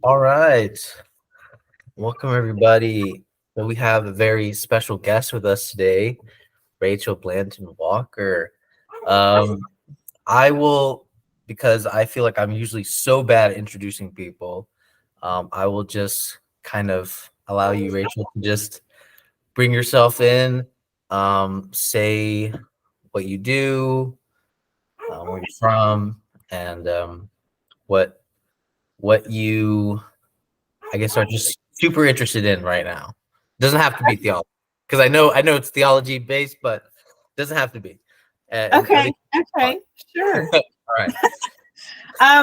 All right. Welcome, everybody. So we have a very special guest with us today, Rachel Blanton Walker. Um, I will, because I feel like I'm usually so bad at introducing people, I will just kind of allow you, Rachel, to just bring yourself in, say what you do, where you're from, and what what you I guess are just super interested in right now. Doesn't have to be theology because I know it's theology based, but doesn't have to be. And Okay, everything. okay, sure. All right.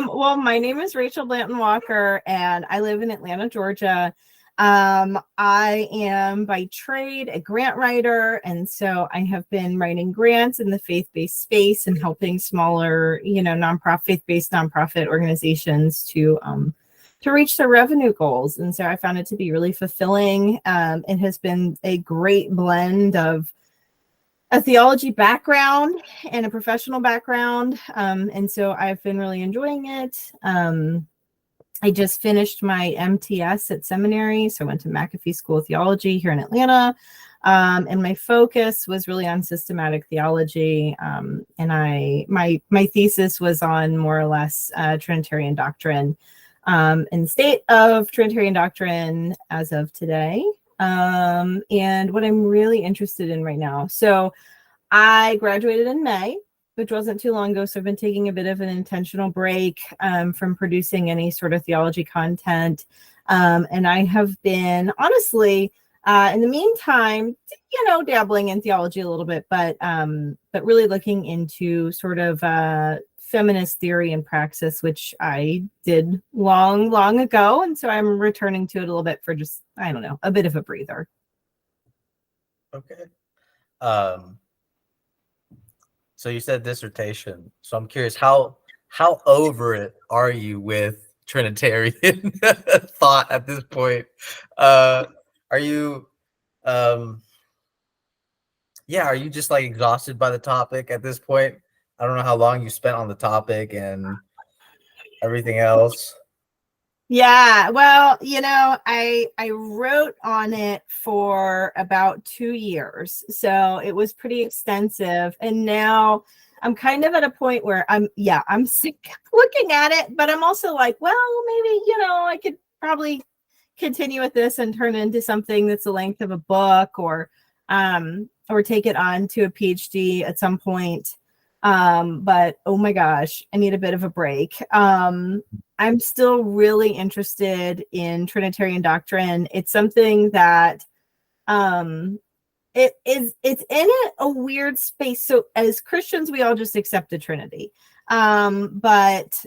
Well, my name is Rachel Blanton Walker, and I live in Atlanta, Georgia. I am by trade a grant writer, and so I have been writing grants in the faith-based space and helping smaller, faith-based nonprofit organizations to reach their revenue goals. And so I found it to be really fulfilling. It has been a great blend of a theology background and a professional background. And so I've been really enjoying it. I just finished my MTS at seminary. So I went to McAfee School of Theology here in Atlanta. And my focus was really on systematic theology. And my thesis was on more or less Trinitarian doctrine and state of Trinitarian doctrine as of today. And what I'm really interested in right now. So I graduated in May, which wasn't too long ago. So I've been taking a bit of an intentional break from producing any sort of theology content. And I have been honestly, in the meantime, dabbling in theology a little bit, but really looking into sort of feminist theory and praxis, which I did long ago. And so I'm returning to it a little bit for just, I don't know, a bit of a breather. Okay. So you said dissertation. So I'm curious, how over it are you with Trinitarian thought at this point? Are you are you just like exhausted by the topic at this point? I don't know how long you spent on the topic and everything else. Yeah, well, I wrote on it for about 2 years, so it was pretty extensive. And now I'm kind of at a point where I'm sick looking at it, but I'm also like, well, maybe I could probably continue with this and turn it into something that's the length of a book, or take it on to a PhD at some point. But oh my gosh, I need a bit of a break. I'm still really interested in Trinitarian doctrine. It's something that it's in a weird space. So as Christians, we all just accept the Trinity. But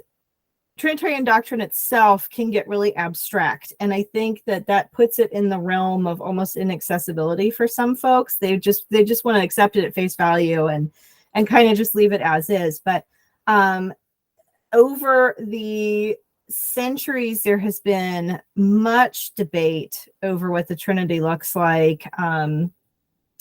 Trinitarian doctrine itself can get really abstract. And I think that puts it in the realm of almost inaccessibility for some folks. They just want to accept it at face value and kind of just leave it as is. But over the centuries, there has been much debate over what the Trinity looks like.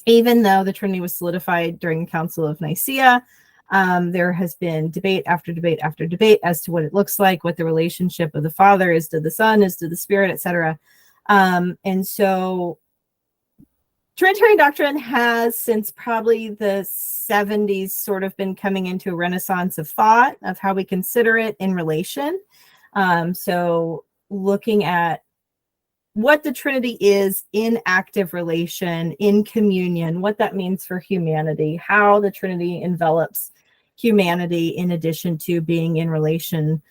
Even though the Trinity was solidified during the Council of Nicaea, there has been debate after debate after debate as to what it looks like, what the relationship of the Father is to the Son, is to the Spirit, etc. And so Trinitarian doctrine has, since probably the 70s, sort of been coming into a renaissance of thought of how we consider it in relation. So looking at what the Trinity is in active relation, in communion, what that means for humanity, how the Trinity envelops humanity in addition to being in relation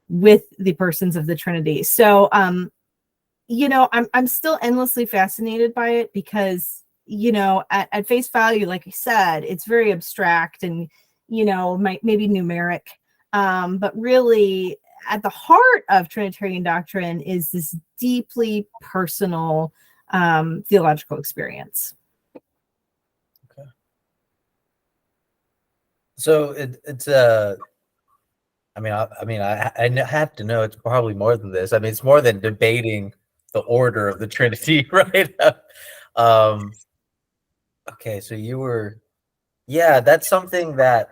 with the persons of the Trinity. So, I'm still endlessly fascinated by it because, at face value, like I said, it's very abstract and, maybe numeric. But really, at the heart of Trinitarian doctrine is this deeply personal theological experience. Okay. So it's I have to know it's probably more than this. I mean, it's more than debating the order of the Trinity, right? Okay, so you were, that's something that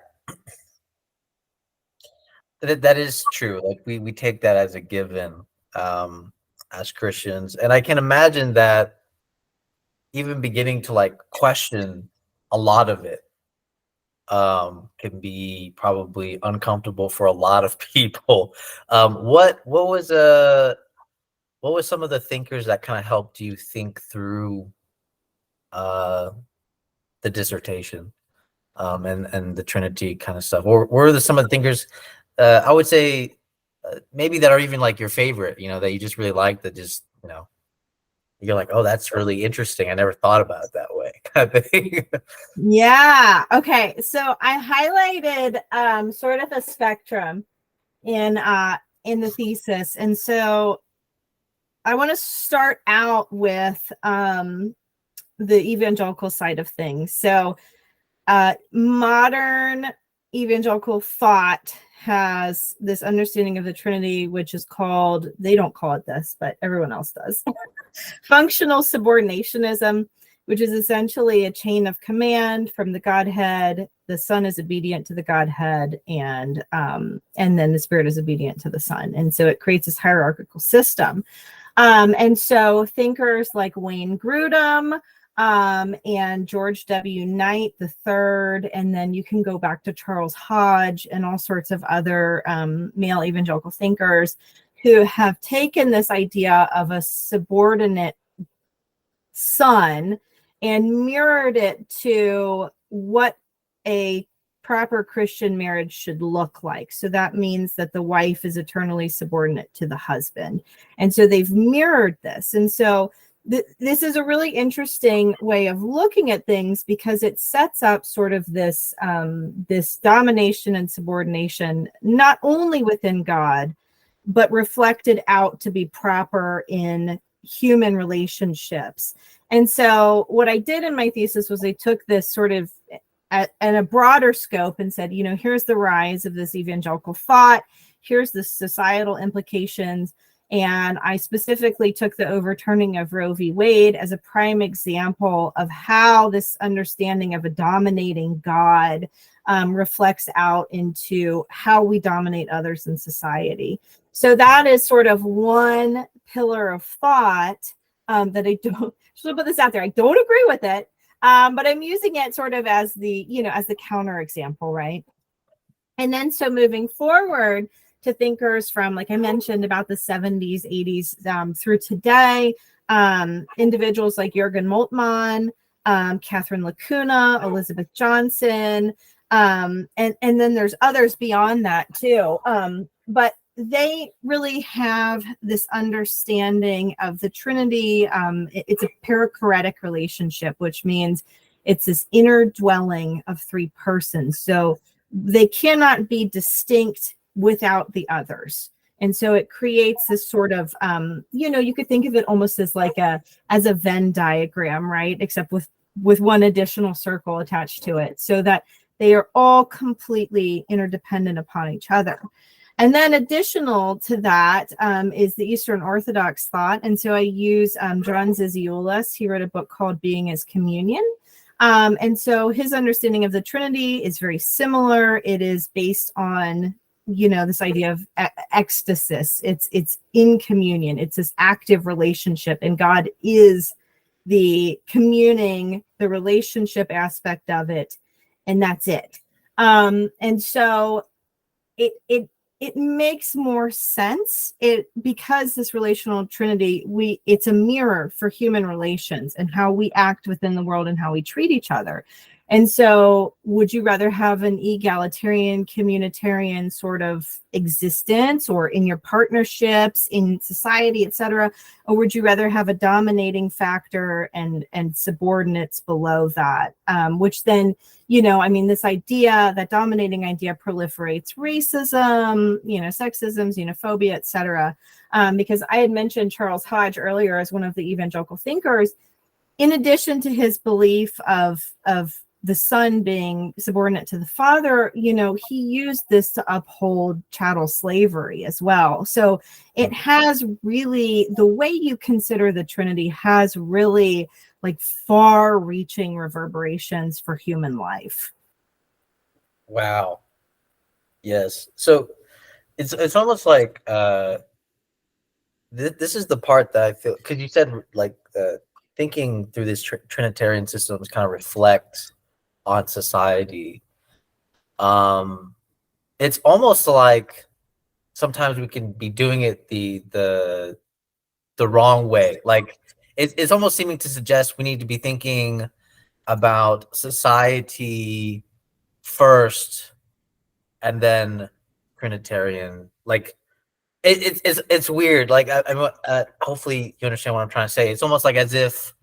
is true. Like we take that as a given. as Christians, and I can imagine that even beginning to like question a lot of it can be probably uncomfortable for a lot of people. What was some of the thinkers that kind of helped you think through uh, the dissertation and the Trinity kind of stuff? Or were some of the thinkers I would say maybe that are even like your favorite, that you just really like, that just you're like, oh, that's really interesting. I never thought about it that way, kind of thing. Yeah. Okay. So I highlighted sort of a spectrum in the thesis. And so I want to start out with the evangelical side of things. So modern evangelical thought has this understanding of the Trinity, which is called, they don't call it this, but everyone else does, functional subordinationism, which is essentially a chain of command from the Godhead. The Son is obedient to the Godhead, and then the Spirit is obedient to the Son. And so it creates this hierarchical system. And so thinkers like Wayne Grudem and George W. Knight III, and then you can go back to Charles Hodge and all sorts of other male evangelical thinkers who have taken this idea of a subordinate son and mirrored it to what a proper Christian marriage should look like. So that means that the wife is eternally subordinate to the husband. And so they've mirrored this. And so this is a really interesting way of looking at things, because it sets up sort of this this domination and subordination, not only within God, but reflected out to be proper in human relationships. And so what I did in my thesis was I took this sort of at a broader scope and said, here's the rise of this evangelical thought, here's the societal implications. And I specifically took the overturning of Roe v. Wade as a prime example of how this understanding of a dominating God reflects out into how we dominate others in society. So that is sort of one pillar of thought that I don't, just put this out there, I don't agree with it, but I'm using it sort of as the, as the counter example, right? And then so moving forward to thinkers from, like I mentioned, about the 70s, 80s through today, individuals like Jürgen Moltmann, Catherine Lacuna, Elizabeth Johnson, and then there's others beyond that too. But they really have this understanding of the Trinity. It's a perichoretic relationship, which means it's this inner dwelling of three persons. So they cannot be distinct without the others. And so it creates this sort of, you could think of it almost as like as a Venn diagram, right? Except with one additional circle attached to it, so that they are all completely interdependent upon each other. And then additional to that is the Eastern Orthodox thought. And so I use John Zizioulas. He wrote a book called Being as Communion. And so his understanding of the Trinity is very similar. It is based on, this idea of ecstasis. It's in communion. It's this active relationship, and God is the communing, the relationship aspect of it, and that's it. And so it makes more sense because this relational Trinity, it's a mirror for human relations and how we act within the world and how we treat each other. And so would you rather have an egalitarian, communitarian sort of existence, or in your partnerships, in society, etc., or would you rather have a dominating factor and subordinates below that, which then, this idea, that dominating idea, proliferates racism, sexism, xenophobia, etc. Because I had mentioned Charles Hodge earlier as one of the evangelical thinkers. In addition to his belief of the son being subordinate to the father, he used this to uphold chattel slavery as well. So it has really, the way you consider the Trinity has really like far-reaching reverberations for human life. Wow. Yes. So it's almost like this is the part that I feel, because you said like thinking through this Trinitarian systems kind of reflect on society. It's almost like sometimes we can be doing it the wrong way. Like it's almost seeming to suggest we need to be thinking about society first and then Trinitarian. Like it's weird. Like hopefully you understand what I'm trying to say. It's almost like as if,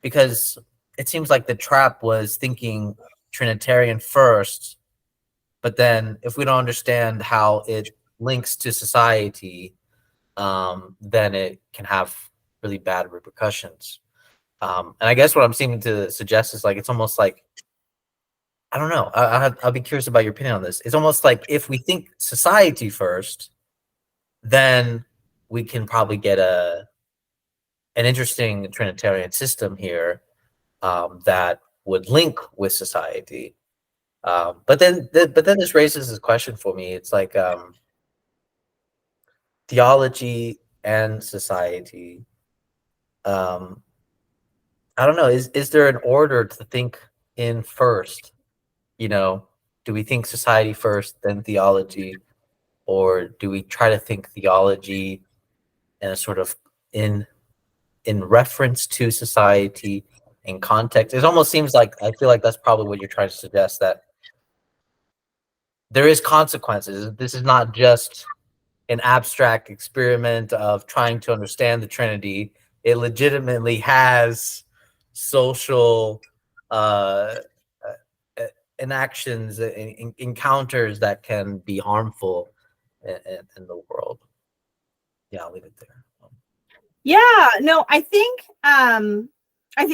because it seems like the trap was thinking Trinitarian first, but then if we don't understand how it links to society, then it can have really bad repercussions. And I guess what I'm seeming to suggest is like it's almost like, I don't know. I'll be curious about your opinion on this. It's almost like if we think society first, then we can probably get an interesting Trinitarian system here that would link with society. But then this raises this question for me. It's like theology and society. I don't know. Is there an order to think in first? You know, do we think society first, then theology, or do we try to think theology in a sort of in reference to society in context? It almost seems like, I feel like that's probably what you're trying to suggest, that there is consequences. This is not just an abstract experiment of trying to understand the Trinity. It legitimately has social uh, inactions, encounters that can be harmful in the world. Yeah, I'll leave it there. Yeah, no, I think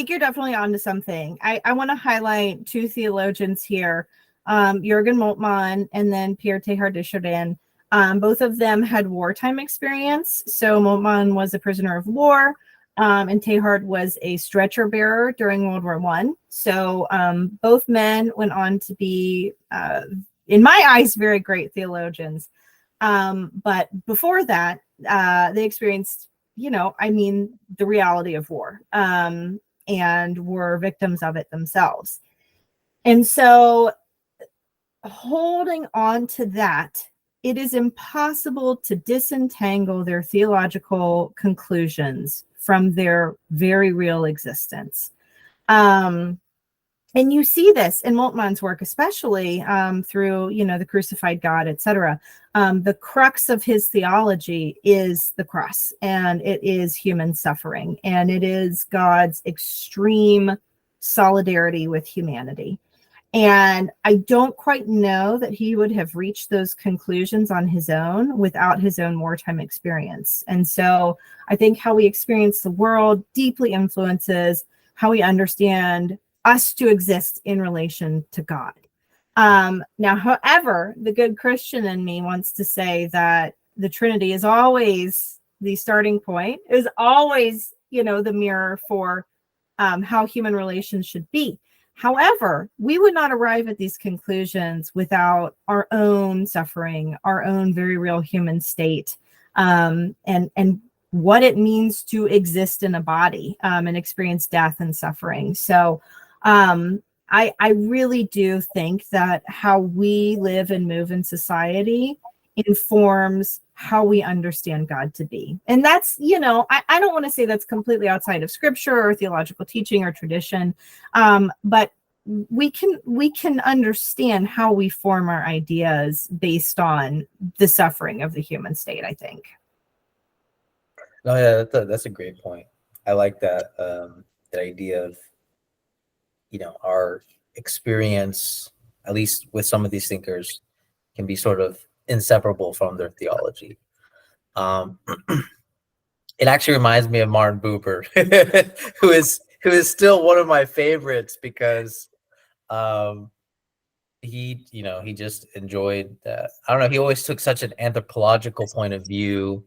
you're definitely onto something. I want to highlight two theologians here, Jürgen Moltmann and then Pierre Teilhard de Chardin. Both of them had wartime experience. So Moltmann was a prisoner of war, and Teilhard was a stretcher bearer during World War I. So both men went on to be, in my eyes, very great theologians. But before that, they experienced, the reality of war, and were victims of it themselves. And so holding on to that, it is impossible to disentangle their theological conclusions from their very real existence. And you see this in Moltmann's work, especially through, the crucified God, etc. The crux of his theology is the cross, and it is human suffering, and it is God's extreme solidarity with humanity. And I don't quite know that he would have reached those conclusions on his own without his own wartime experience. And so I think how we experience the world deeply influences how we understand us to exist in relation to God. Now, however, the good Christian in me wants to say that the Trinity is always the starting point, is always, the mirror for how human relations should be. However, we would not arrive at these conclusions without our own suffering, our own very real human state, and what it means to exist in a body and experience death and suffering. So I really do think that how we live and move in society informs how we understand God to be. And that's, I don't want to say that's completely outside of scripture or theological teaching or tradition, but we can understand how we form our ideas based on the suffering of the human state, I think. No, yeah, that's a great point. I like that, the idea of, our experience, at least with some of these thinkers, can be sort of inseparable from their theology. It actually reminds me of Martin Buber, who is still one of my favorites, because he just enjoyed that. I don't know, he always took such an anthropological point of view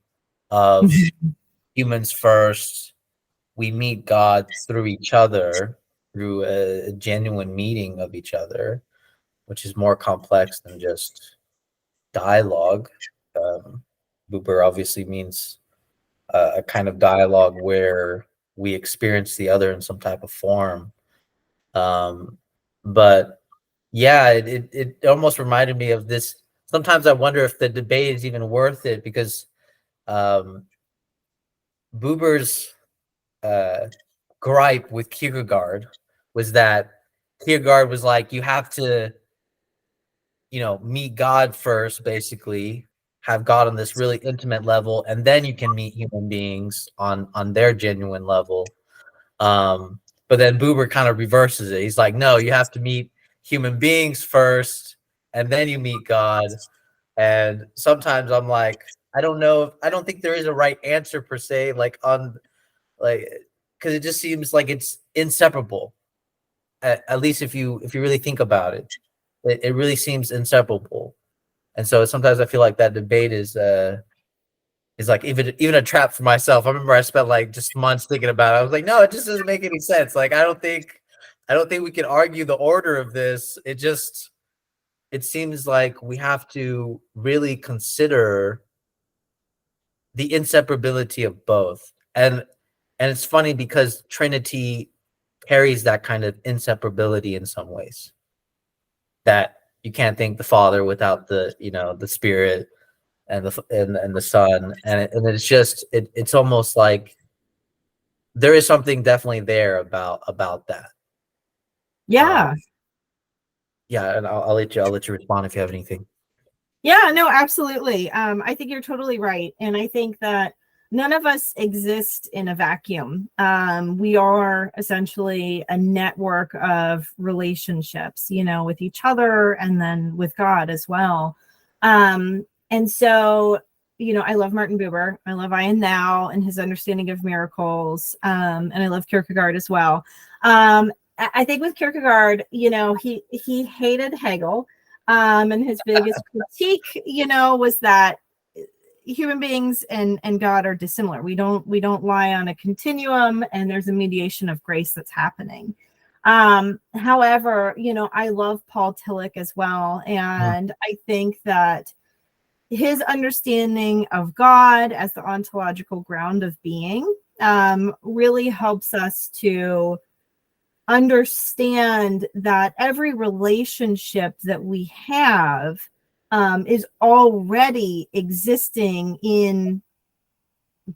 of humans first. We meet God through each other, through a genuine meeting of each other, which is more complex than just dialogue. Buber obviously means a kind of dialogue where we experience the other in some type of form. But yeah, it almost reminded me of this. Sometimes I wonder if the debate is even worth it, because Buber's gripe with Kierkegaard was that Kierkegaard was like, you have to, meet God first, basically, have God on this really intimate level, and then you can meet human beings on their genuine level. But then Buber kind of reverses it. He's like, no, you have to meet human beings first, and then you meet God. And sometimes I'm like, I don't know. I don't think there is a right answer per se, because it just seems like it's inseparable. At least if you really think about it, it really seems inseparable. And so sometimes I feel like that debate is like even a trap for myself. I remember I spent like just months thinking about it. I was like, no, it just doesn't make any sense. Like, I don't think we can argue the order of this. It seems like we have to really consider the inseparability of both. And it's funny because Trinity carries that kind of inseparability in some ways, that you can't think the Father without the Spirit and the Son, and it's just it's almost like there is something definitely there about that. Yeah. Yeah, and I'll let you respond if you have anything. Yeah, no, absolutely. I think you're totally right. And I think that none of us exist in a vacuum. We are essentially a network of relationships, with each other and then with God as well. And so, I love Martin Buber. I love I and Thou and his understanding of miracles. And I love Kierkegaard as well. I think with Kierkegaard, he hated Hegel. And his biggest critique, was that human beings and God are dissimilar. We don't lie on a continuum, and there's a mediation of grace that's happening. However, I love Paul Tillich as well, and I think that his understanding of God as the ontological ground of being really helps us to understand that every relationship that we have is already existing in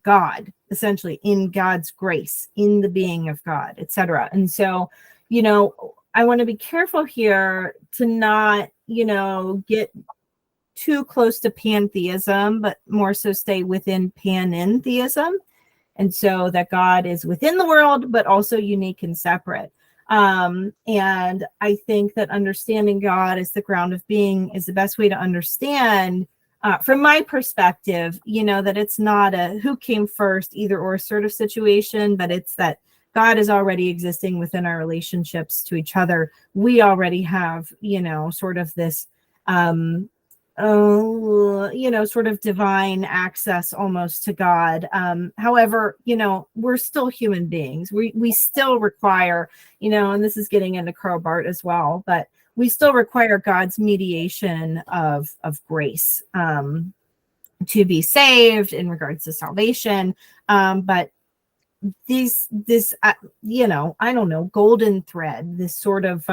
God, essentially in God's grace, in the being of God, etc. And so, I want to be careful here to not, get too close to pantheism, but more so stay within panentheism. And so that God is within the world, but also unique and separate. And I think that understanding God as the ground of being is the best way to understand, from my perspective, that it's not a who came first, either or sort of situation, but it's that God is already existing within our relationships to each other. We already have, sort of this, sort of divine access almost to God. However, we're still human beings. We still require, and this is getting into Karl Barth as well, but we still require God's mediation of grace to be saved in regards to salvation. But this I don't know, golden thread, this sort of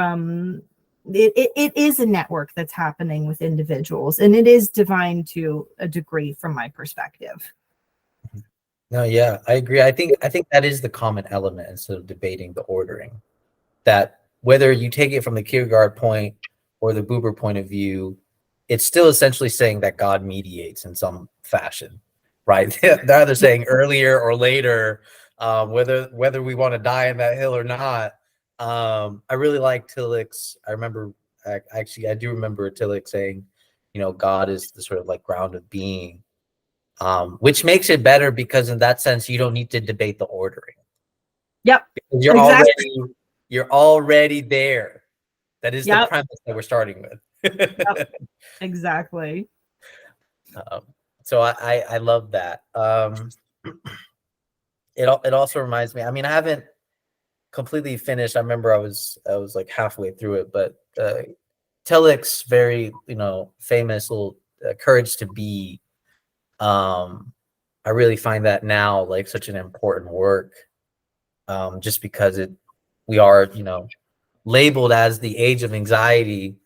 it is a network that's happening with individuals, and it is divine to a degree from my perspective. No, yeah, I agree. I think that is the common element instead of debating the ordering. That whether you take it from the Kierkegaard point or the Buber point of view, it's still essentially saying that God mediates in some fashion, right? They're either saying earlier or later, whether we want to die in that hill or not. I really like Tillich's. I do remember Tillich saying, God is the sort of like ground of being, which makes it better because in that sense you don't need to debate the ordering. Yep, Because exactly. you're already there. That is Yep. the premise that we're starting with. Yep. Exactly. So I love that. It also reminds me. I mean, I haven't completely finished. I remember I was like halfway through it, but Tillich's very famous little Courage to Be. I really find that now like such an important work, just because we are, labeled as the age of anxiety.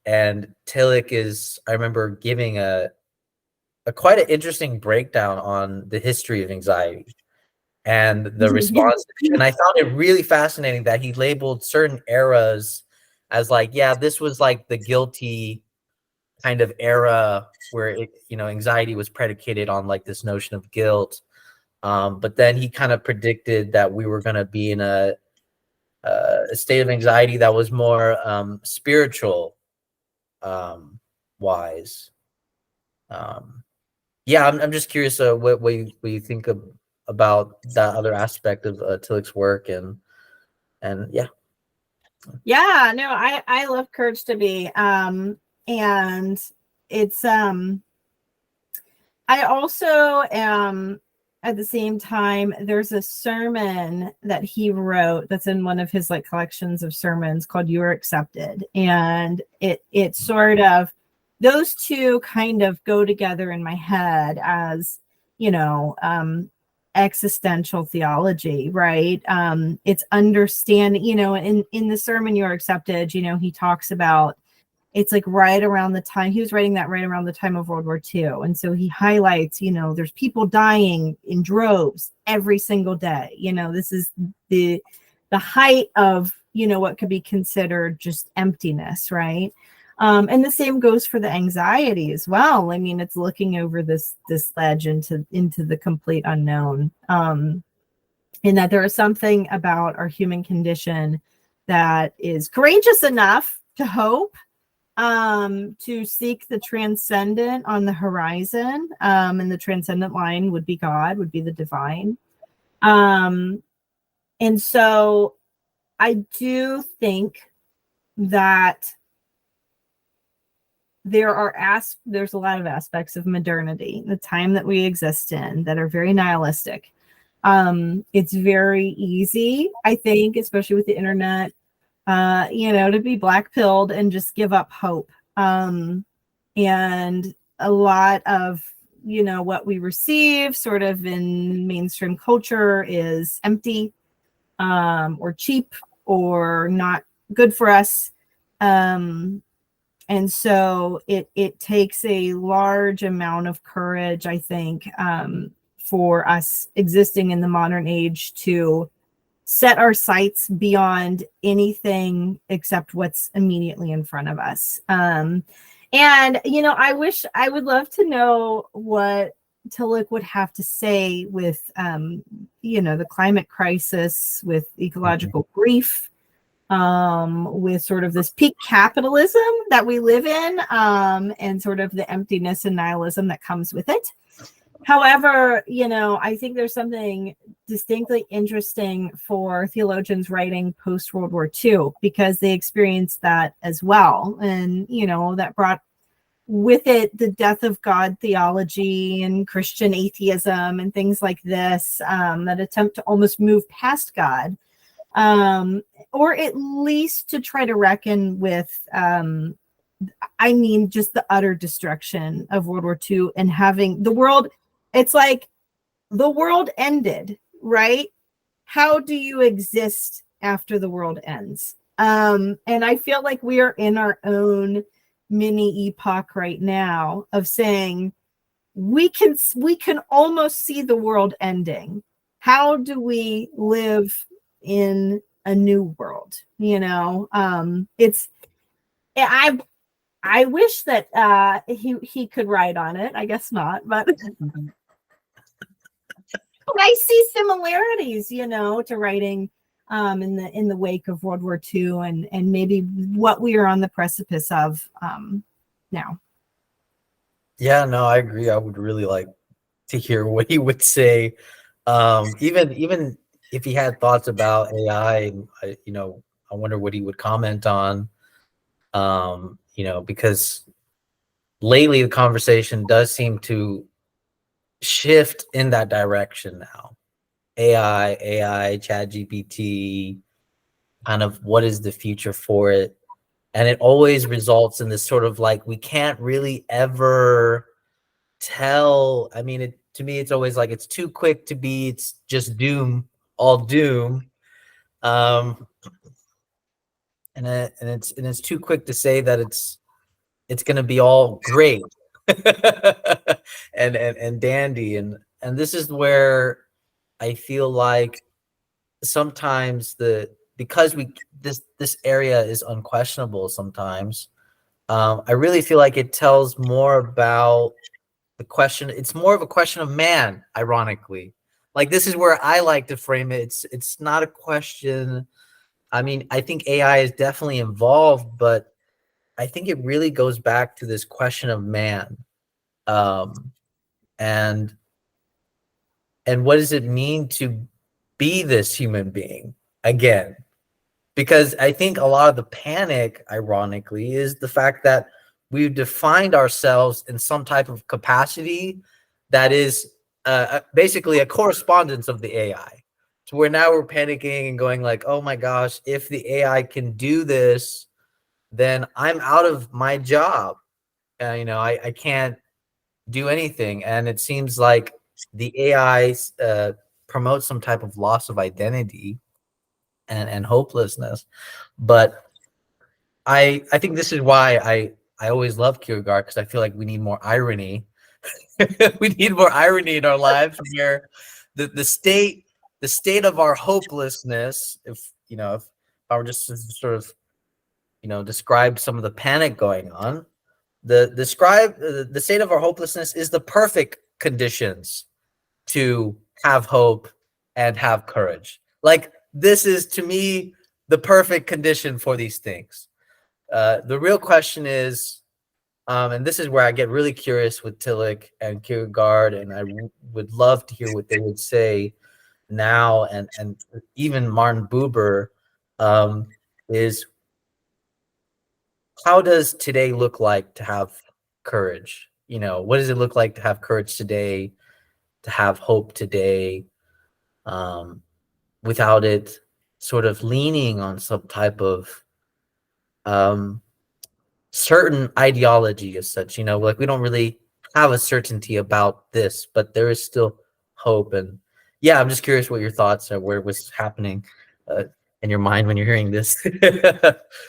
And Tillich I remember giving a quite an interesting breakdown on the history of anxiety and the response. And I found it really fascinating that he labeled certain eras as like, yeah, this was like the guilty kind of era where anxiety was predicated on like this notion of guilt. But then he kind of predicted that we were going to be in a state of anxiety that was more spiritual wise. Yeah, I'm just curious what you think about that other aspect of Tillich's work, and yeah. Yeah, no, I love Courage to Be, and it's I also am at the same time, there's a sermon that he wrote that's in one of his like collections of sermons called You Are Accepted, and it sort of, those two kind of go together in my head as existential theology, right? It's understanding, in the sermon You Are Accepted, he talks about, it's like right around the time he was writing that, right around the time of World War II. And so he highlights, there's people dying in droves every single day. This is the height of, what could be considered just emptiness, right? And the same goes for the anxiety as well. I mean, it's looking over this ledge into the complete unknown. And that there is something about our human condition that is courageous enough to hope, to seek the transcendent on the horizon, and the transcendent line would be God, would be the divine. And so I do think that there's a lot of aspects of modernity, the time that we exist in, that are very nihilistic. It's very easy, I think, especially with the internet, to be black-pilled and just give up hope. And a lot of, what we receive sort of in mainstream culture is empty, or cheap, or not good for us. And so it takes a large amount of courage, I think, for us existing in the modern age to set our sights beyond anything except what's immediately in front of us. And, I would love to know what Tillich would have to say with, the climate crisis, with ecological grief, with sort of this peak capitalism that we live in, and sort of the emptiness and nihilism that comes with it. However, I think there's something distinctly interesting for theologians writing post-World War II, because they experienced that as well. And, that brought with it the death of God theology and Christian atheism and things like this, that attempt to almost move past God, or at least to try to reckon with, just the utter destruction of World War II and having the world. It's like the world ended, right? How do you exist after the world ends? And I feel like we are in our own mini epoch right now of saying we can almost see the world ending. How do we live in a new world? I wish that he could write on it. I guess not, but I see similarities, to writing in the wake of World War II, and maybe what we are on the precipice of now. Yeah, no, I agree. I would really like to hear what he would say. Even if he had thoughts about AI, I wonder what he would comment on. Because lately the conversation does seem to shift in that direction now. AI, ChatGPT, kind of what is the future for it? And it always results in this sort of like, we can't really ever tell. I mean, to me, it's always like it's too quick to be it's just doom, all doom. Um, and it's too quick to say that it's going to be all great and dandy, and this is where I feel like sometimes because this area is unquestionable sometimes. I really feel like it tells more about the question. It's more of a question of man, ironically. Like, this is where I like to frame it. It's not a question. I mean, I think AI is definitely involved, but I think it really goes back to this question of man. Um, and what does it mean to be this human being again? Because I think a lot of the panic, ironically, is the fact that we've defined ourselves in some type of capacity that is basically a correspondence of the AI. So where now we're panicking and going like, oh my gosh, if the AI can do this, then I'm out of my job. I can't do anything. And it seems like the AI promotes some type of loss of identity and hopelessness. But I think this is why I always love Kierkegaard, because I feel like we need more irony. We need more irony in our lives, where the state of our hopelessness, if I were just to sort of describe some of the panic going on, the state of our hopelessness is the perfect conditions to have hope and have courage. Like, this is, to me, the perfect condition for these things. The real question is, and this is where I get really curious with Tillich and Kierkegaard, and I would love to hear what they would say now, and even Martin Buber, is, how does today look like to have courage? What does it look like to have courage today, to have hope today, without it sort of leaning on some type of certain ideology as such? Like, we don't really have a certainty about this, but there is still hope. And yeah, I'm just curious what your thoughts are, where was happening in your mind when you're hearing this.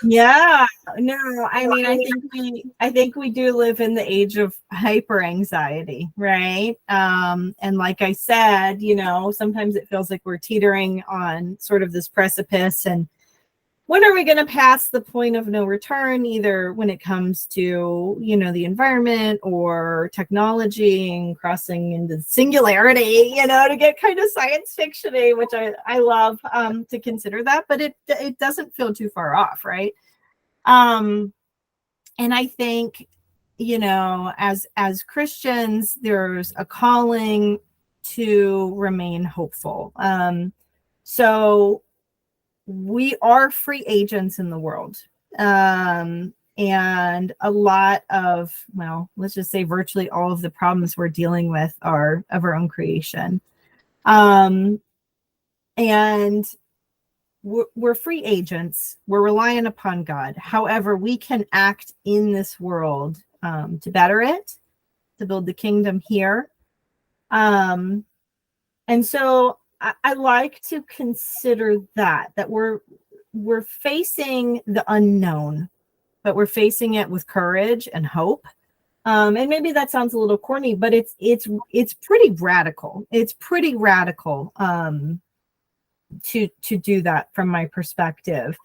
Yeah, no, I mean, I think we do live in the age of hyper anxiety, right? And like I said, sometimes it feels like we're teetering on sort of this precipice, and when are we going to pass the point of no return, either when it comes to, the environment or technology, and crossing into singularity, to get kind of science fiction-y, which I love to consider that, but it doesn't feel too far off, right? And I think, as Christians, there's a calling to remain hopeful. So we are free agents in the world. And a lot of, well, let's just say virtually all of the problems we're dealing with are of our own creation. And we're free agents. We're reliant upon God. However, we can act in this world to better it, to build the kingdom here. And so I like to consider that we're facing the unknown, but we're facing it with courage and hope. And maybe that sounds a little corny, but it's pretty radical. It's pretty radical to do that from my perspective.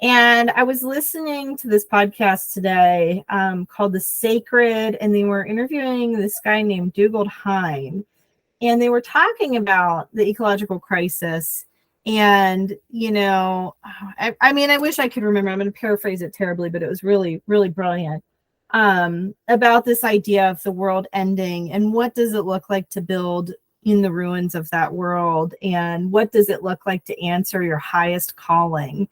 And I was listening to this podcast today called The Sacred, and they were interviewing this guy named Dugald Hine. And they were talking about the ecological crisis. And, I mean, I wish I could remember. I'm going to paraphrase it terribly, but it was really, really brilliant. About this idea of the world ending, and what does it look like to build in the ruins of that world? And what does it look like to answer your highest calling?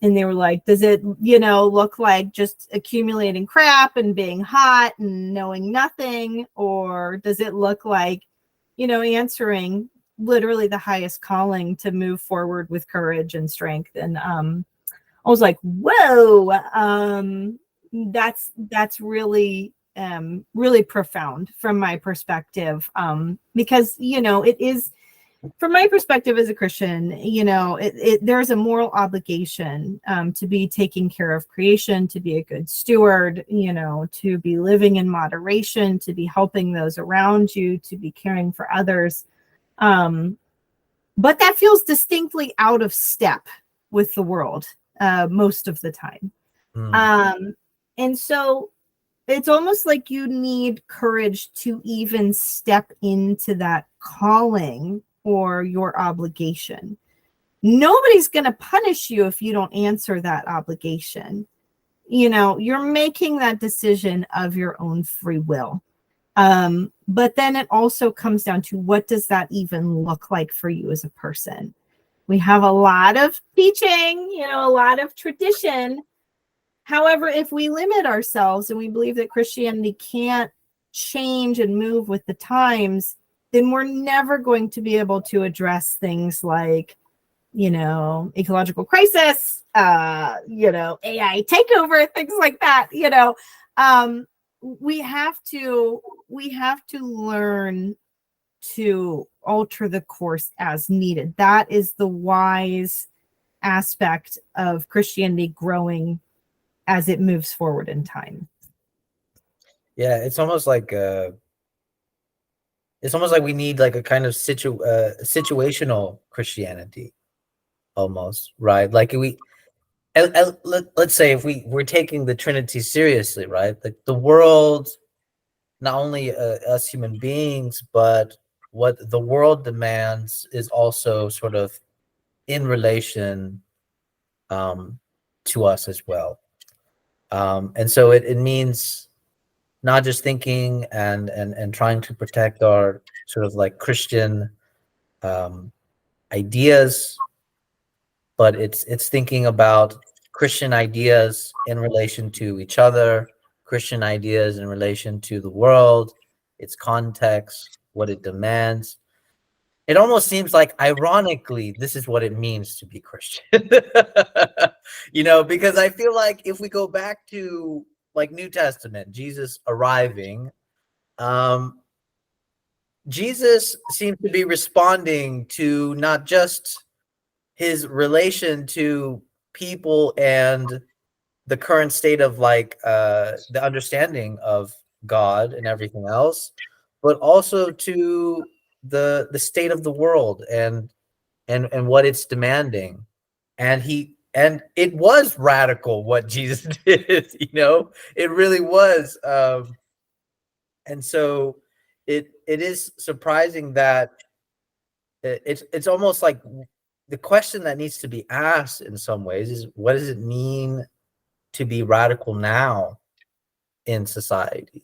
And they were like, does it, look like just accumulating crap and being hot and knowing nothing? Or does it look like, answering literally the highest calling to move forward with courage and strength? And I was like, whoa, that's really really profound from my perspective, because, it is, from my perspective as a Christian, there's a moral obligation to be taking care of creation, to be a good steward, to be living in moderation, to be helping those around you, to be caring for others. But that feels distinctly out of step with the world most of the time. And so it's almost like you need courage to even step into that calling or your obligation. Nobody's going to punish you if you don't answer that obligation. You're making that decision of your own free will. But then it also comes down to, what does that even look like for you as a person? We have a lot of teaching, a lot of tradition. However, if we limit ourselves and we believe that Christianity can't change and move with the times, then we're never going to be able to address things like, ecological crisis, AI takeover, things like that. We have to learn to alter the course as needed. That is the wise aspect of Christianity growing as it moves forward in time. Yeah, it's almost like we need like a kind of situational Christianity, almost, right? Like let's say if we're taking the Trinity seriously, right? Like the world, not only us human beings, but what the world demands is also sort of in relation to us as well. And so it means not just thinking and trying to protect our sort of like Christian ideas, but it's thinking about Christian ideas in relation to each other, Christian ideas in relation to the world, its context, what it demands. It almost seems like, ironically, this is what it means to be Christian. Because I feel like if we go back to like New Testament, Jesus arriving, Jesus seems to be responding to not just his relation to people and the current state of like the understanding of God and everything else, but also to the state of the world and what it's demanding. And it was radical what Jesus did, it really was. And so it is surprising that it's almost like the question that needs to be asked in some ways is, what does it mean to be radical now in society?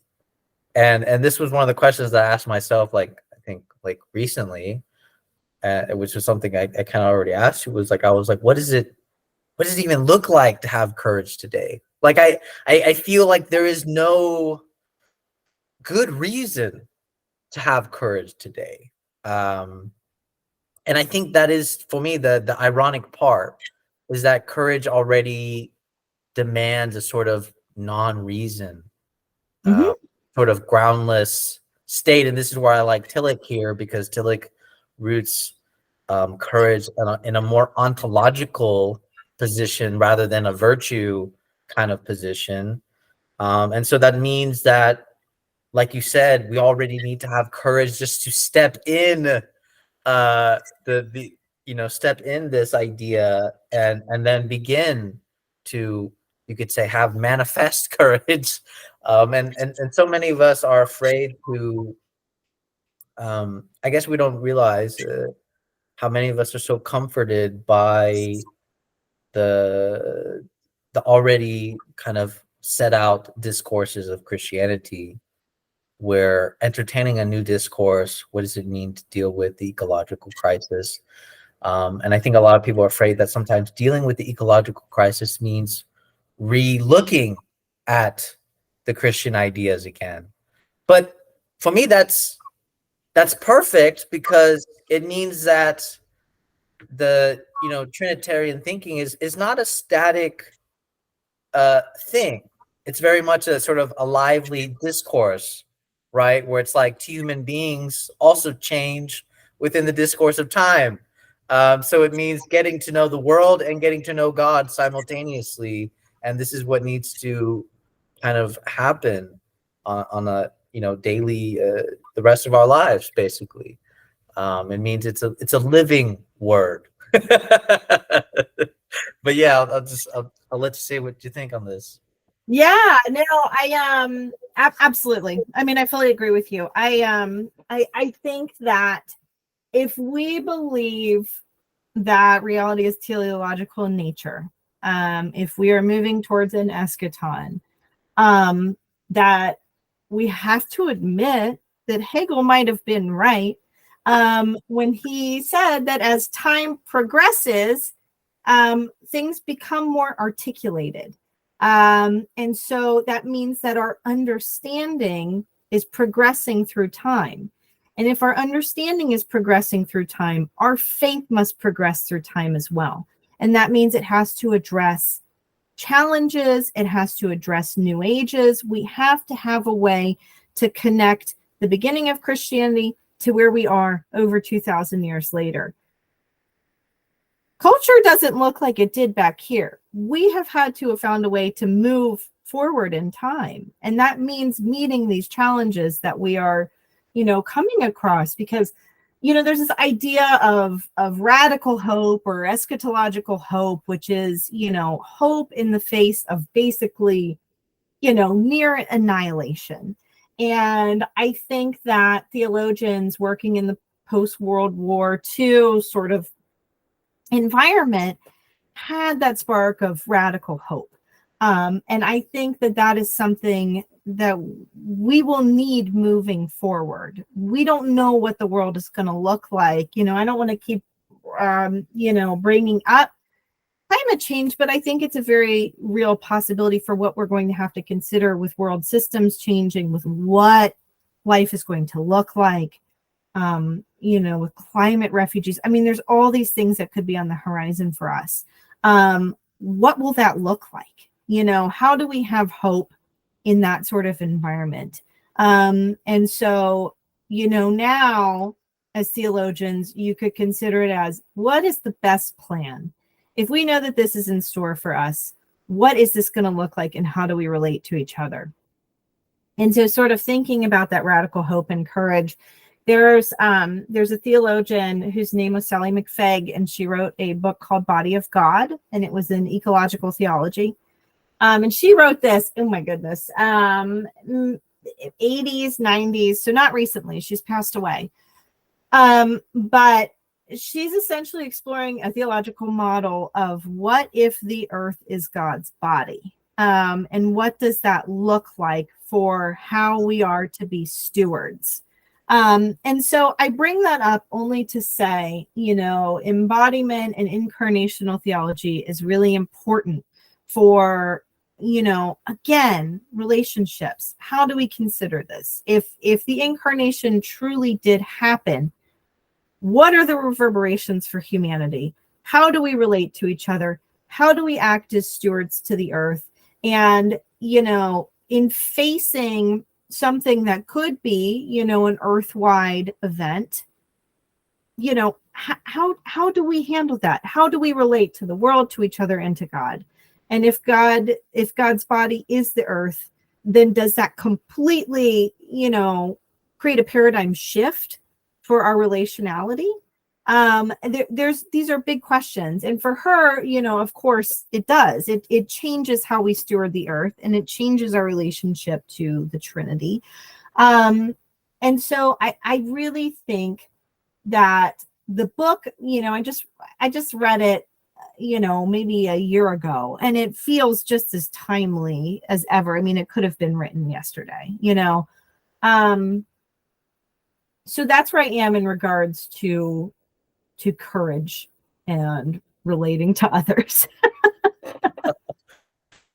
And this was one of the questions that I asked myself, like, I think like recently, which was something I kind of already asked you, was like, I was like, what does it even look like to have courage today? Like, I feel like there is no good reason to have courage today. And I think that is, for me, the ironic part is that courage already demands a sort of non-reason, sort of groundless state. And this is where I like Tillich here, because Tillich roots courage in a more ontological position rather than a virtue kind of position. And so that means that, like you said, we already need to have courage just to step in step in this idea and then begin to, you could say, have manifest courage. And so many of us are afraid to, I guess we don't realize how many of us are so comforted by the already kind of set out discourses of Christianity, where entertaining a new discourse, what does it mean to deal with the ecological crisis? And I think a lot of people are afraid that sometimes dealing with the ecological crisis means re-looking at the Christian ideas again. But for me, that's perfect, because it means that the Trinitarian thinking is not a static thing. it's very much a sort of a lively discourse, right? Where it's like human beings also change within the discourse of time. So it means getting to know the world and getting to know God simultaneously. And this is what needs to kind of happen on a daily the rest of our lives, basically. It means it's a living word. But yeah, I'll let you say what you think on this. Yeah, no, absolutely. I mean, I fully agree with you. I think that if we believe that reality is teleological in nature, if we are moving towards an eschaton, that we have to admit that Hegel might have been right when he said that as time progresses, things become more articulated. And so that means that our understanding is progressing through time. And if our understanding is progressing through time, our faith must progress through time as well. And that means it has to address challenges, it has to address new ages. We have to have a way to connect the beginning of Christianity to where we are over 2,000 years later. Culture doesn't look like it did back here. We have had to have found a way to move forward in time. And that means meeting these challenges that we are, coming across, because, there's this idea of radical hope or eschatological hope, which is, hope in the face of basically, near annihilation. And I think that theologians working in the post-World War II sort of environment had that spark of radical hope. And I think that that is something that we will need moving forward. We don't know what the world is going to look like. I don't want to keep, bringing up climate change, but I think it's a very real possibility for what we're going to have to consider with world systems changing, with what life is going to look like. With climate refugees. I mean, there's all these things that could be on the horizon for us. What will that look like? How do we have hope in that sort of environment? And so, now as theologians, you could consider it as, what is the best plan? If we know that this is in store for us, what is this going to look like, and how do we relate to each other? And so sort of thinking about that radical hope and courage, there's a theologian whose name was Sally McFaig, and she wrote a book called Body of God, and it was in ecological theology. And she wrote this, oh my goodness, 80s, 90s, so not recently, she's passed away. But she's essentially exploring a theological model of what if the earth is God's body? And what does that look like for how we are to be stewards? And so I bring that up only to say, embodiment and incarnational theology is really important for, again, relationships. How do we consider this? If the incarnation truly did happen, what are the reverberations for humanity? How do we relate to each other? How do we act as stewards to the earth? And, in facing something that could be, an earth-wide event, how do we handle that? How do we relate to the world, to each other, and to God? And if God's body is the earth, then does that completely, create a paradigm shift for our relationality? These are big questions. And for her, of course it does. It changes how we steward the earth, and it changes our relationship to the Trinity. And so I really think that the book, I just read it, maybe a year ago, and it feels just as timely as ever. I mean, it could have been written yesterday, so that's where I am in regards to courage and relating to others.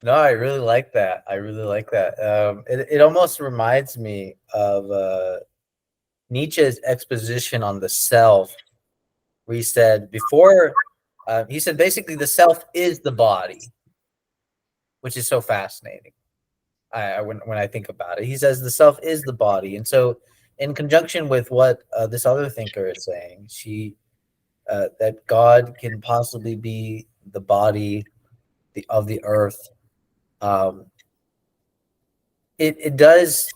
No, I really like that. It almost reminds me of Nietzsche's exposition on the self, where he said basically the self is the body, which is so fascinating. when I think about it. He says the self is the body, and so in conjunction with what this other thinker is saying, that God can possibly be the body of the earth. Um, it does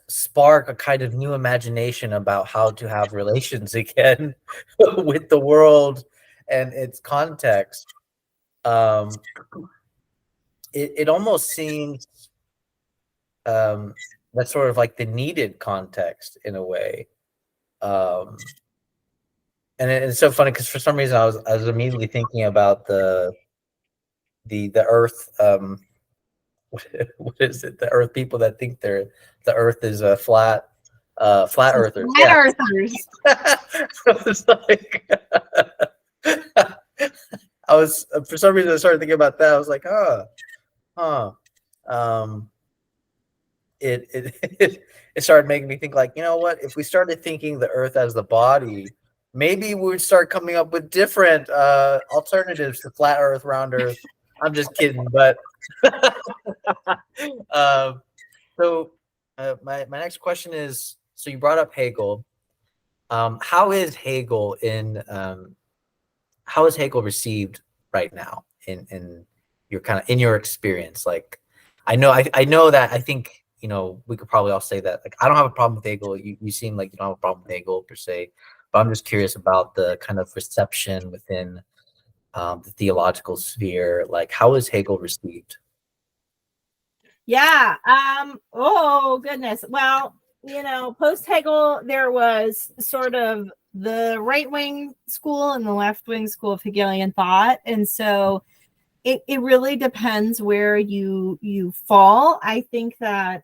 spark a kind of new imagination about how to have relations again with the world and its context. It almost seems that's sort of like the needed context in a way. And it's so funny because for some reason I was immediately thinking about the Earth. What is it? The Earth people that think the Earth is a flat earthers. Flat earthers. I was like, I was for some reason I started thinking about that. I was like, huh. It started making me think like, you know what? If we started thinking the Earth as the body, maybe we would start coming up with different alternatives to flat Earth, round Earth. I'm just kidding, but so my next question is: so you brought up Hegel. How is Hegel how is Hegel received right now in your experience? Like, I know that I think we could probably all say that. Like, I don't have a problem with Hegel. You seem like you don't have a problem with Hegel per se, but I'm just curious about the kind of reception within the theological sphere. Like, how is Hegel received? Yeah. Oh goodness. Well, post Hegel, there was sort of the right wing school and the left wing school of Hegelian thought, and so it really depends where you fall. I think that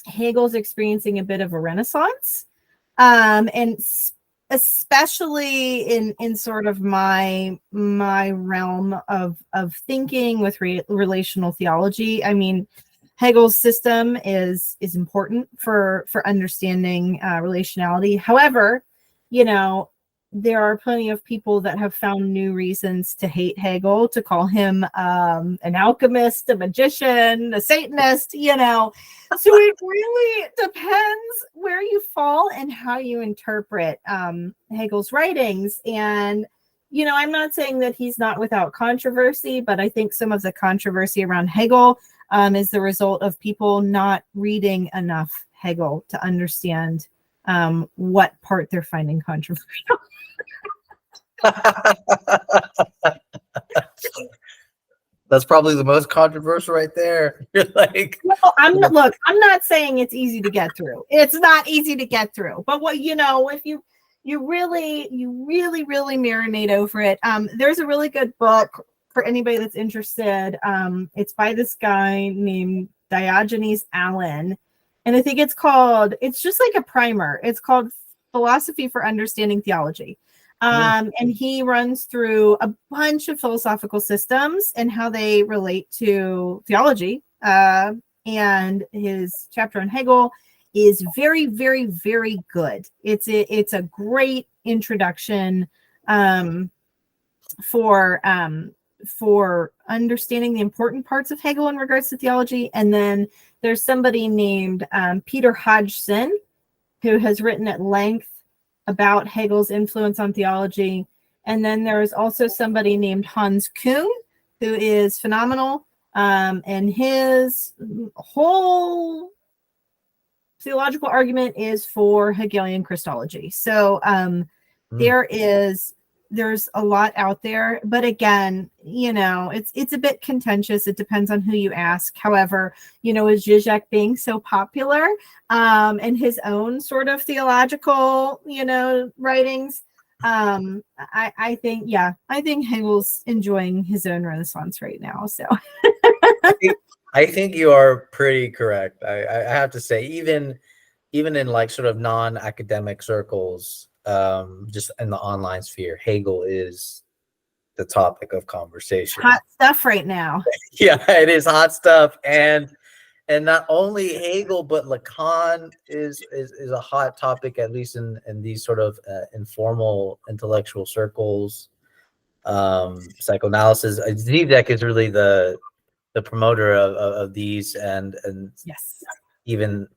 Hegel's experiencing a bit of a renaissance, and especially in sort of my realm of thinking with relational theology. I mean, Hegel's system is important for understanding relationality. However, there are plenty of people that have found new reasons to hate Hegel, to call him an alchemist, a magician, a Satanist, So it really depends where you fall and how you interpret Hegel's writings. And, I'm not saying that he's not without controversy, but I think some of the controversy around Hegel is the result of people not reading enough Hegel to understand what part they're finding controversial. That's probably the most controversial right there. You're like, well, I'm not saying it's easy to get through. It's not easy to get through. But if you really marinate over it, there's a really good book for anybody that's interested. It's by this guy named Diogenes Allen, and I think it's just like a primer. It's called Philosophy for Understanding Theology. And he runs through a bunch of philosophical systems and how they relate to theology. And his chapter on Hegel is very, very, very good. It's a great introduction for understanding the important parts of Hegel in regards to theology. And then there's somebody named Peter Hodgson, who has written at length about Hegel's influence on theology. And then there's also somebody named Hans Kuhn, who is phenomenal. And his whole theological argument is for Hegelian Christology. So there's a lot out there, but again, it's a bit contentious. It depends on who you ask. However, with Zizek being so popular, and his own sort of theological, writings, I think Hegel's enjoying his own renaissance right now. So I think you are pretty correct. I have to say, even in like sort of non-academic circles, just in the online sphere, Hegel is the topic of conversation. Hot stuff right now. Yeah, it is hot stuff, and not only Hegel, but Lacan is a hot topic, at least in these sort of informal intellectual circles. Psychoanalysis. Zizek is really the the promoter of these, and Yes. even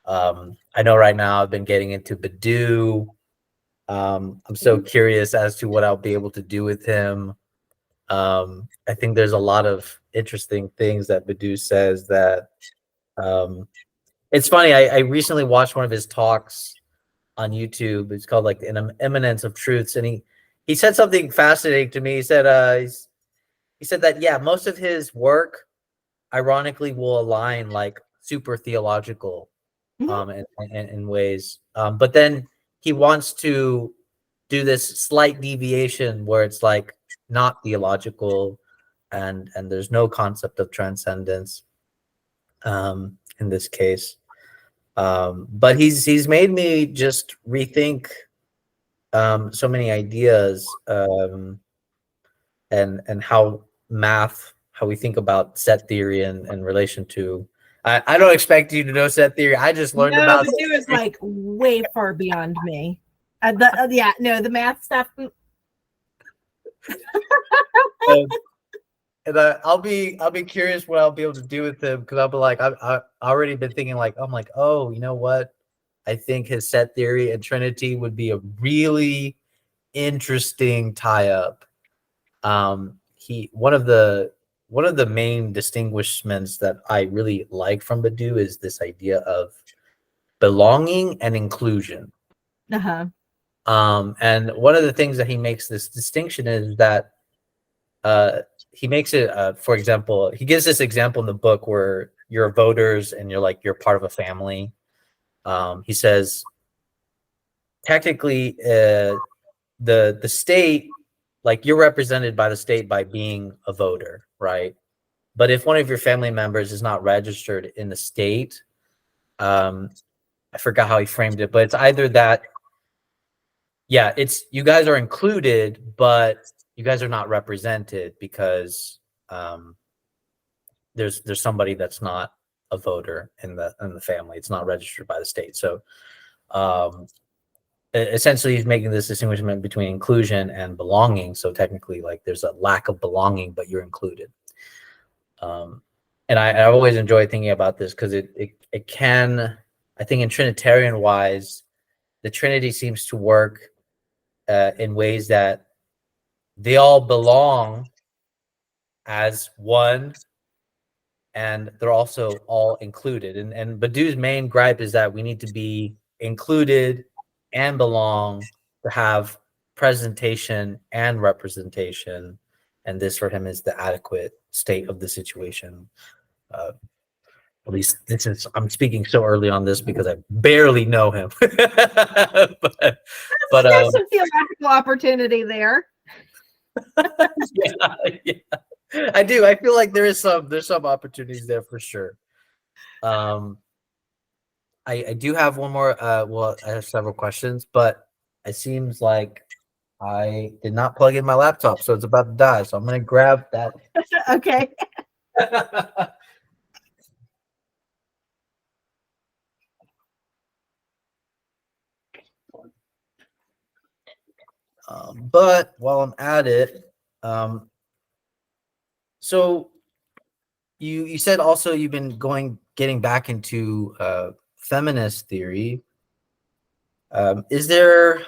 I know right now I've been getting into Badu. I'm so curious as to what I'll be able to do with him. I think there's a lot of interesting things that Badu says that it's funny. I recently watched one of his talks on YouTube. It's called like An Eminence of Truths, and he said something fascinating to me. He said he said that, yeah, most of his work ironically will align like super theological in ways, but then he wants to do this slight deviation where it's like not theological, and there's no concept of transcendence in this case. But he's made me just rethink so many ideas, and how we think about set theory in relation to. I don't expect you to know set theory. I just learned No, about Badu is like way far beyond me. The math stuff. And I'll be curious what I'll be able to do with him, because I'll be like, I've already been thinking like, I'm like, oh, you know what? I think his set theory and Trinity would be a really interesting tie-up. One of the main distinguishments that I really like from Badu is this idea of belonging and inclusion. Uh-huh. And one of the things that he makes this distinction is that he makes it, for example, he gives this example in the book where you're voters and you're part of a family. He says, technically, the state, like, you're represented by the state by being a voter, right? But if one of your family members is not registered in the state, I forgot how he framed it, but it's either that, yeah, it's you guys are included, but you guys are not represented because there's somebody that's not a voter in the family. It's not registered by the state. So essentially he's making this distinguishment between inclusion and belonging. So technically, like, there's a lack of belonging, but you're included. And I've always enjoyed thinking about this because it can, I think in Trinitarian wise, the Trinity seems to work in ways that they all belong as one, and they're also all included. And Badu's main gripe is that we need to be included and belong to have presentation and representation, and this for him is the adequate state of the situation. At least this is, I'm speaking so early on this because I barely know him. but There's some theological opportunity there. yeah, I do. I feel like there's some opportunities there for sure. I do have one more. Well, I have several questions, but it seems like I did not plug in my laptop, so it's about to die. So I'm gonna grab that. Okay. But while I'm at it, so you said also you've been getting back into feminist theory. Is there?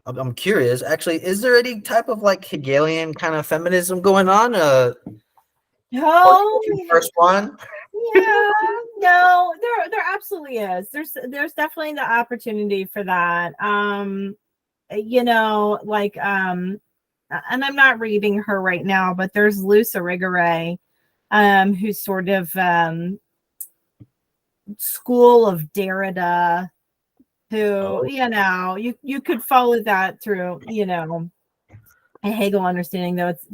I'm curious. Actually, is there any type of like Hegelian kind of feminism going on? No. First one. Yeah. No. There absolutely is. There's definitely the opportunity for that. Like and I'm not reading her right now, but there's Luce Irigaray, who's sort of school of Derrida, who you could follow that through a Hegel understanding, though it's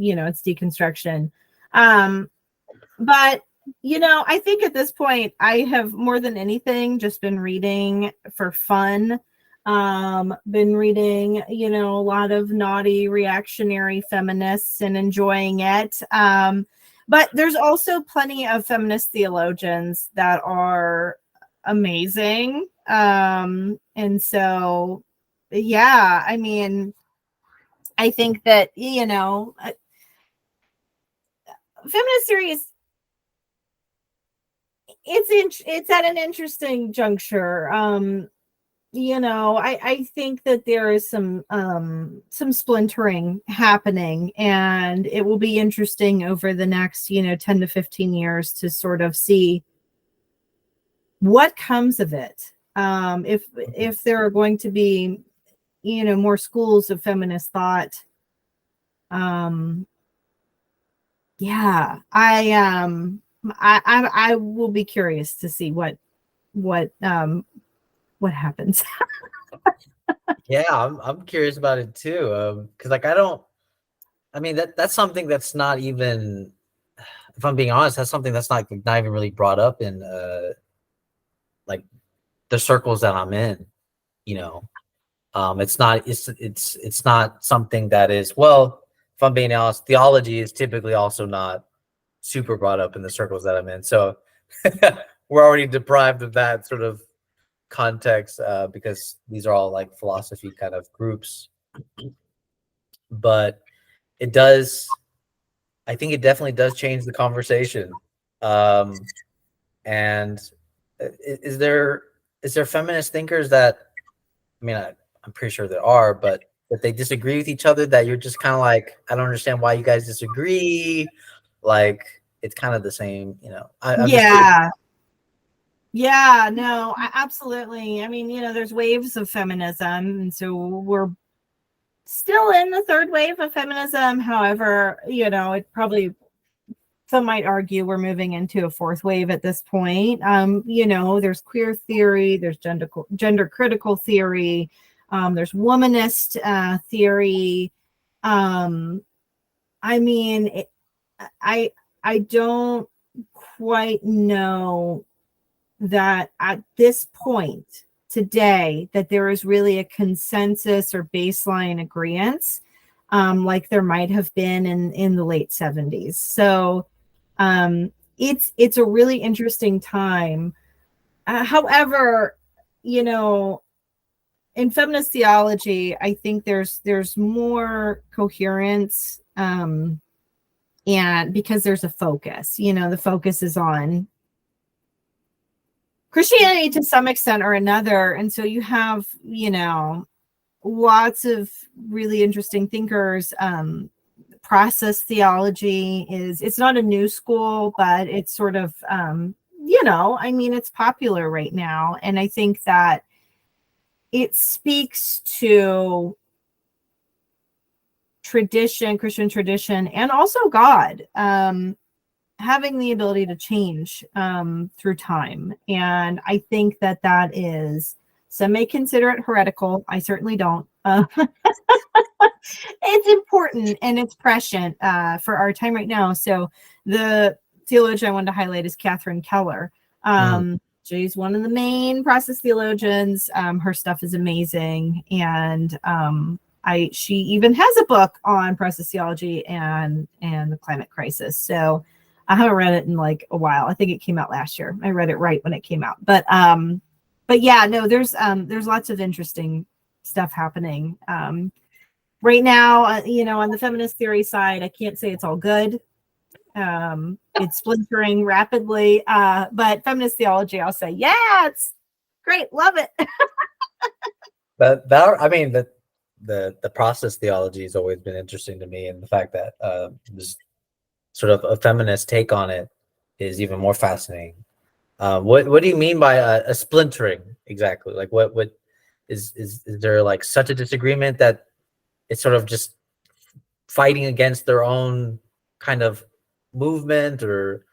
deconstruction. But I think at this point I have more than anything just been reading for fun. Been reading a lot of naughty reactionary feminists and enjoying it. But there's also plenty of feminist theologians that are amazing. And so, yeah, I mean, I think that, feminist theory is it's at an interesting juncture. I think that there is some splintering happening, and it will be interesting over the next 10 to 15 years to sort of see what comes of it. If there are going to be more schools of feminist thought. Yeah, I will be curious to see what happens. Yeah, I'm curious about it too. Because like I mean that's something that's not even, if I'm being honest, that's something that's not even really brought up in like the circles that I'm in. It's not something that is, well, if I'm being honest, theology is typically also not super brought up in the circles that I'm in. So we're already deprived of that sort of context because these are all like philosophy kind of groups. But I think it definitely does change the conversation. And is there feminist thinkers that, I mean, I'm pretty sure there are, but that they disagree with each other, that you're just kind of like, I don't understand why you guys disagree. Like, it's kind of the same, I'm just curious. Yeah, no, absolutely. I mean, there's waves of feminism, and so we're still in the third wave of feminism. However, it probably, some might argue we're moving into a fourth wave at this point. There's queer theory, there's gender critical theory, there's womanist theory. I mean, I don't quite know that at this point today that there is really a consensus or baseline agreement, like there might have been in the late 70s. So it's a really interesting time. However, in feminist theology, I think there's more coherence, and because there's a focus, the focus is on Christianity to some extent or another. And so you have, lots of really interesting thinkers. Process theology it's not a new school, but it's sort of, it's popular right now. And I think that it speaks to Christian tradition, and also God, having the ability to change through time. And I think that is, some may consider it heretical. I certainly don't. It's important and it's prescient for our time right now. So the theologian I wanted to highlight is Catherine Keller. She's one of the main process theologians. Her stuff is amazing. And she even has a book on process theology and the climate crisis. So I haven't read it in like a while. I think it came out last year. I read it right when it came out. But yeah, no, there's lots of interesting stuff happening right now. On the feminist theory side, I can't say it's all good. It's splintering rapidly. But feminist theology, I'll say, yeah, it's great, love it. I mean, the process theology has always been interesting to me, and the fact that there's sort of a feminist take on it is even more fascinating. What do you mean by a splintering exactly? Like what is there like such a disagreement that it's sort of just fighting against their own kind of movement or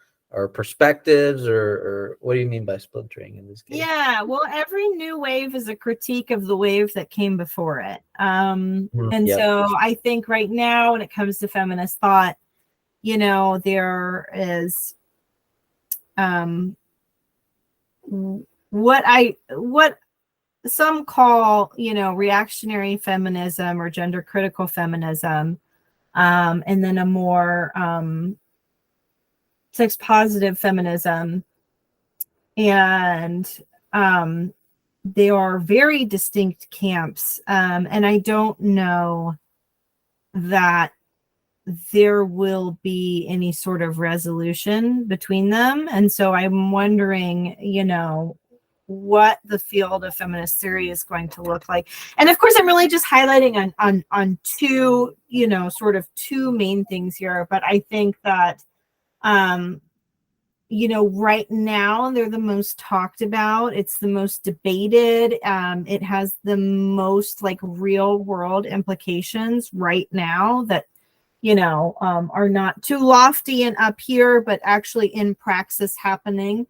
perspectives, or what do you mean by splintering in this case? Yeah, well, every new wave is a critique of the wave that came before it. So I think right now when it comes to feminist thought, there is what some call, reactionary feminism or gender critical feminism, and then a more sex positive feminism. And they are very distinct camps. And I don't know that there will be any sort of resolution between them. And so I'm wondering, what the field of feminist theory is going to look like. And of course, I'm really just highlighting on two, sort of two main things here. But I think that, right now they're the most talked about. It's the most debated. It has the most like real world implications right now that, are not too lofty and up here, but actually in praxis happening.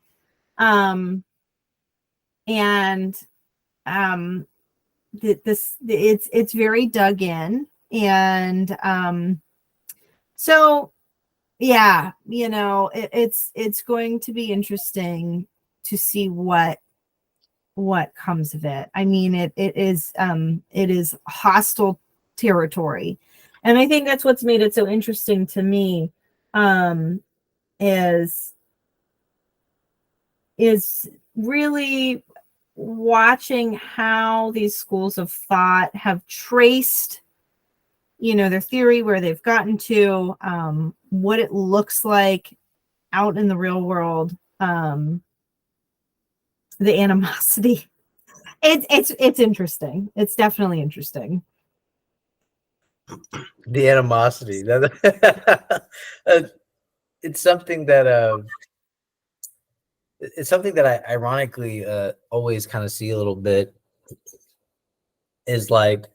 It's very dug in, and so yeah, it's going to be interesting to see what comes of it. I mean, it is hostile territory, and I think that's what's made it so interesting to me, is really watching how these schools of thought have traced, their theory, where they've gotten to, what it looks like out in the real world, the animosity. It's interesting. It's definitely interesting. The animosity. It's something that I ironically always kind of see a little bit, is like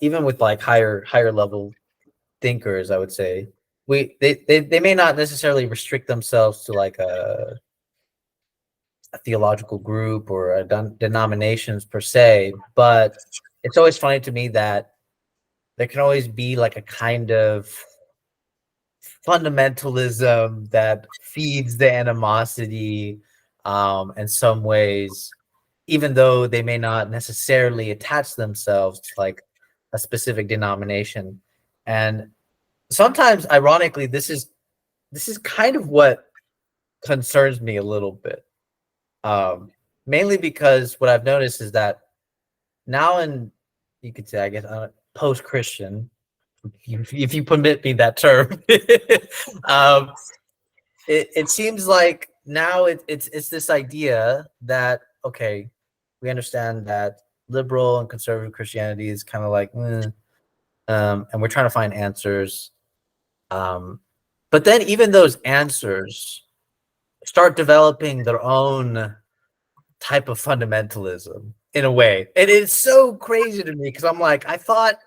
even with like higher level thinkers, I would say they may not necessarily restrict themselves to like a theological group or a denominations per se, but it's always funny to me that there can always be like a kind of fundamentalism that feeds the animosity in some ways, even though they may not necessarily attach themselves to like a specific denomination. And sometimes, ironically, this is kind of what concerns me a little bit, mainly because what I've noticed is that now, in, you could say, I guess, post-Christian, if you permit me that term, it seems like now it's this idea that, okay, we understand that liberal and conservative Christianity is kind of like, and we're trying to find answers. But then even those answers start developing their own type of fundamentalism in a way. And it's so crazy to me because I'm like, I thought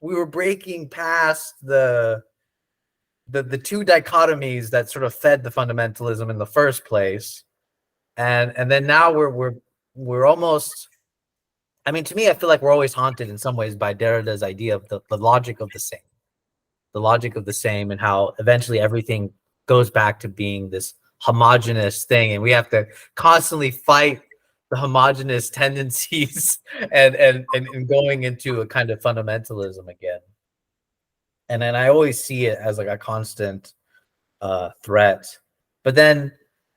we were breaking past the two dichotomies that sort of fed the fundamentalism in the first place. And then now we're almost, I mean, to me, I feel like we're always haunted in some ways by Derrida's idea of the logic of the same. The logic of the same, and how eventually everything goes back to being this homogenous thing, and we have to constantly fight the homogenous tendencies and going into a kind of fundamentalism again. And then I always see it as like a constant threat. But then,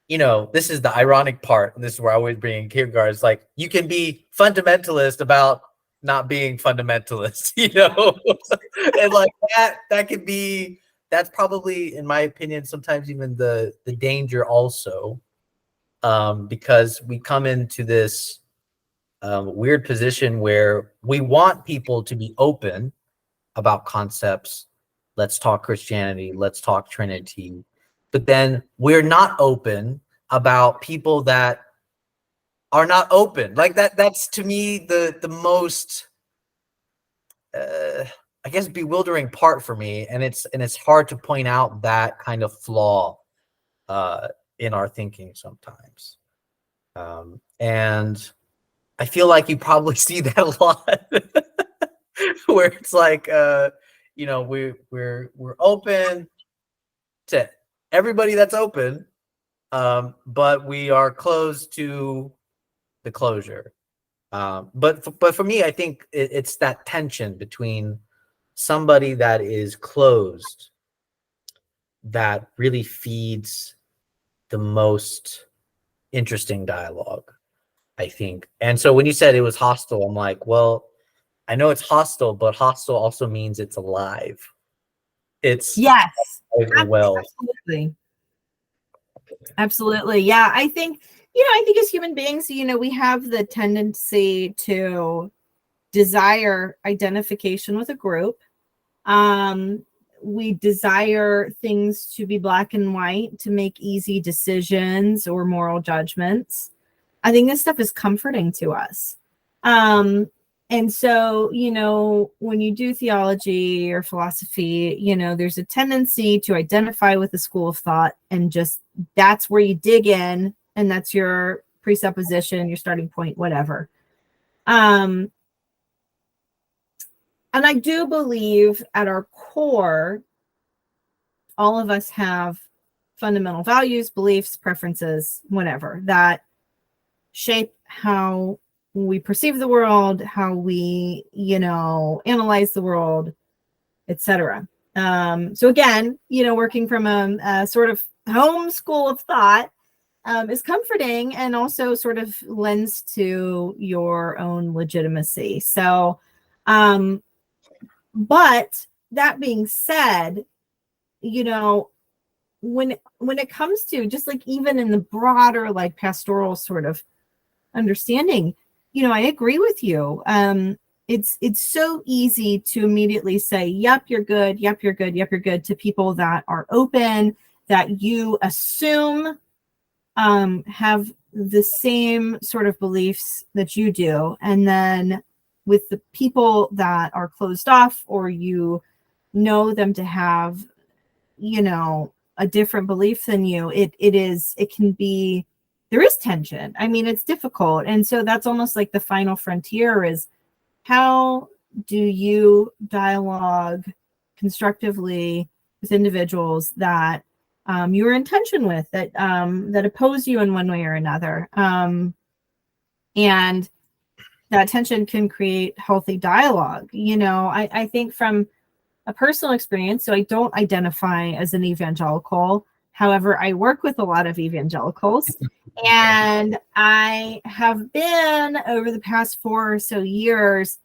this is the ironic part, and this is where I always bring in Kierkegaard. It's like, you can be fundamentalist about not being fundamentalist, and like that could be, that's probably, in my opinion, sometimes even the danger also, because we come into this weird position where we want people to be open about concepts. Let's talk Christianity, let's talk Trinity, but then we're not open about people that are not open. Like that's to me the most I guess bewildering part for me, and it's hard to point out that kind of flaw in our thinking sometimes. And I feel like you probably see that a lot, where it's like we're open to everybody that's open, but we are closed to the closure. But for me, I think it's that tension between somebody that is closed that really feeds the most interesting dialogue, I think. And so when you said it was hostile, I'm like, well, I know it's hostile, but hostile also means it's alive. It's Yes, well. absolutely. Absolutely. Yeah. I think, I think as human beings, we have the tendency to desire identification with a group. We desire things to be black and white, to make easy decisions or moral judgments. I think this stuff is comforting to us. And so, when you do theology or philosophy, there's a tendency to identify with the school of thought, and just that's where you dig in, and that's your presupposition, your starting point, whatever. And I do believe at our core, all of us have fundamental values, beliefs, preferences, whatever, that shape how we perceive the world, how we, analyze the world, etc. So again, working from a sort of home school of thought is comforting, and also sort of lends to your own legitimacy. So, but that being said, when it comes to just like even in the broader like pastoral sort of understanding, I agree with you. It's so easy to immediately say, yep, you're good, yep, you're good, yep, you're good, to people that are open, that you assume have the same sort of beliefs that you do. And then with the people that are closed off, or you know them to have, a different belief than you, there is tension. I mean, it's difficult. And so that's almost like the final frontier is, how do you dialogue constructively with individuals that you're in tension with, that oppose you in one way or another? And that tension can create healthy dialogue. I think from a personal experience, so I don't identify as an evangelical. However, I work with a lot of evangelicals, and I have been, over the past 4 or so years,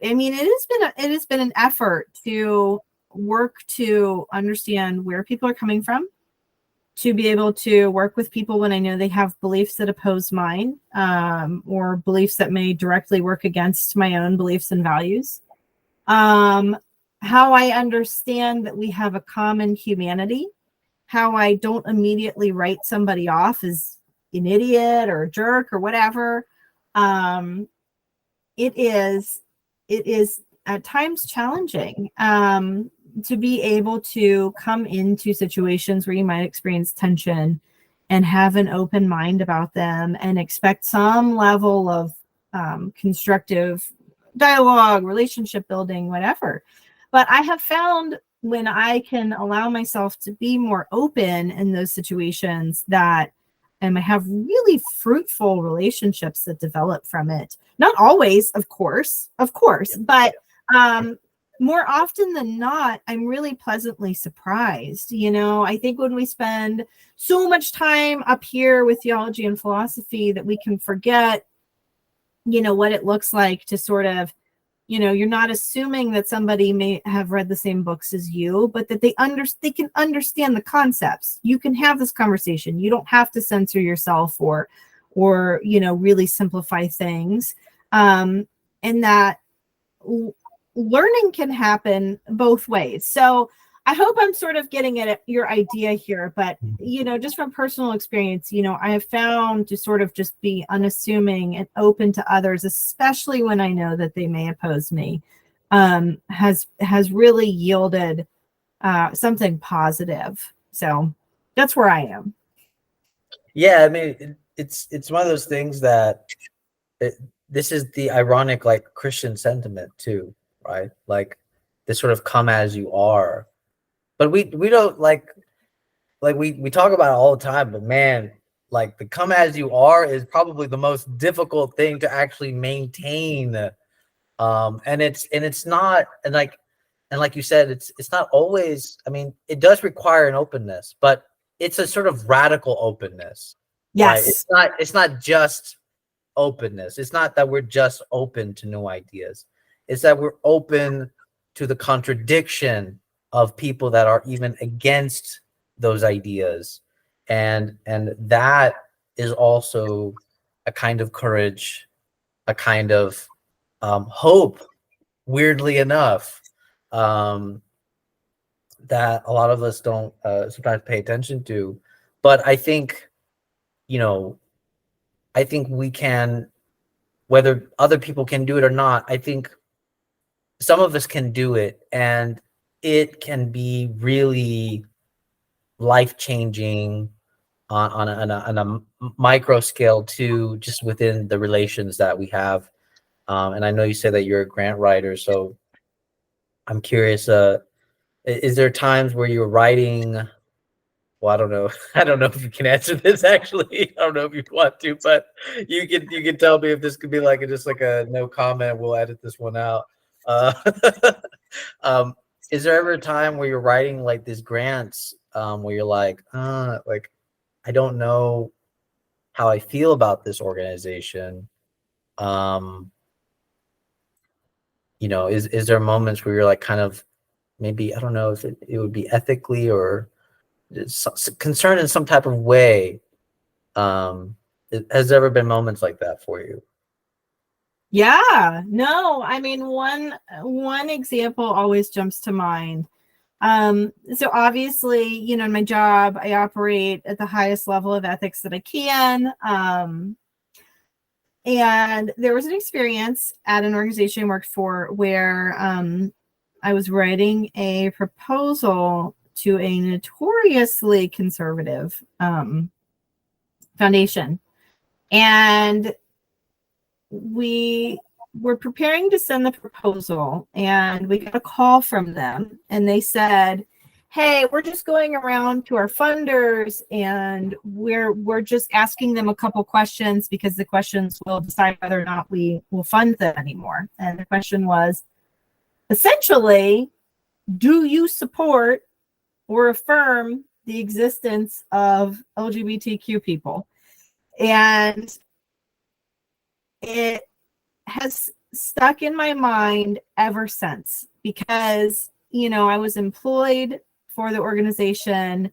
I mean, it has been an effort to work to understand where people are coming from, to be able to work with people when I know they have beliefs that oppose mine, or beliefs that may directly work against my own beliefs and values. How I understand that we have a common humanity, how I don't immediately write somebody off as an idiot or a jerk or whatever. It is at times challenging to be able to come into situations where you might experience tension and have an open mind about them, and expect some level of constructive dialogue, relationship building, whatever. But I have found, when I can allow myself to be more open in those situations, that I have really fruitful relationships that develop from it. Not always, of course, but more often than not, I'm really pleasantly surprised. I think when we spend so much time up here with theology and philosophy, that we can forget, what it looks like to sort of, you're not assuming that somebody may have read the same books as you, but that they can understand the concepts. You can have this conversation. You don't have to censor yourself or really simplify things. And that learning can happen both ways. So I hope I'm sort of getting at your idea here, but, just from personal experience, I have found to sort of just be unassuming and open to others, especially when I know that they may oppose me, has really yielded something positive. So that's where I am. Yeah, I mean, it's one of those things that this is the ironic, like, Christian sentiment too, right? Like, this sort of come as you are. But we don't like we talk about it all the time, but man, like, the come as you are is probably the most difficult thing to actually maintain. And it's not, and like you said, it's not always, I mean, it does require an openness, but it's a sort of radical openness. Yes. Right? It's not just openness. It's not that we're just open to new ideas. It's that we're open to the contradiction of people that are even against those ideas, and that is also a kind of courage, a kind of hope, weirdly enough, that a lot of us don't sometimes pay attention to. But I think, you know, I think we can, whether other people can do it or not, I think some of us can do it, and it can be really life-changing on a micro scale too, just within the relations that we have. And I know you said that you're a grant writer, so I'm curious, is there times where you're writing, well, I don't know. I don't know if you can answer this actually. I don't know if you want to, but you can tell me if this could be like just like a no comment. We'll edit this one out. Uh, is there ever a time where you're writing like these grants, where you're like I don't know how I feel about this organization? Is there moments where you're like kind of, maybe, I don't know if it would be ethically or concerned in some type of way? Has there ever been moments like that for you? Yeah, no, I mean, one example always jumps to mind. So obviously, in my job, I operate at the highest level of ethics that I can. And there was an experience at an organization I worked for where I was writing a proposal to a notoriously conservative foundation. And we were preparing to send the proposal, and we got a call from them, and they said, hey, we're just going around to our funders, and we're just asking them a couple questions because the questions will decide whether or not we will fund them anymore. And the question was essentially, do you support or affirm the existence of LGBTQ people? And it has stuck in my mind ever since, because, I was employed for the organization,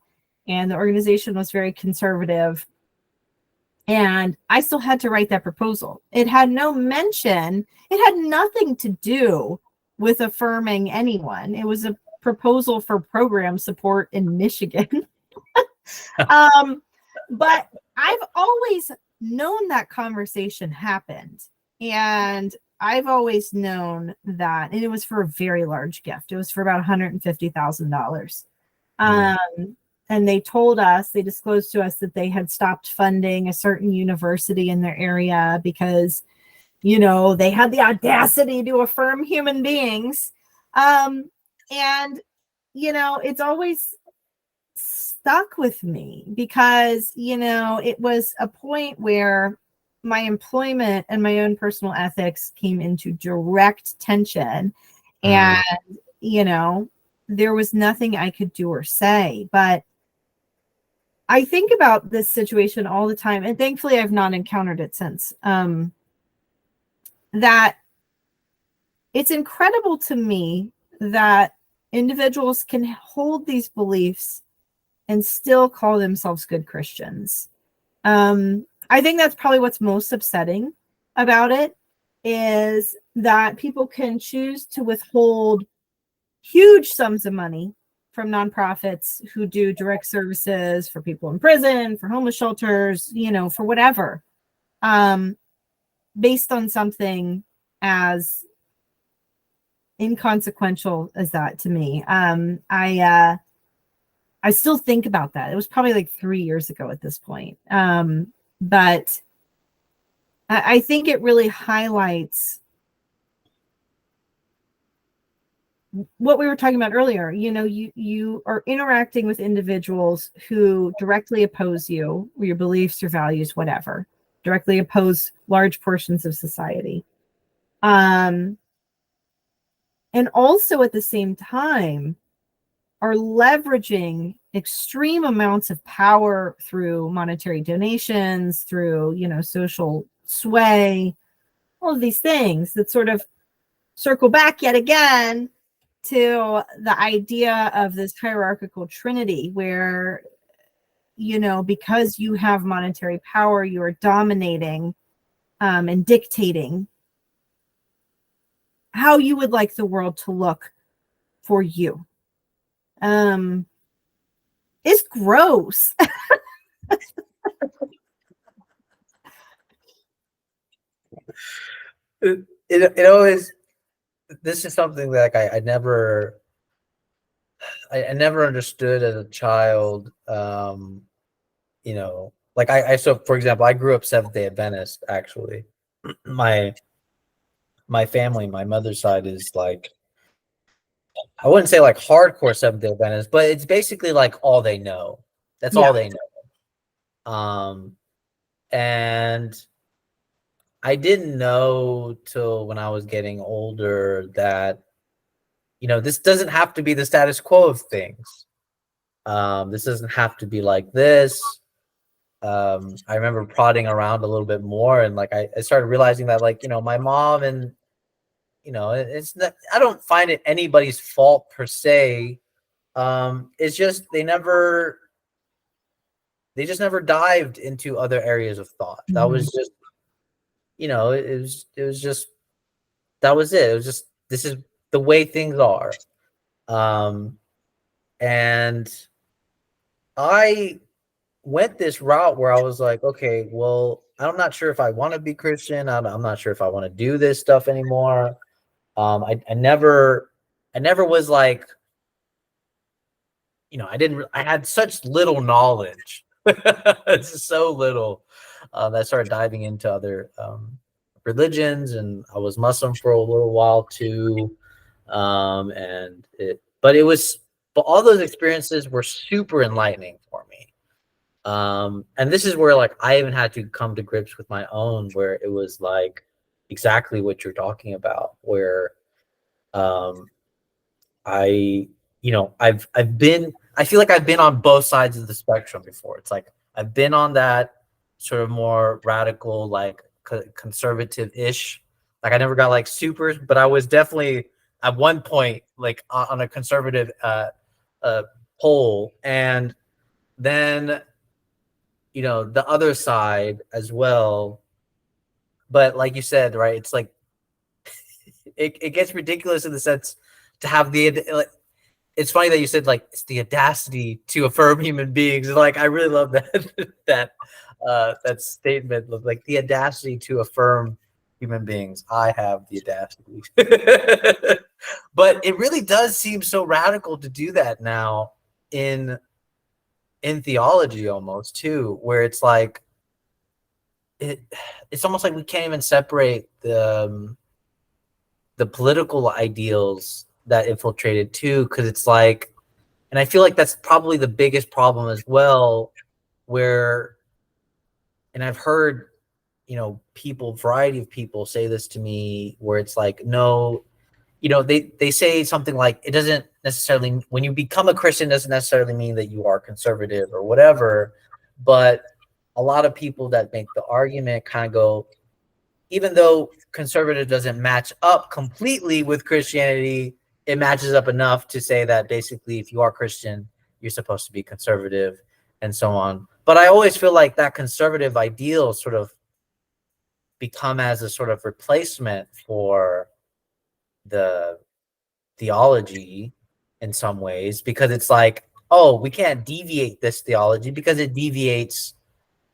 and the organization was very conservative, and I still had to write that proposal. It had no mention, it had nothing to do with affirming anyone. It was a proposal for program support in Michigan. But I've always known that conversation happened, and I've always known that, and it was for a very large gift. It was for about $150,000. And they disclosed to us that they had stopped funding a certain university in their area because, they had the audacity to affirm human beings. And, it's always stuck with me because, it was a point where my employment and my own personal ethics came into direct tension. And, there was nothing I could do or say. But I think about this situation all the time, and thankfully I've not encountered it since, that it's incredible to me that individuals can hold these beliefs and still call themselves good Christians. I think that's probably what's most upsetting about it, is that people can choose to withhold huge sums of money from nonprofits who do direct services for people in prison, for homeless shelters, for whatever, based on something as inconsequential as that to me. I still think about that. It was probably like 3 years ago at this point. But I think it really highlights what we were talking about earlier. You are interacting with individuals who directly oppose you, or your beliefs, your values, whatever, directly oppose large portions of society. And also at the same time are leveraging extreme amounts of power through monetary donations, through, social sway, all of these things that sort of circle back yet again to the idea of this hierarchical trinity where, because you have monetary power, you are dominating and dictating how you would like the world to look for you. It's gross. It always, this is something that I never understood as a child. Like so for example, I grew up Seventh-day Adventist. Actually, my family, my mother's side is like, I wouldn't say like hardcore Seventh-day Adventist, but it's basically like all they know. That's all they know. And I didn't know till when I was getting older that, this doesn't have to be the status quo of things. This doesn't have to be like this. I remember prodding around a little bit more, and like I started realizing that, like, my mom and, it's not, I don't find it anybody's fault per se. It's just they just never dived into other areas of thought. That was just, it was just, that was it. It was just, this is the way things are. And I went this route where I was like, okay, well, I'm not sure if I want to be Christian. I'm not sure if I want to do this stuff anymore. I never was like, I had such little knowledge. It's so little that I started diving into other religions, and I was Muslim for a little while too. But all those experiences were super enlightening for me. And this is where, like, I even had to come to grips with my own, where it was like exactly what you're talking about, where I feel like I've been on both sides of the spectrum before. It's like I've been on that sort of more radical, like conservative-ish. Like I never got like super, but I was definitely at one point like on a conservative pole, and then the other side as well. But like you said, right, it's like it gets ridiculous in the sense to have the, it's funny that you said like it's the audacity to affirm human beings. Like I really love that that statement of like the audacity to affirm human beings. I have the audacity. But it really does seem so radical to do that now in theology almost too, where it's like it's almost like we can't even separate the political ideals that infiltrated too, because it's like, and I feel like that's probably the biggest problem as well, where, and I've heard variety of people say this to me, where it's like, no, they say something like, it doesn't necessarily, when you become a Christian, doesn't necessarily mean that you are conservative or whatever. But a lot of people that make the argument kind of go, even though conservative doesn't match up completely with Christianity, it matches up enough to say that basically if you are Christian, you're supposed to be conservative and so on. But I always feel like that conservative ideal sort of become as a sort of replacement for the theology in some ways, because it's like, oh, we can't deviate this theology because it deviates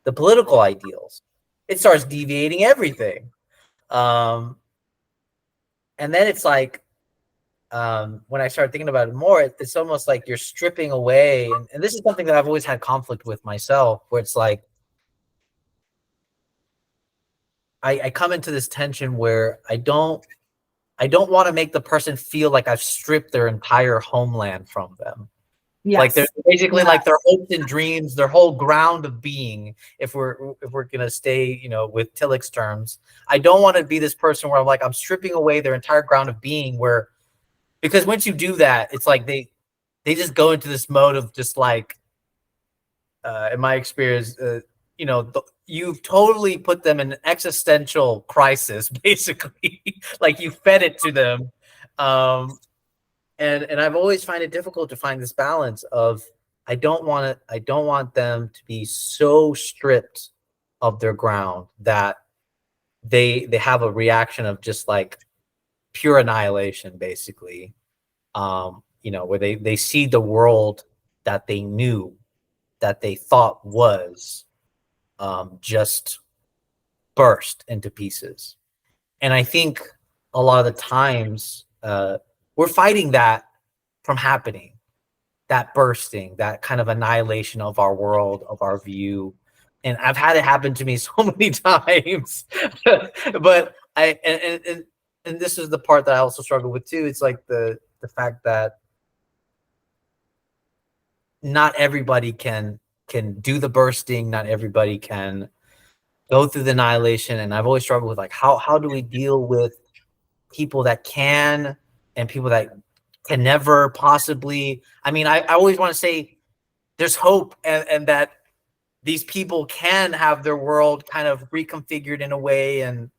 the political ideals. It starts deviating everything. And then it's like, when I started thinking about it more, it's almost like you're stripping away, and this is something that I've always had conflict with myself, where it's like I come into this tension where I don't want to make the person feel like I've stripped their entire homeland from them. Yes. Like they're basically like their hopes and dreams, their whole ground of being. If we're gonna stay, with Tillich's terms, I don't want to be this person where I'm stripping away their entire ground of being. Because once you do that, it's like they just go into this mode of just like, in my experience, you've totally put them in an existential crisis, basically. Like you fed it to them. and I've always find it difficult to find this balance of I don't want them to be so stripped of their ground that they have a reaction of just like pure annihilation, basically. Where they see the world that they knew, that they thought was, just burst into pieces. And I think a lot of the times we're fighting that from happening, that bursting, that kind of annihilation of our world, of our view. And I've had it happen to me so many times. But and this is the part that I also struggle with too. It's like the fact that not everybody can do the bursting, not everybody can go through the annihilation. And I've always struggled with like how do we deal with people that can and people that can never possibly. I mean, I always want to say there's hope, and that these people can have their world kind of reconfigured in a way, and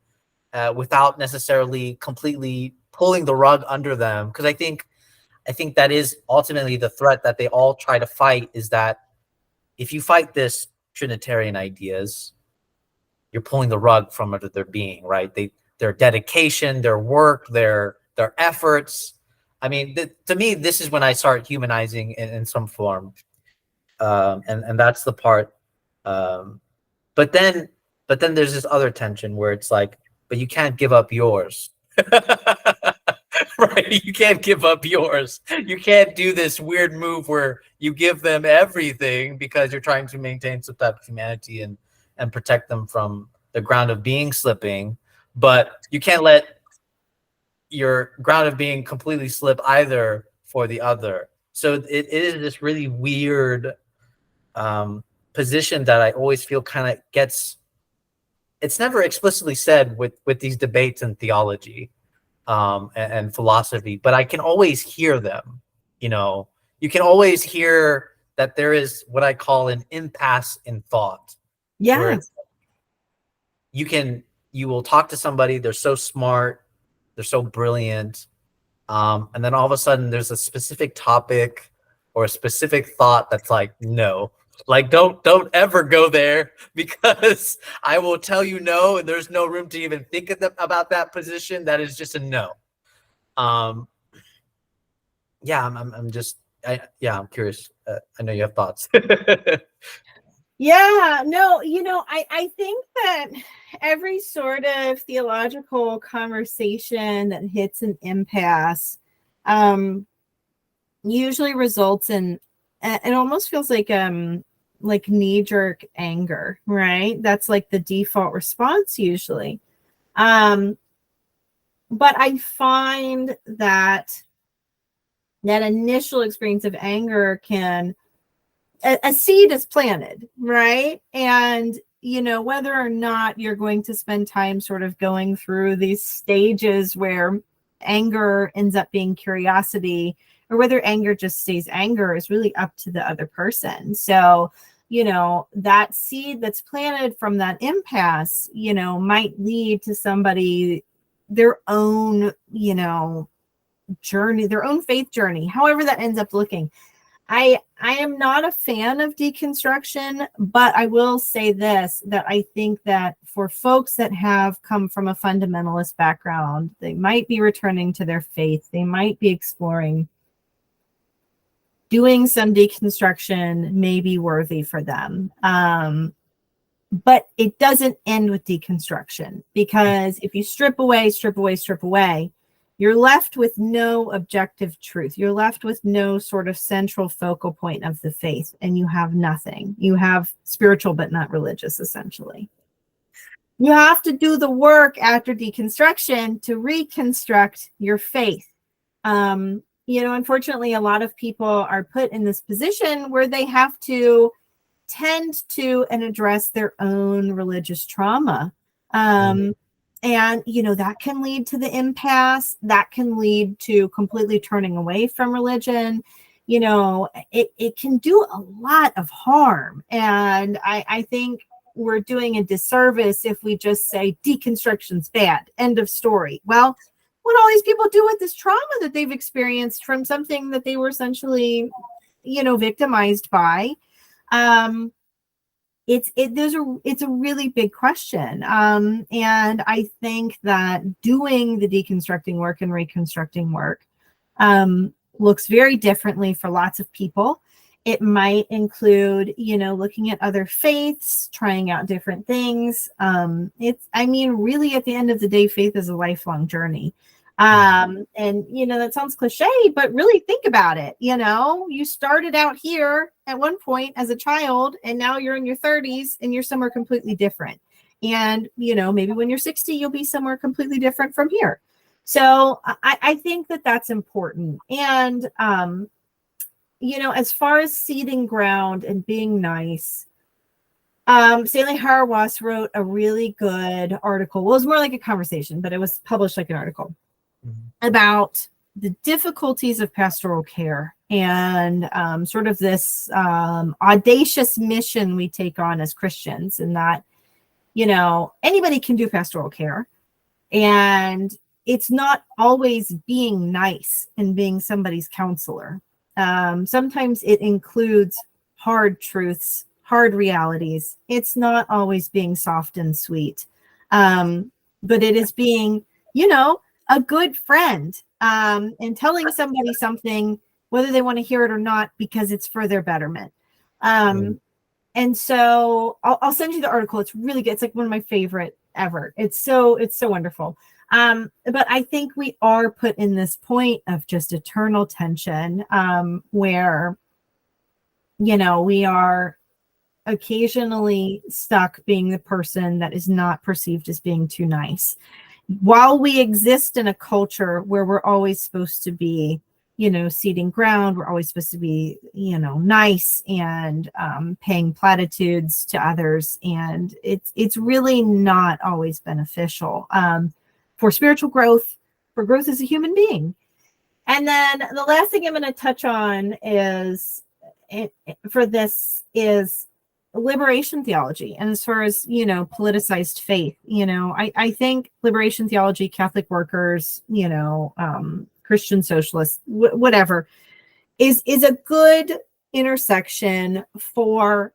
without necessarily completely pulling the rug under them. Because I think that is ultimately the threat that they all try to fight, is that if you fight this Trinitarian ideas, you're pulling the rug from under their being, right? Their dedication, their work, their efforts. I mean, to me, this is when I start humanizing in some form, and that's the part. But then there's this other tension where it's like, but you can't give up yours. Right? You can't give up yours. You can't do this weird move where you give them everything because you're trying to maintain some type of humanity and protect them from the ground of being slipping. But you can't let your ground of being completely slip either for the other. So it is this really weird position that I always feel kind of gets. It's never explicitly said with these debates in theology and philosophy, but I can always hear them. You can always hear that there is what I call an impasse in thought. Yeah. You will talk to somebody, they're so smart, they're so brilliant, and then all of a sudden there's a specific topic or a specific thought that's like, no, like don't ever go there, because I will tell you no, and there's no room to even think about that position. That is just a no. I'm curious. I know you have thoughts. Yeah, no, I think that every sort of theological conversation that hits an impasse usually results in, it almost feels like knee-jerk anger, right? That's like the default response usually. But I find that initial experience of anger a seed is planted, right? And, whether or not you're going to spend time sort of going through these stages where anger ends up being curiosity, or whether anger just stays anger, is really up to the other person. So, that seed that's planted from that impasse, might lead to somebody, their own, journey, their own faith journey, however that ends up looking. I am not a fan of deconstruction, but I will say this, that I think that for folks that have come from a fundamentalist background, they might be returning to their faith. They might be exploring. Doing some deconstruction may be worthy for them. But it doesn't end with deconstruction, because if you strip away, you're left with no objective truth. You're left with no sort of central focal point of the faith, and you have nothing. You have spiritual but not religious, essentially. You have to do the work after deconstruction to reconstruct your faith. Unfortunately, a lot of people are put in this position where they have to tend to and address their own religious trauma. And, that can lead to the impasse. That can lead to completely turning away from religion. It can do a lot of harm. And I think we're doing a disservice if we just say deconstruction's bad, end of story. Well, what all these people do with this trauma that they've experienced from something that they were essentially, victimized by. It's a really big question. And I think that doing the deconstructing work and reconstructing work looks very differently for lots of people. It might include, looking at other faiths, trying out different things. Really at the end of the day, faith is a lifelong journey. And, that sounds cliche, but really think about it. You started out here at one point as a child, and now you're in your 30s and you're somewhere completely different. And, maybe when you're 60, you'll be somewhere completely different from here. So I think that that's important. And, as far as seeding ground and being nice, Stanley Hauerwas wrote a really good article. Well, it was more like a conversation, but it was published like an article about the difficulties of pastoral care and sort of this audacious mission we take on as Christians, and that, anybody can do pastoral care. And it's not always being nice and being somebody's counselor. Sometimes it includes hard truths, hard realities. It's not always being soft and sweet, but it is being, a good friend, and telling somebody something, whether they want to hear it or not, because it's for their betterment. And so I'll send you the article. It's really good. It's like one of my favorite ever. It's so wonderful. But I think we are put in this point of just eternal tension, where, we are occasionally stuck being the person that is not perceived as being too nice. While we exist in a culture where we're always supposed to be, ceding ground, we're always supposed to be, nice and paying platitudes to others. And it's really not always beneficial. For spiritual growth, for growth as a human being. And then the last thing I'm going to touch on is liberation theology. And as far as, politicized faith, I think liberation theology, Catholic workers, Christian socialists, whatever, is a good intersection for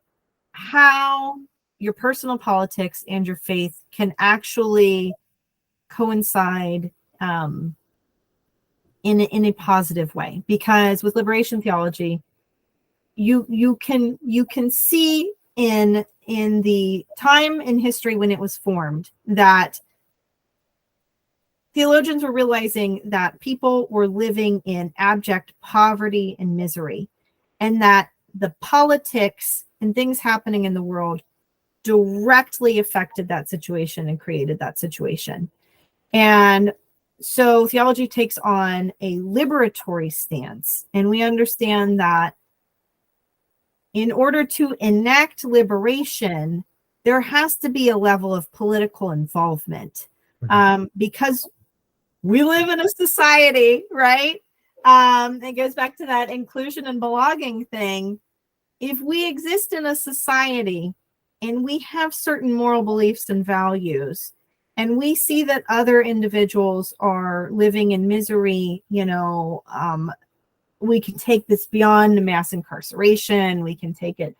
how your personal politics and your faith can actually coincide in a positive way. Because with liberation theology, you can see in the time in history when it was formed that theologians were realizing that people were living in abject poverty and misery, and that the politics and things happening in the world directly affected that situation and created that situation. And so theology takes on a liberatory stance, and we understand that in order to enact liberation, there has to be a level of political involvement, because we live in a society, right? It goes back to that inclusion and belonging thing. If we exist in a society and we have certain moral beliefs and values, and we see that other individuals are living in misery, we can take this beyond mass incarceration. We can take it,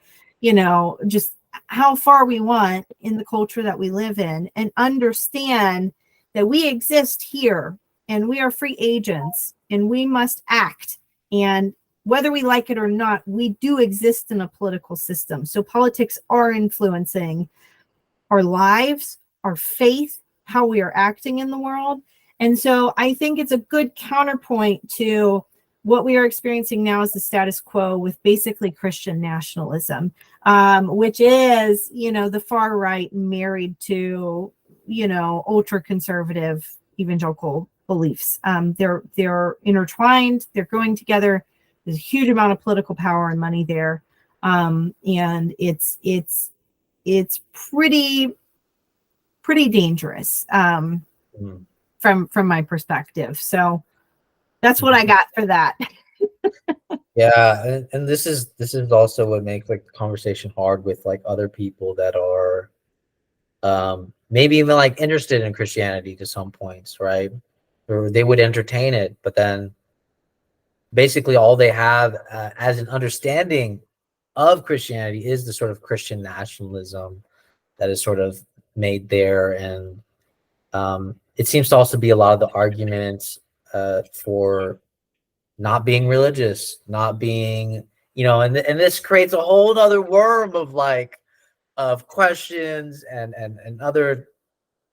just how far we want in the culture that we live in, and understand that we exist here and we are free agents and we must act. And whether we like it or not, we do exist in a political system. So politics are influencing our lives, our faith, how we are acting in the world. And so I think it's a good counterpoint to what we are experiencing now as the status quo with basically Christian nationalism, which is, the far right married to, ultra conservative evangelical beliefs. They're intertwined, they're going together. There's a huge amount of political power and money there. And it's pretty dangerous from my perspective. So that's what I got for that. Yeah, and this is also what makes like the conversation hard with like other people that are maybe even like interested in Christianity to some points, right? or they would entertain it, but then basically all they have as an understanding of Christianity is the sort of Christian nationalism that is sort of made there. And it seems to also be a lot of the arguments for not being religious, not being, and this creates a whole other worm of of questions and other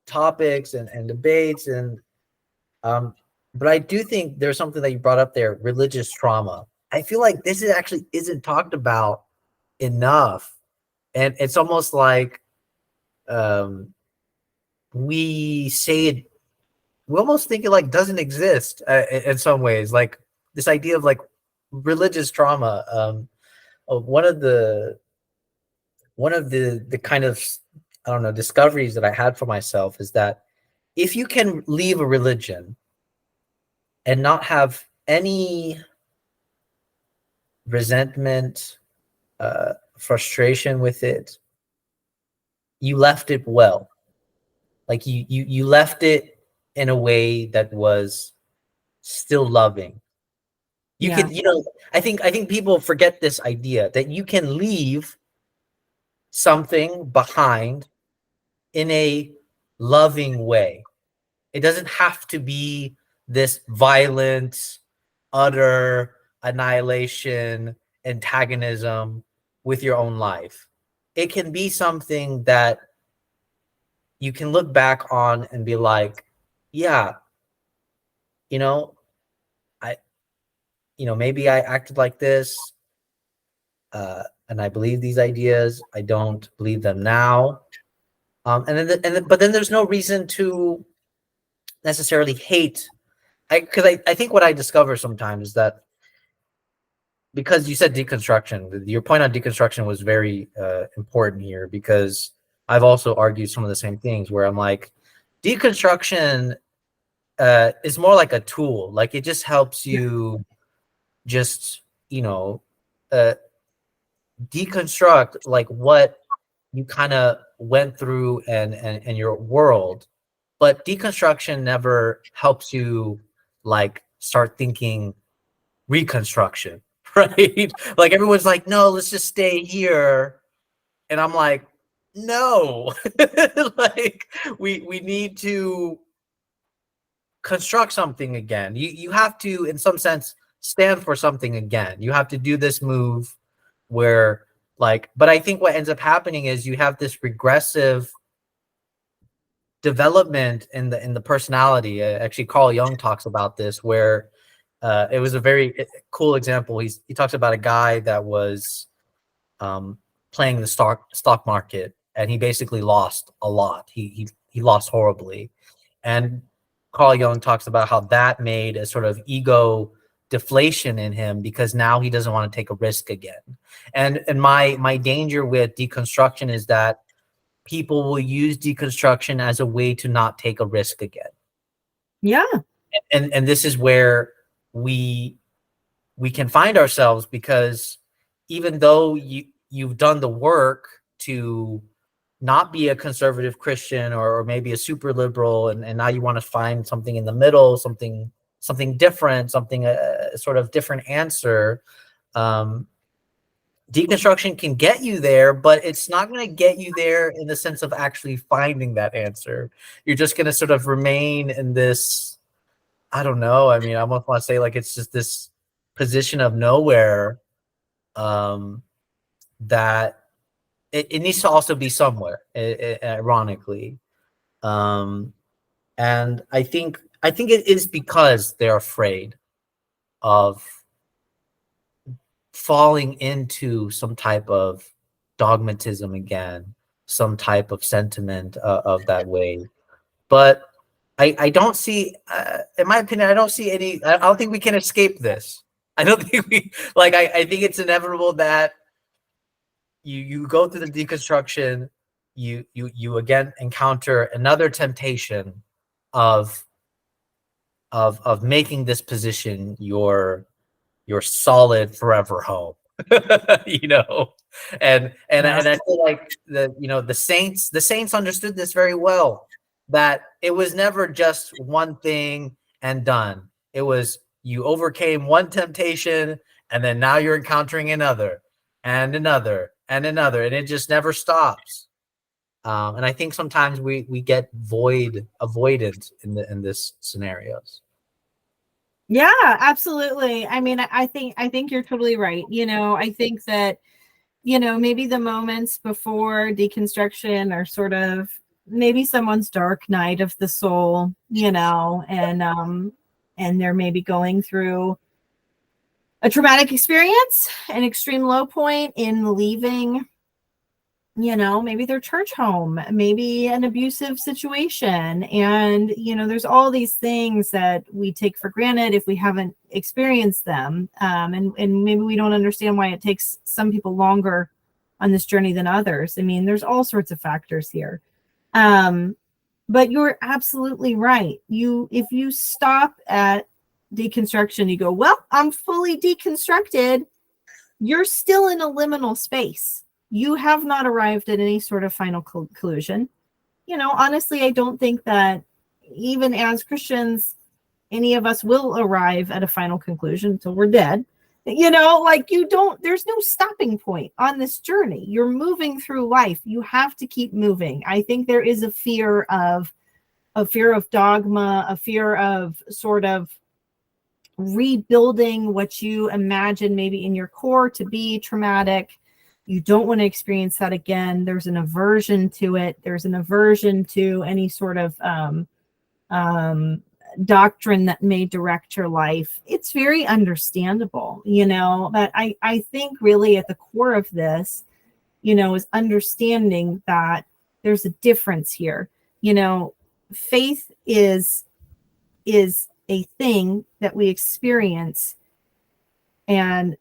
topics and debates. And but I do think there's something that you brought up there, religious trauma. I feel like this actually isn't talked about enough. And it's almost like we say it, we almost think it like doesn't exist in some ways, like this idea of like religious trauma. One of the kind of, I don't know, discoveries that I had for myself is that if you can leave a religion and not have any resentment, frustration with it, you left it well. Like you left it in a way that was still loving. You Yeah. can, I think people forget this idea that you can leave something behind in a loving way. It doesn't have to be this violent, utter annihilation, antagonism with your own life. It can be something that you can look back on and be like, yeah, I, maybe I acted like this, and I believe these ideas. I don't believe them now. But then there's no reason to necessarily hate. Because I think what I discover sometimes is that, because you said deconstruction, your point on deconstruction was very important here, because I've also argued some of the same things where I'm like, deconstruction is more like a tool. Like it just helps you just, deconstruct like what you kind of went through and your world. But deconstruction never helps you like start thinking reconstruction, right? Like everyone's like, no, let's just stay here. And I'm like, no, like we need to construct something again. You have to, in some sense, stand for something again. You have to do this move where but I think what ends up happening is you have this regressive development in the personality. Actually, Carl Jung talks about this, where it was a very cool example. He talks about a guy that was playing the stock market, and he basically lost a lot. He lost horribly, and Carl Jung talks about how that made a sort of ego deflation in him, because now he doesn't want to take a risk again. And my danger with deconstruction is that people will use deconstruction as a way to not take a risk again. Yeah. And this is where we can find ourselves, because even though you've done the work to not be a conservative Christian, or maybe a super liberal, and now you want to find something in the middle, something different, something a sort of different answer. Deconstruction can get you there, but it's not going to get you there in the sense of actually finding that answer. You're just going to sort of remain in this, I don't know. I mean, I almost want to say like it's just this position of nowhere, that it needs to also be somewhere, ironically. And I think it is because they're afraid of falling into some type of dogmatism again, some type of sentiment of that way. But I don't see, in my opinion, I don't see any. I don't think we can escape this. I don't think we I think it's inevitable that you go through the deconstruction, you again encounter another temptation of making this position your solid forever home. And I feel like the saints understood this very well, that it was never just one thing and done. It was you overcame one temptation, and then now you're encountering another and another and another, and it just never stops. And I think sometimes we get avoidant in this scenarios. Yeah, absolutely. I mean, I think you're totally right. I think that, maybe the moments before deconstruction are sort of maybe someone's dark night of the soul, and they're maybe going through a traumatic experience, an extreme low point in leaving, maybe their church home, maybe an abusive situation. And, there's all these things that we take for granted if we haven't experienced them. And maybe we don't understand why it takes some people longer on this journey than others. I mean, there's all sorts of factors here. But you're absolutely right. If you stop at deconstruction, you go, well, I'm fully deconstructed. You're still in a liminal space. You have not arrived at any sort of final conclusion. Honestly, I don't think that even as Christians, any of us will arrive at a final conclusion until we're dead. There's no stopping point on this journey. You're moving through life. You have to keep moving. I think there is a fear of dogma, a fear of sort of rebuilding what you imagine maybe in your core to be traumatic. You don't want to experience that again. There's an aversion to it. There's an aversion to any sort of doctrine that may direct your life. It's very understandable, but I think really at the core of this, is understanding that there's a difference here. Faith is a thing that we experience, and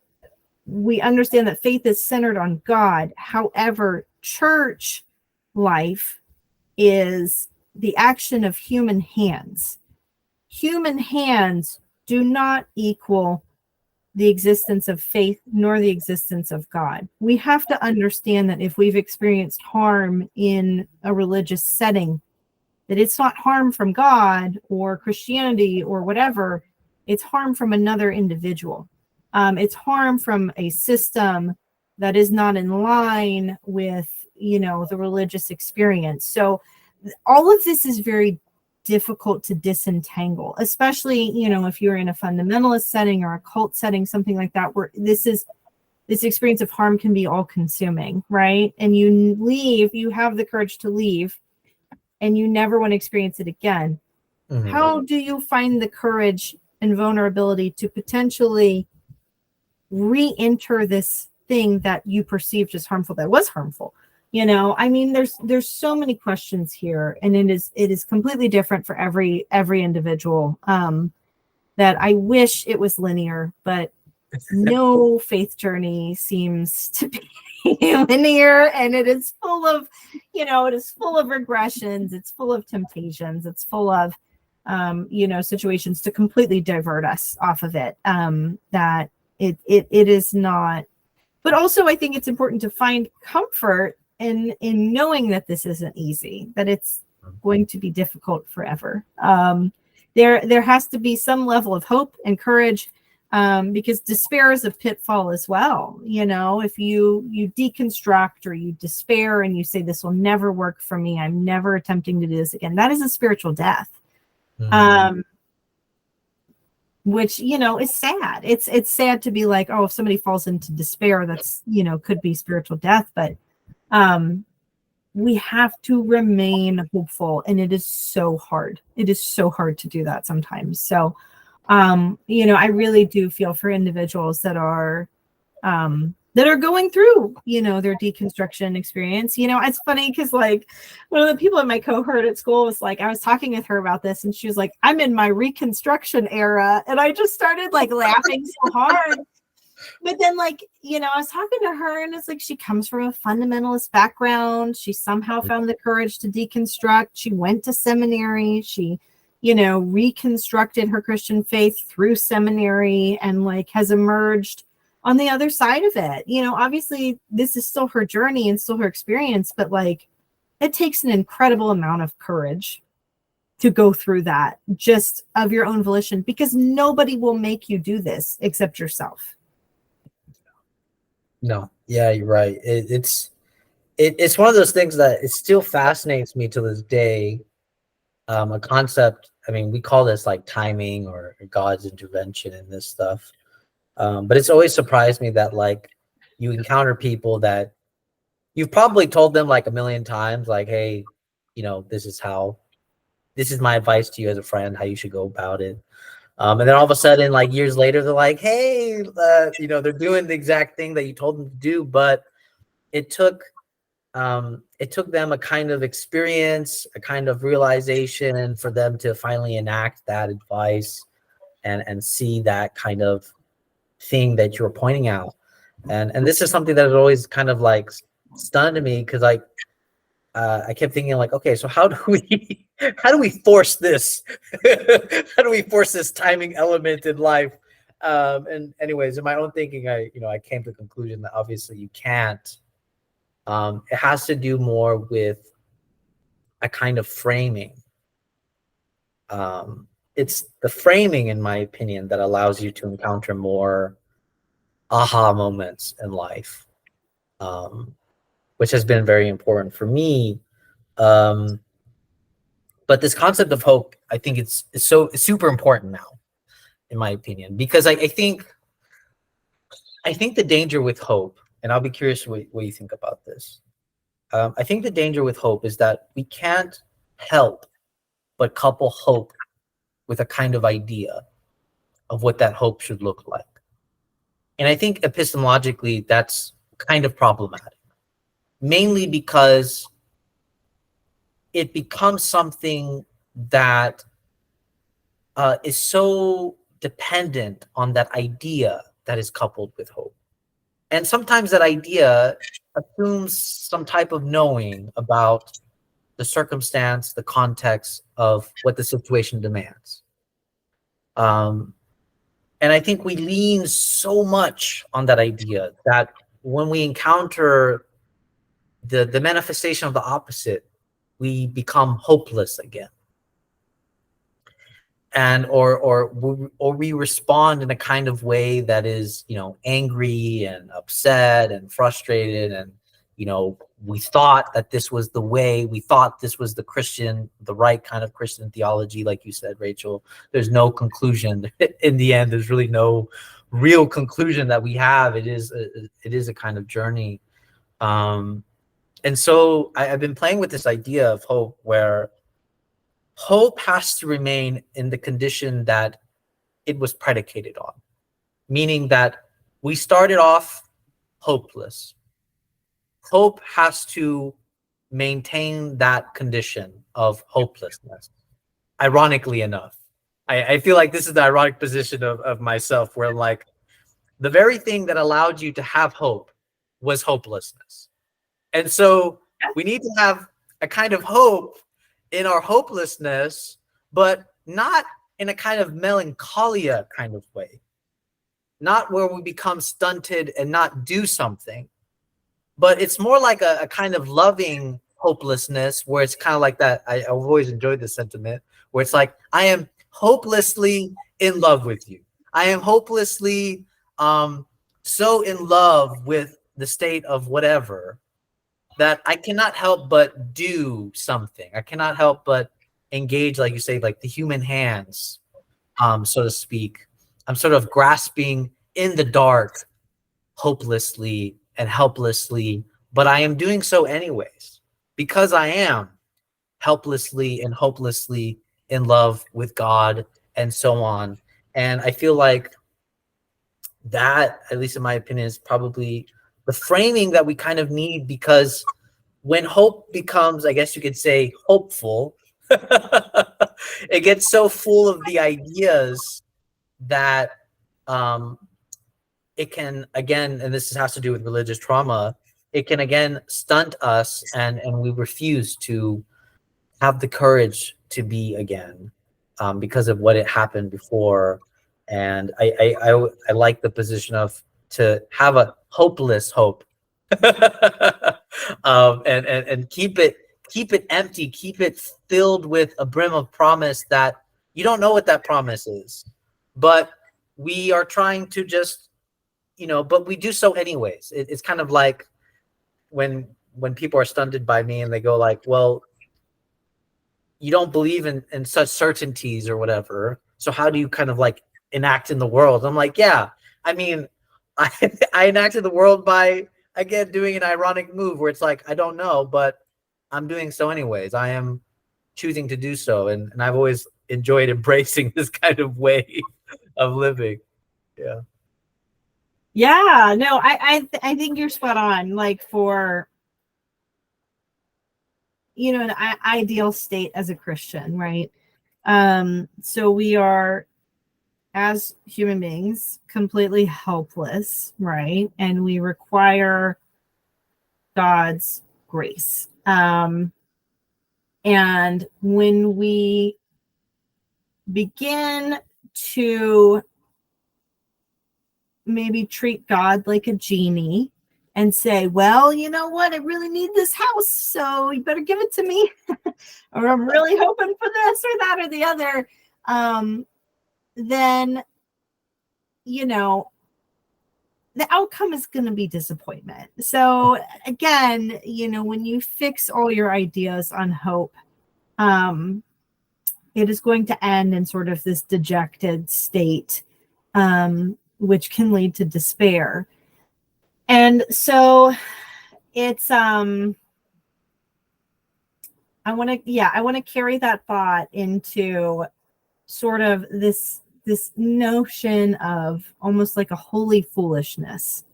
we understand that faith is centered on God. However, church life is the action of human hands. Human hands do not equal the existence of faith nor the existence of God. We have to understand that if we've experienced harm in a religious setting, that it's not harm from God or Christianity or whatever, it's harm from another individual. It's harm from a system that is not in line with, the religious experience. So all of this is very difficult to disentangle, especially, if you're in a fundamentalist setting or a cult setting, something like that, where this experience of harm can be all consuming, right? And you have the courage to leave, and you never want to experience it again. Mm-hmm. How do you find the courage and vulnerability to potentially re-enter this thing that you perceived as harmful, that was harmful? There's so many questions here, and it is completely different for every individual, that I wish it was linear, but no faith journey seems to be linear, and it is full of regressions. It's full of temptations. It's full of, situations to completely divert us off of it. That it is not, but also I think it's important to find comfort in knowing that this isn't easy, that it's going to be difficult forever. There has to be some level of hope and courage, because despair is a pitfall as well. If you deconstruct or you despair and you say, this will never work for me, I'm never attempting to do this again, that is a spiritual death. Mm-hmm. Which, is sad. It's sad to be like, oh, if somebody falls into despair, that's, could be spiritual death. But we have to remain hopeful, and it is so hard. It is so hard to do that sometimes. So, I really do feel for individuals that are going through, their deconstruction experience. It's funny because, like, one of the people in my cohort at school was like, I was talking with her about this, and she was like, I'm in my Reconstruction era. And I just started like laughing so hard. But then, like, I was talking to her, and it's like, she comes from a fundamentalist background. She somehow found the courage to deconstruct. She went to seminary. She, reconstructed her Christian faith through seminary, and like has emerged on the other side of it. Obviously this is still her journey and still her experience, but like, it takes an incredible amount of courage to go through that just of your own volition, because nobody will make you do this except yourself. No, yeah, you're right. It's one of those things that it still fascinates me to this day. A concept, I mean, we call this like timing or God's intervention in this stuff. But it's always surprised me that like you encounter people that you've probably told them like a million times, like, hey, this is my advice to you as a friend, how you should go about it. And then all of a sudden, like years later, they're like, hey, they're doing the exact thing that you told them to do, but it took them a kind of experience, a kind of realization for them to finally enact that advice and see that kind of thing that you were pointing out. And this is something that has always kind of like stunned me, because like I kept thinking like, okay, so how do we force this? How do we force this timing element in life? And anyways, in my own thinking, I came to the conclusion that obviously you can't. It has to do more with a kind of framing. It's the framing, in my opinion, that allows you to encounter more aha moments in life, which has been very important for me. But this concept of hope, I think it's super important now, in my opinion, because I think the danger with hope, and I'll be curious what you think about this. I think the danger with hope is that we can't help but couple hope with a kind of idea of what that hope should look like. And I think epistemologically, that's kind of problematic, mainly because it becomes something that is so dependent on that idea that is coupled with hope. And sometimes that idea assumes some type of knowing about the circumstance, the context of what the situation demands. And I think we lean so much on that idea that when we encounter the manifestation of the opposite, we become hopeless again. And or we respond in a kind of way that is, angry and upset and frustrated, and we thought that this was the way, we thought this was the right kind of Christian theology, like you said, Rachel. There's no conclusion in the end. There's really no real conclusion that we have. It is a kind of journey. And so I've been playing with this idea of hope, where hope has to remain in the condition that it was predicated on, meaning that we started off hopeless. Hope has to maintain that condition of hopelessness. Ironically enough, I feel like this is the ironic position of myself, where like the very thing that allowed you to have hope was hopelessness. And so we need to have a kind of hope in our hopelessness, but not in a kind of melancholia kind of way. Not where we become stunted and not do something, but it's more like a kind of loving hopelessness, where it's kind of like that. I've always enjoyed this sentiment, where it's like, I am hopelessly in love with you. I am hopelessly so in love with the state of whatever, that I cannot help but do something. I cannot help but engage, like you say, like the human hands, so to speak. I'm sort of grasping in the dark, hopelessly and helplessly, but I am doing so anyways, because I am helplessly and hopelessly in love with God, and so on. And I feel like that, at least in my opinion, is probably the framing that we kind of need, because when hope becomes, I guess you could say, hopeful, it gets so full of the ideas that it can, again, and this has to do with religious trauma, it can again stunt us, and we refuse to have the courage to be again, because of what had happened before. And I like the position of to have a hopeless hope, and keep it keep it empty, keep it filled with a brim of promise that you don't know what that promise is. But we are trying to just, but we do so anyways. It's kind of like when people are stunted by me and they go like, well, you don't believe in such certainties or whatever. So how do you kind of like enact in the world? I'm like, yeah, I mean, I, I enacted the world by, again, doing an ironic move where it's like, I don't know, but I'm doing so anyways. I am choosing to do so. And I've always enjoyed embracing this kind of way of living. Yeah. Yeah, no, I think you're spot on. Like for, an ideal state as a Christian, right? So we are, as human beings, completely helpless, right? And we require God's grace. And when we begin to maybe treat God like a genie and say, well, you know what? I really need this house, so you better give it to me. Or I'm really hoping for this or that or the other. Then, the outcome is going to be disappointment. So again, when you fix all your ideas on hope, it is going to end in sort of this dejected state, which can lead to despair. And so it's, I want to carry that thought into sort of this notion of almost like a holy foolishness,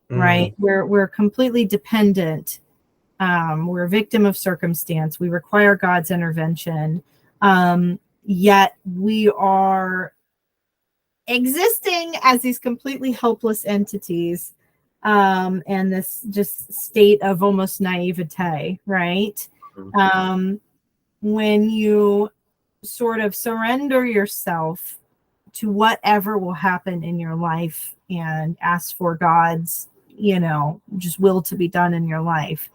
right? We're completely dependent. We're a victim of circumstance. We require God's intervention. Yet we are existing as these completely helpless entities, and this just state of almost naivete, right? When you sort of surrender yourself to whatever will happen in your life and ask for God's, just will to be done in your life,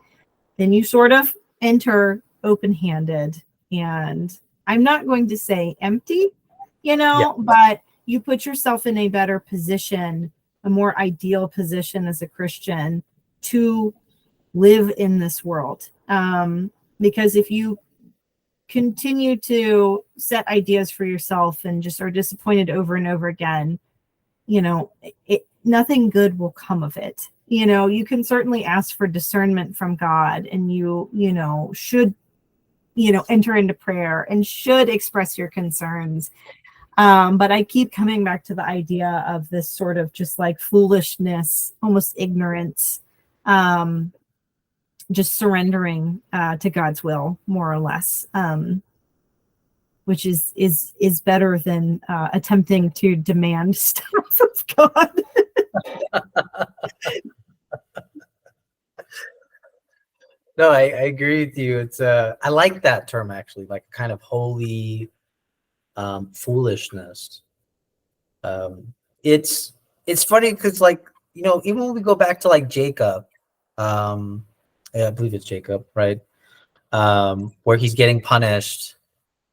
then you sort of enter open-handed, and I'm not going to say empty, but you put yourself in a better position, a more ideal position as a Christian to live in this world. Because if you continue to set ideas for yourself and just are disappointed over and over again, nothing good will come of it. You can certainly ask for discernment from God, and you should, enter into prayer and should express your concerns. But I keep coming back to the idea of this sort of just like foolishness, almost ignorance, just surrendering to God's will, more or less, which is better than attempting to demand stuff of God. No, I agree with you. It's I like that term actually, like kind of holy foolishness. It's funny because like, even when we go back to like Jacob, yeah, I believe it's Jacob, right? Where he's getting punished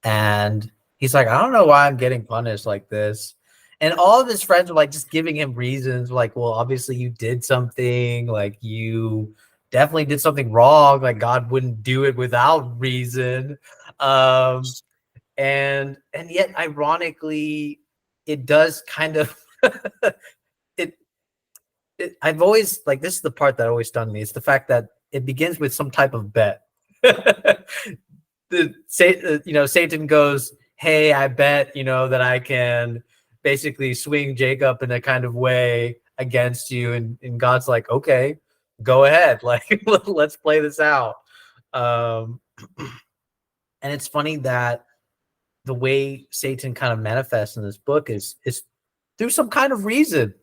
and he's like, I don't know why I'm getting punished like this. And all of his friends were like just giving him reasons, like, well, obviously you did something, like you definitely did something wrong, like God wouldn't do it without reason. And yet ironically, it does kind of I've always like, this is the part that always stunned me. It's the fact that it begins with some type of bet. Satan goes, hey, I bet, that I can basically swing Jacob in a kind of way against you. And God's like, okay, go ahead. Like, let's play this out. And it's funny that the way Satan kind of manifests in this book is through some kind of reason.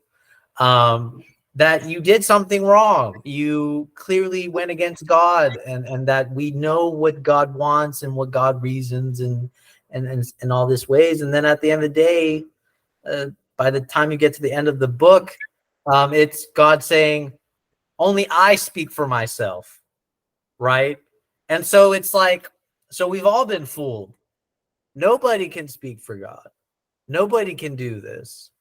That you did something wrong. You clearly went against God, and that we know what God wants and what God reasons and all these ways. And then at the end of the day, by the time you get to the end of the book, it's God saying, only I speak for myself, right? And so it's like, so we've all been fooled. Nobody can speak for God. Nobody can do this.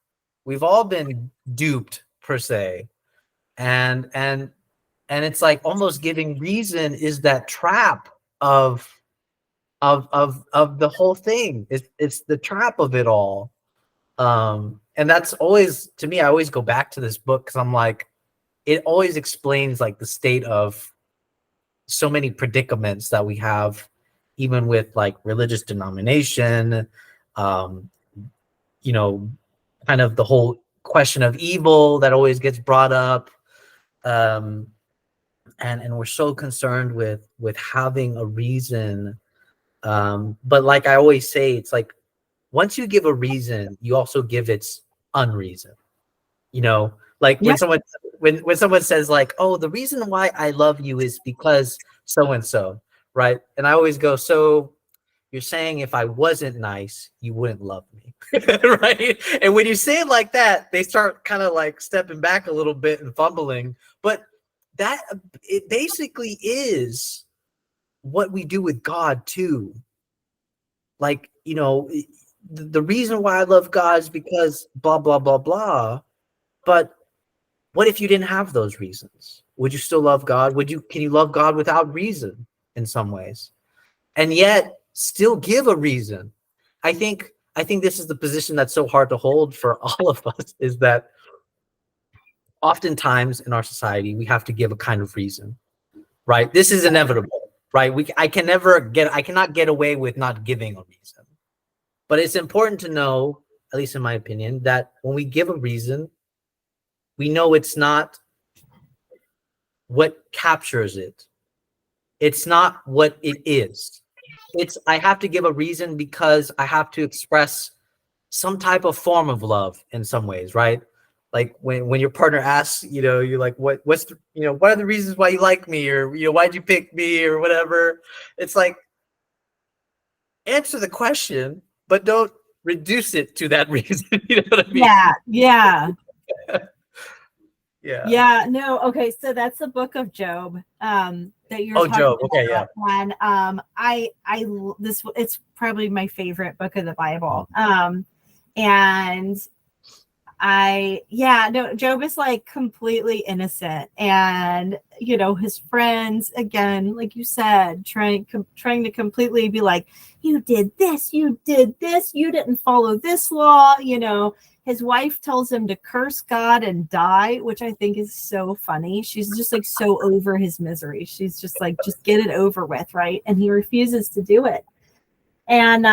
We've all been duped per se. And it's like almost giving reason is that trap of the whole thing. It's the trap of it all. And that's always, to me, I always go back to this book because I'm like, it always explains like the state of so many predicaments that we have, even with like religious denomination, um, you know, kind of the whole question of evil that always gets brought up. And we're so concerned with having a reason. But like I always say, it's like once you give a reason, you also give its unreason. You know, like Yeah. when someone says like, "Oh, the reason why I love you is because so and so," right? And I always go, "So you're saying if I wasn't nice, you wouldn't love me," right? And when you say it like that, they start kind of like stepping back a little bit and fumbling. But that it basically is what we do with God too. Like, you know, the reason why I love God is because blah blah blah blah. But what if you didn't have those reasons? Would you still love God? Can you love God without reason in some ways? And yet still give a reason. I think this is the position that's so hard to hold for all of us, is that oftentimes in our society we have to give a kind of reason, right? This is inevitable, right? I cannot get away with not giving a reason. But it's important to know, at least in my opinion, that when we give a reason, we know it's not what captures it. It's not what it is. I have to give a reason because I have to express some type of form of love in some ways, right? Like when your partner asks, you know, you're like, what are the reasons why you like me, or, you know, why'd you pick me, or whatever. It's like, answer the question, but don't reduce it to that reason. You know what I mean? Yeah. Yeah. Yeah, no, okay, so that's the book of Job that you're Oh, talking Job. Okay, yeah. about. And it's probably my favorite book of the Bible. And Job is like completely innocent, and you know, his friends, again, like you said, trying to completely be like, you did this, you didn't follow this law, you know. His wife tells him to curse God and die, which I think is so funny. She's just like so over his misery. She's just like, just get it over with, right? And he refuses to do it. And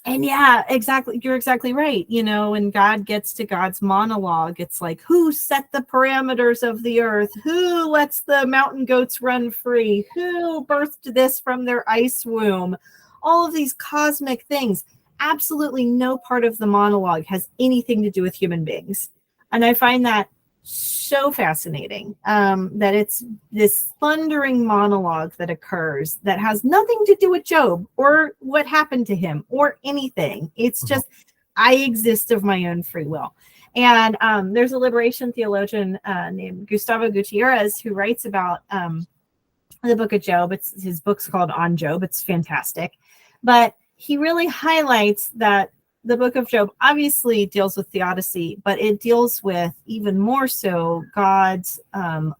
yeah, exactly. You're exactly right. You know, when God gets to God's monologue, it's like, who set the parameters of the earth? Who lets the mountain goats run free? Who birthed this from their ice womb? All of these cosmic things. Absolutely no part of the monologue has anything to do with human beings. And I find that so fascinating, that it's this thundering monologue that occurs that has nothing to do with Job or what happened to him or anything. It's just, I exist of my own free will. And there's a liberation theologian named Gustavo Gutierrez who writes about the book of Job. His book's called On Job. It's fantastic. But he really highlights that the book of Job obviously deals with theodicy, but it deals with even more so God's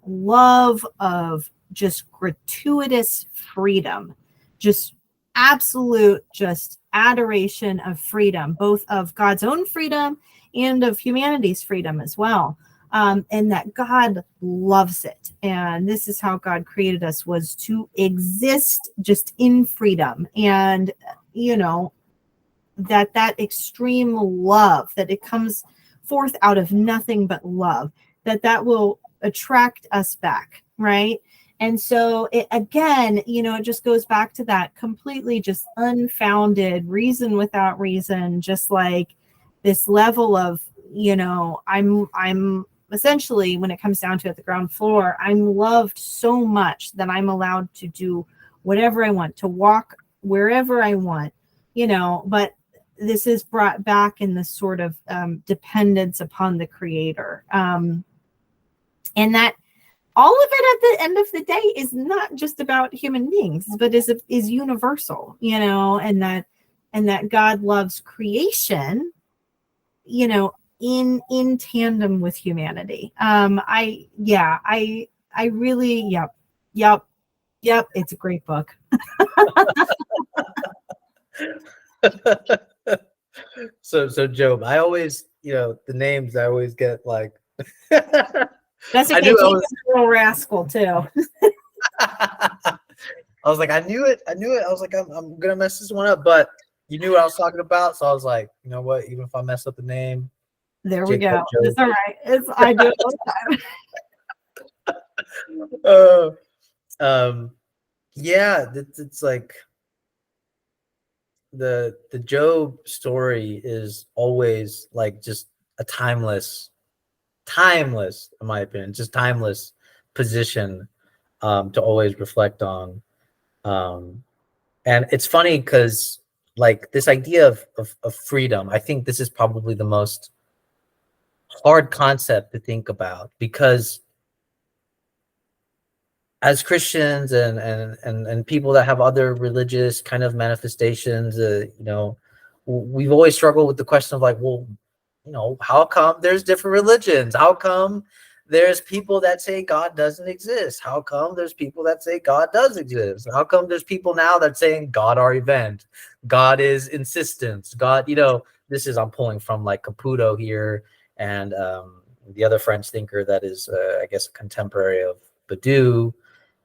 love of just gratuitous freedom, just absolute, just adoration of freedom, both of God's own freedom and of humanity's freedom as well. And that God loves it. And this is how God created us, was to exist just in freedom. And, you know, that extreme love, that it comes forth out of nothing but love, that will attract us back, right? And so it, again, you know, it just goes back to that completely just unfounded reason without reason, just like this level of, you know, I'm essentially, when it comes down to it, the ground floor, I'm loved so much that I'm allowed to do whatever I want, to walk wherever I want, you know. But this is brought back in this sort of dependence upon the creator. And that all of it at the end of the day is not just about human beings, but is universal, and that God loves creation, in tandem with humanity. I really, yep, it's a great book. So Job, I always, the names I always get like. That's okay. I knew I was a little rascal too. I was like, I knew it. I was like, I'm gonna mess this one up, but you knew what I was talking about, so I was like, you know what? Even if I mess up the name, there we go. It's all right. I do it all the time. Yeah, it's like the Job story is always like just a timeless, in my opinion, just timeless position to always reflect on. And it's funny because like this idea of freedom, I think this is probably the most hard concept to think about, because as Christians and people that have other religious kind of manifestations, we've always struggled with the question of like, well, how come there's different religions? How come there's people that say God doesn't exist? How come there's people that say God does exist? How come there's people now that saying God are event? God is insistence. God, I'm pulling from like Caputo here and the other French thinker that is, I guess, a contemporary of Badiou,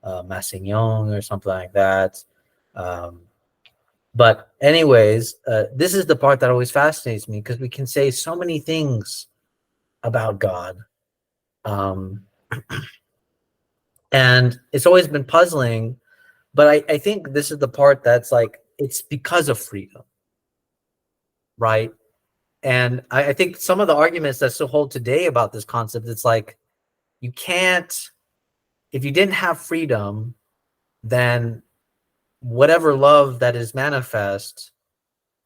Massignon or something like that. But anyways, this is the part that always fascinates me, because we can say so many things about God. And it's always been puzzling, but I think this is the part that's like, it's because of freedom, right? And I think some of the arguments that still hold today about this concept, it's like, you can't, if you didn't have freedom, then whatever love that is manifest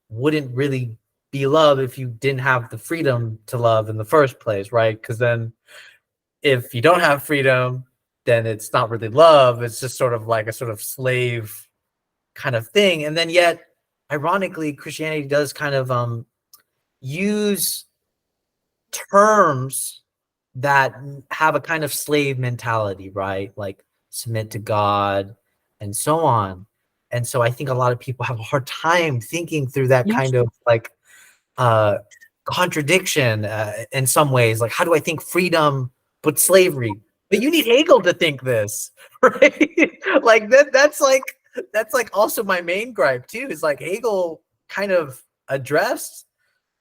wouldn't really be love if you didn't have the freedom to love in the first place, right? Because then if you don't have freedom, then it's not really love. It's just sort of like a sort of slave kind of thing. And then yet, ironically, Christianity does kind of use terms that have a kind of slave mentality, right? Like submit to God and so on. And so I think a lot of people have a hard time thinking through that kind of like contradiction in some ways. Like, how do I think freedom but slavery? But you need Hegel to think this, right? Like that's like also my main gripe too, is like Hegel kind of addressed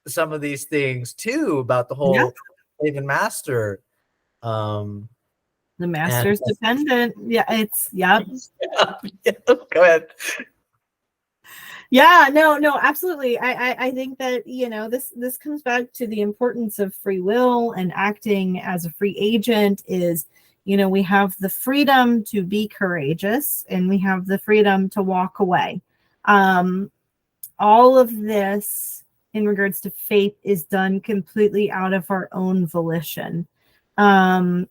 some of these things too about the whole slave and master. The master's dependent. Yeah, it's Go ahead. Yeah, no, absolutely. I think that, this comes back to the importance of free will and acting as a free agent is, we have the freedom to be courageous and we have the freedom to walk away. All of this in regards to faith is done completely out of our own volition. And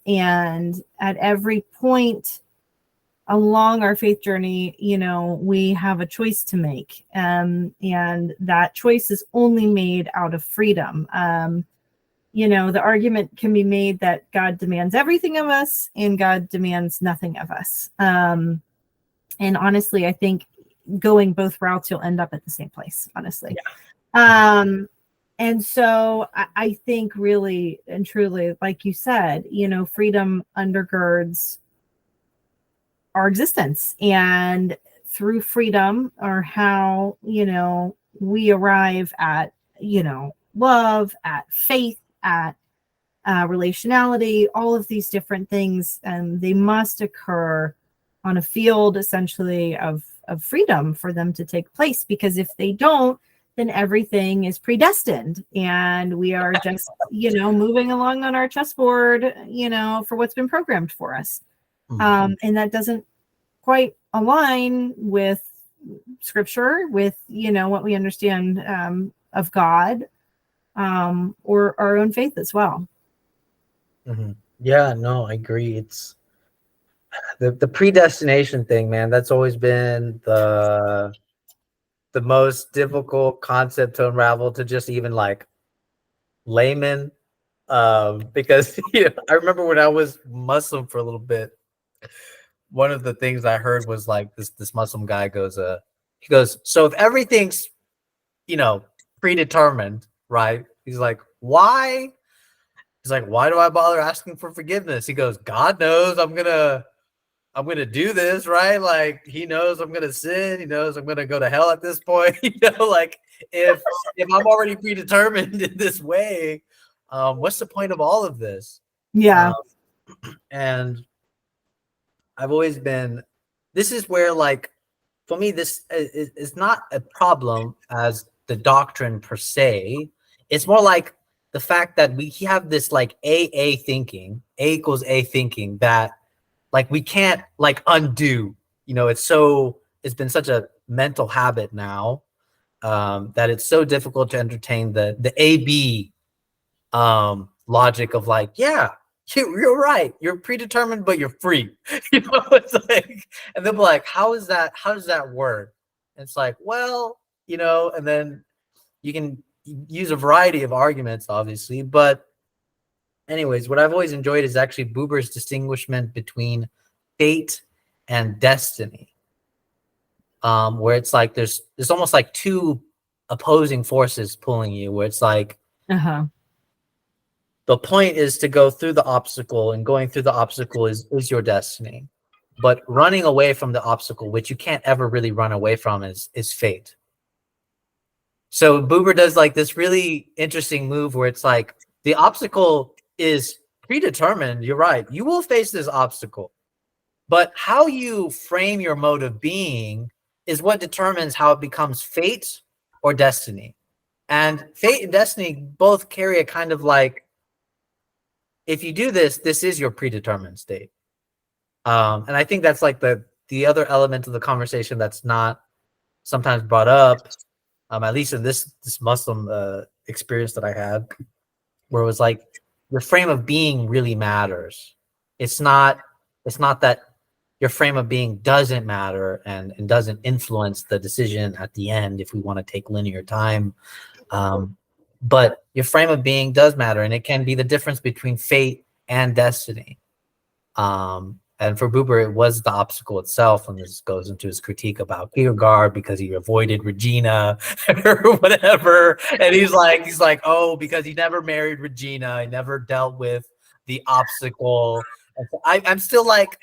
at every point along our faith journey, we have a choice to make. And that choice is only made out of freedom. The argument can be made that God demands everything of us and God demands nothing of us. And honestly, I think going both routes, you'll end up at the same place, honestly. Yeah. And so I think really and truly, like you said, freedom undergirds our existence, and through freedom are how, we arrive at, love, at faith, at relationality, all of these different things. And they must occur on a field essentially of freedom for them to take place, because if they don't, then everything is predestined and we are just, moving along on our chessboard, for what's been programmed for us. And that doesn't quite align with scripture, with, what we understand of God, or our own faith as well. Mm-hmm. Yeah, no, I agree. It's The predestination thing, man, that's always been the most difficult concept to unravel to just even like layman. Because I remember when I was Muslim for a little bit, one of the things I heard was like this Muslim guy goes, he goes, so if everything's predetermined, right? He's like, why? He's like, why do I bother asking for forgiveness? He goes, God knows I'm gonna do this, right? Like he knows I'm gonna sin. He knows I'm gonna go to hell at this point. Like if I'm already predetermined in this way, what's the point of all of this? Yeah. And I've always been. This is where, like, for me, this is not a problem as the doctrine per se. It's more like the fact that we have this like A thinking, A equals A thinking that like we can't like undo. It's been such a mental habit now that it's so difficult to entertain the AB logic of like, yeah, you're right, you're predetermined, but you're free. It's like, and they'll be like, how does that work? And it's like, well, and then you can use a variety of arguments, obviously, but anyways, what I've always enjoyed is actually Buber's distinguishment between fate and destiny, where it's like there's almost like two opposing forces pulling you, where it's like the point is to go through the obstacle, and going through the obstacle is your destiny, but running away from the obstacle, which you can't ever really run away from, is fate. So Buber does like this really interesting move where it's like the obstacle is predetermined. You're right. You will face this obstacle, but how you frame your mode of being is what determines how it becomes fate or destiny. And fate and destiny both carry a kind of like, if you do this, this is your predetermined state. And I think that's like the other element of the conversation that's not sometimes brought up, at least in this Muslim experience that I had, where it was like your frame of being really matters. It's not that your frame of being doesn't matter and doesn't influence the decision at the end if we want to take linear time. But your frame of being does matter, and it can be the difference between fate and destiny. And for Buber, it was the obstacle itself, and this goes into his critique about Kierkegaard because he avoided Regina or whatever. And he's like, oh, because he never married Regina, he never dealt with the obstacle. And so I'm still like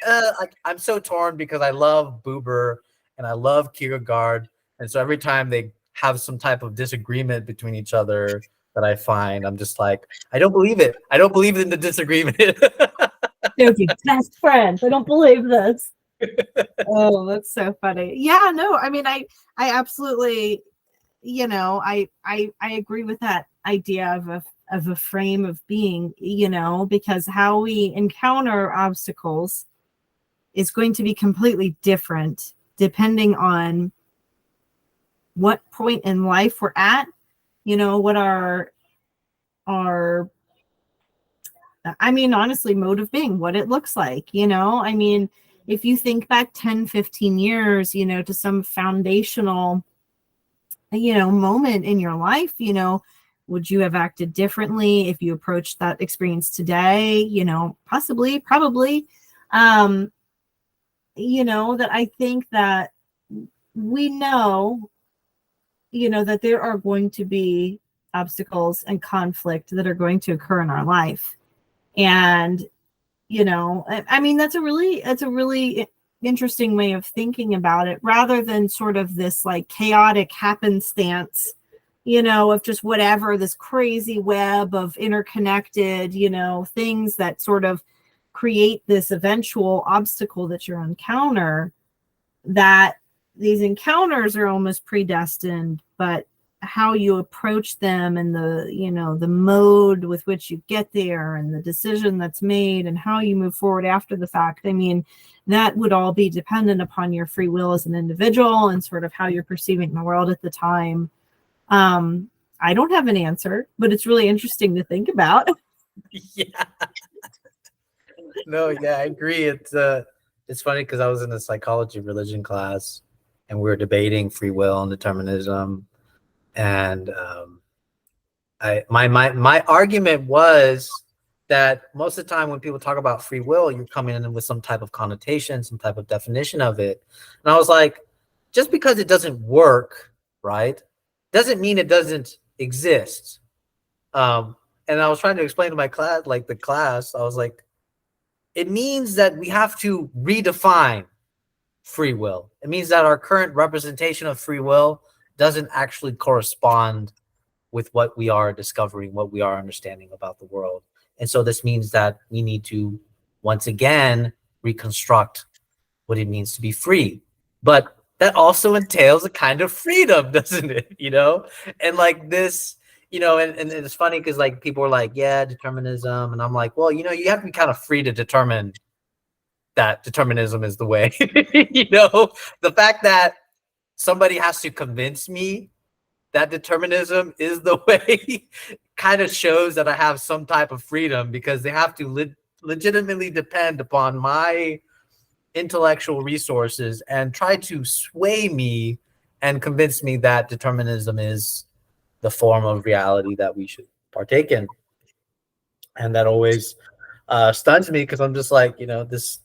I'm so torn because I love Buber and I love Kierkegaard, and so every time they have some type of disagreement between each other that I find, I'm just like, I don't believe it. I don't believe in the disagreement. They're the best friends. I don't believe this. Oh, that's so funny. Yeah, no, I mean, I absolutely, I agree with that idea of a frame of being, because how we encounter obstacles is going to be completely different depending on what point in life we're at, what our I mean, honestly, mode of being, what it looks like, I mean, if you think back 10, 15 years, to some foundational, moment in your life, would you have acted differently if you approached that experience today? Possibly, probably, that I think that we know, that there are going to be obstacles and conflict that are going to occur in our life. And, I mean, that's a really interesting way of thinking about it, rather than sort of this like chaotic happenstance, of just whatever, this crazy web of interconnected, things that sort of create this eventual obstacle that you encounter, that these encounters are almost predestined, but how you approach them and the mode with which you get there and the decision that's made and how you move forward after the fact, I mean, that would all be dependent upon your free will as an individual and sort of how you're perceiving the world at the time. I don't have an answer, but it's really interesting to think about. Yeah. No, yeah, I agree. it's funny because I was in a psychology religion class and we were debating free will and determinism. And my argument was that most of the time when people talk about free will, you're coming in with some type of connotation, some type of definition of it. And I was like, just because it doesn't work, right, doesn't mean it doesn't exist. And I was trying to explain to my class, like the class, I was like, it means that we have to redefine free will. It means that our current representation of free will doesn't actually correspond with what we are discovering, what we are understanding about the world. And so this means that we need to once again reconstruct what it means to be free. But that also entails a kind of freedom, doesn't it? And like this, and it's funny because like people are like, yeah, determinism. And I'm like, well, you have to be kind of free to determine that determinism is the way. The fact that somebody has to convince me that determinism is the way kind of shows that I have some type of freedom, because they have to legitimately depend upon my intellectual resources and try to sway me and convince me that determinism is the form of reality that we should partake in. And that always stuns me, because I'm just like, this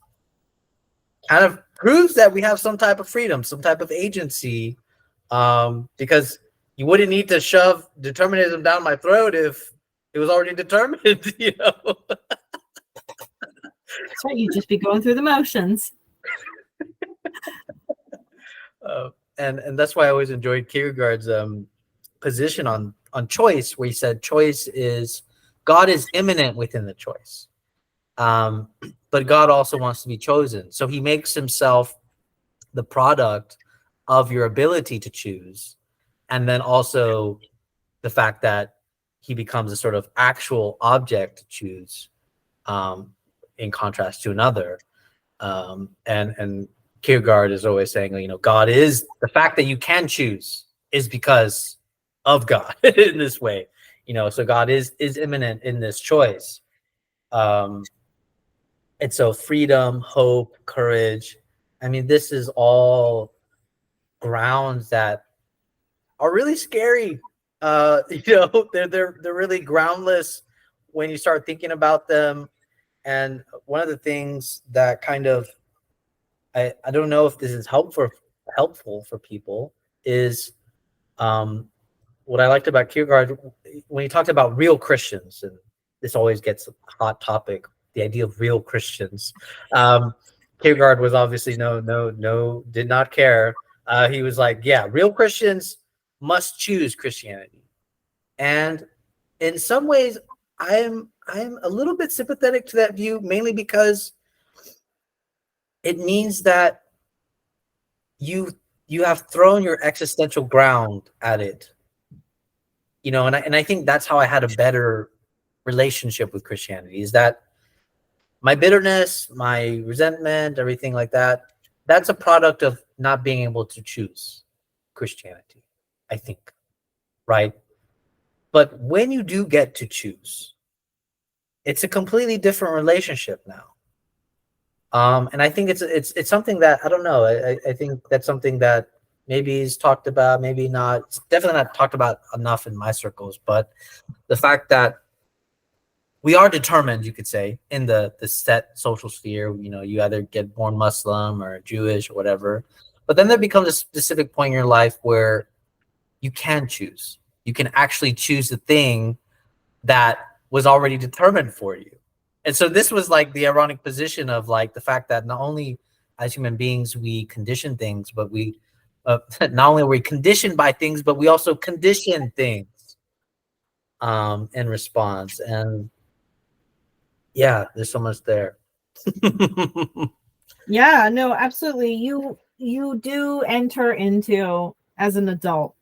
kind of proves that we have some type of freedom, some type of agency, because you wouldn't need to shove determinism down my throat if it was already determined. That's right. You'd just be going through the motions. And that's why I always enjoyed Kierkegaard's position on choice, where he said choice is, God is immanent within the choice, but God also wants to be chosen. So he makes himself the product of your ability to choose, and then also the fact that he becomes a sort of actual object to choose, in contrast to another. And Kierkegaard is always saying, God is, the fact that you can choose is because of God in this way, so God is immanent in this choice. And so freedom, hope, courage, I mean, this is all grounds that are really scary. They're really groundless when you start thinking about them. And one of the things that kind of, I don't know if this is helpful for people, is what I liked about Kierkegaard when he talked about real Christians, and this always gets a hot topic, the idea of real Christians. Kierkegaard was obviously did not care. He was like, yeah, real Christians must choose Christianity. And in some ways, I'm a little bit sympathetic to that view, mainly because it means that you have thrown your existential ground at it, and I think that's how I had a better relationship with Christianity, is that my bitterness, my resentment, everything like that, that's a product of not being able to choose Christianity, I think, right? But when you do get to choose, it's a completely different relationship now. And I think it's something that, I don't know, I think that's something that maybe is talked about, maybe not. It's definitely not talked about enough in my circles, but the fact that we are determined, you could say, in the set social sphere, you either get born Muslim or Jewish or whatever, but then there becomes a specific point in your life where you can choose. You can actually choose the thing that was already determined for you. And so this was like the ironic position of like the fact that not only as human beings we condition things, but we not only are we conditioned by things, but we also condition things in response. And yeah, there's so much there. Yeah, no, absolutely. You do enter into, as an adult,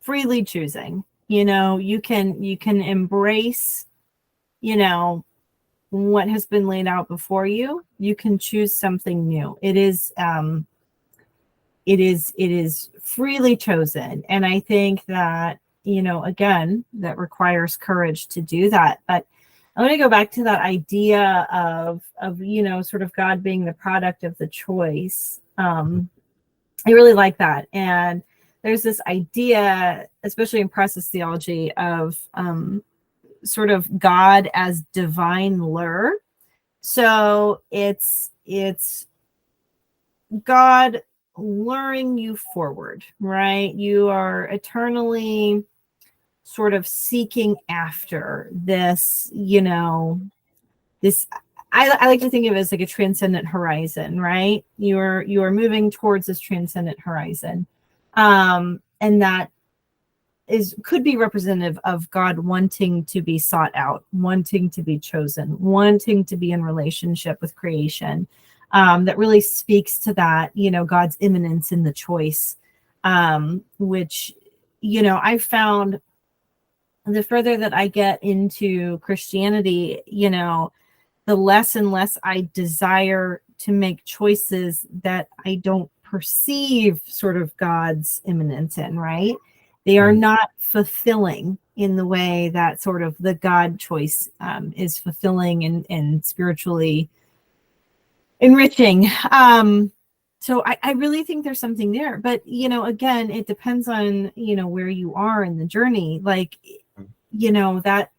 freely choosing. You can embrace, what has been laid out before you. You can choose something new. It is freely chosen. And I think that, again, that requires courage to do that. But I want to go back to that idea of sort of God being the product of the choice. I really like that. And there's this idea, especially in process theology, of sort of God as divine lure. So it's God luring you forward, right? You are eternally sort of seeking after this, this. I like to think of it as like a transcendent horizon, right? You are moving towards this transcendent horizon, and that could be representative of God wanting to be sought out, wanting to be chosen, wanting to be in relationship with creation. That really speaks to that, God's immanence in the choice, which, I found the further that I get into Christianity, the less and less I desire to make choices that I don't perceive sort of God's immanence in, right? They are not fulfilling in the way that sort of the God choice is fulfilling and spiritually enriching. So I really think there's something there. But, again, it depends on, where you are in the journey. Like, that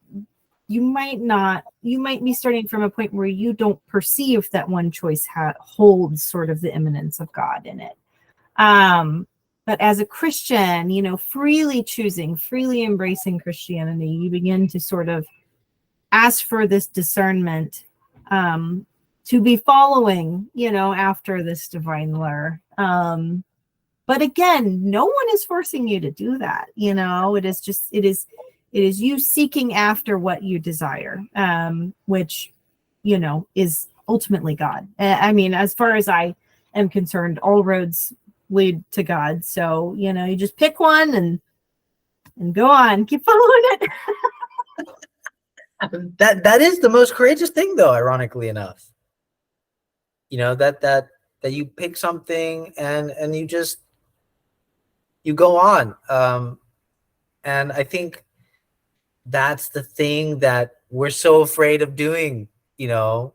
you might be starting from a point where you don't perceive that one choice holds sort of the immanence of God in it. But as a Christian, freely choosing, freely embracing Christianity, you begin to sort of ask for this discernment to be following, after this divine lure. But again, no one is forcing you to do that. It is you seeking after what you desire, which, is ultimately God. I mean, as far as I am concerned, all roads lead to God. So, you just pick one and go on, keep following it. That is the most courageous thing, though, ironically enough. That you pick something and you go on. And I think that's the thing that we're so afraid of doing. We're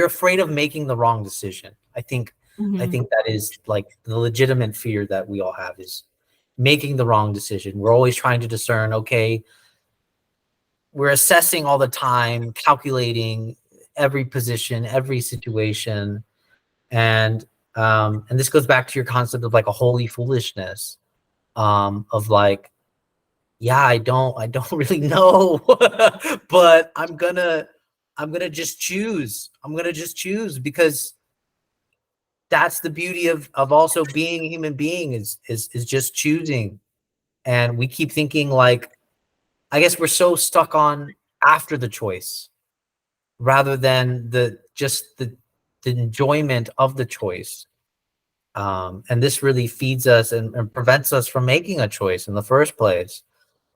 afraid of making the wrong decision. I think that is like the legitimate fear that we all have, is making the wrong decision. We're always trying to discern, okay, we're assessing all the time, calculating every position, every situation. And this goes back to your concept of like a holy foolishness, of like, yeah, I don't really know, but I'm gonna just choose. I'm gonna just choose, because that's the beauty of also being a human being, is just choosing. And we keep thinking, like, I guess we're so stuck on after the choice rather than the enjoyment of the choice. And this really feeds us and prevents us from making a choice in the first place.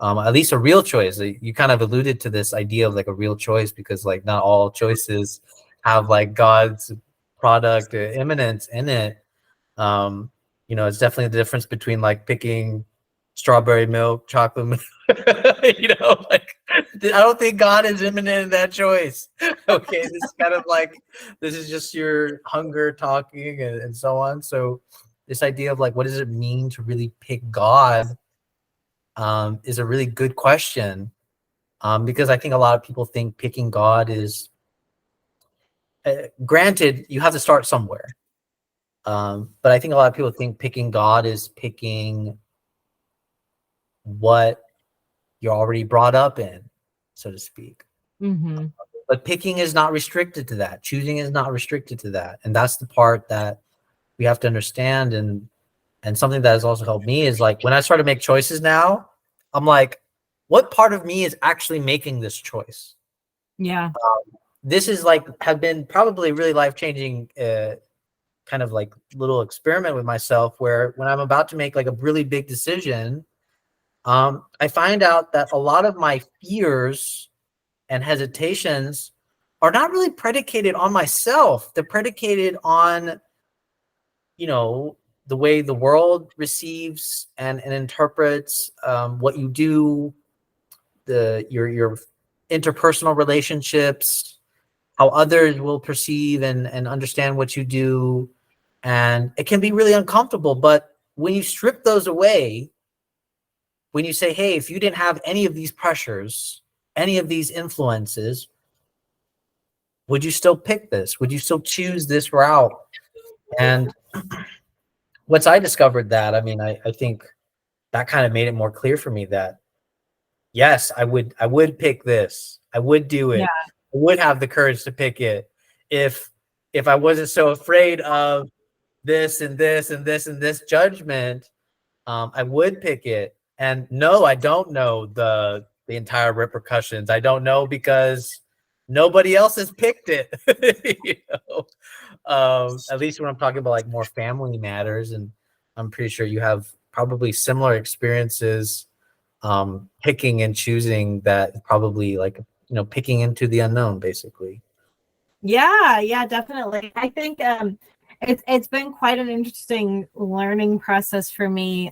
At least a real choice. You kind of alluded to this idea of like a real choice, because like not all choices have like God's product immanence in it. It's definitely the difference between like picking strawberry milk, chocolate milk. Like, I don't think God is immanent in that choice. Okay, this is kind of like, this is just your hunger talking and so on. So this idea of like, what does it mean to really pick God, is a really good question, because I think a lot of people think picking God is, granted, you have to start somewhere. But I think a lot of people think picking God is picking what you're already brought up in, so to speak. But picking is not restricted to that. Choosing is not restricted to that. And that's the part that we have to understand. And something that has also helped me is like, when I start to make choices now, I'm like, what part of me is actually making this choice? Yeah. This is like, have been probably really life-changing, kind of like little experiment with myself, where when I'm about to make like a really big decision, I find out that a lot of my fears and hesitations are not really predicated on myself. They're predicated on, the way the world receives and interprets what you do, your interpersonal relationships, how others will perceive and understand what you do. And it can be really uncomfortable. But when you strip those away, when you say, hey, if you didn't have any of these pressures, any of these influences, would you still pick this? Would you still choose this route? And once I discovered that, I mean, I think that kind of made it more clear for me that yes, I would pick this. I would do it. Yeah. I would have the courage to pick it if I wasn't so afraid of this and this and this and this judgment. I would pick it. And no, I don't know the entire repercussions. I don't know because nobody else has picked it. You know, at least when I'm talking about like more family matters, and I'm pretty sure you have probably similar experiences, picking and choosing that, probably like, you know, picking into the unknown, basically. Yeah, definitely. I think it's been quite an interesting learning process for me,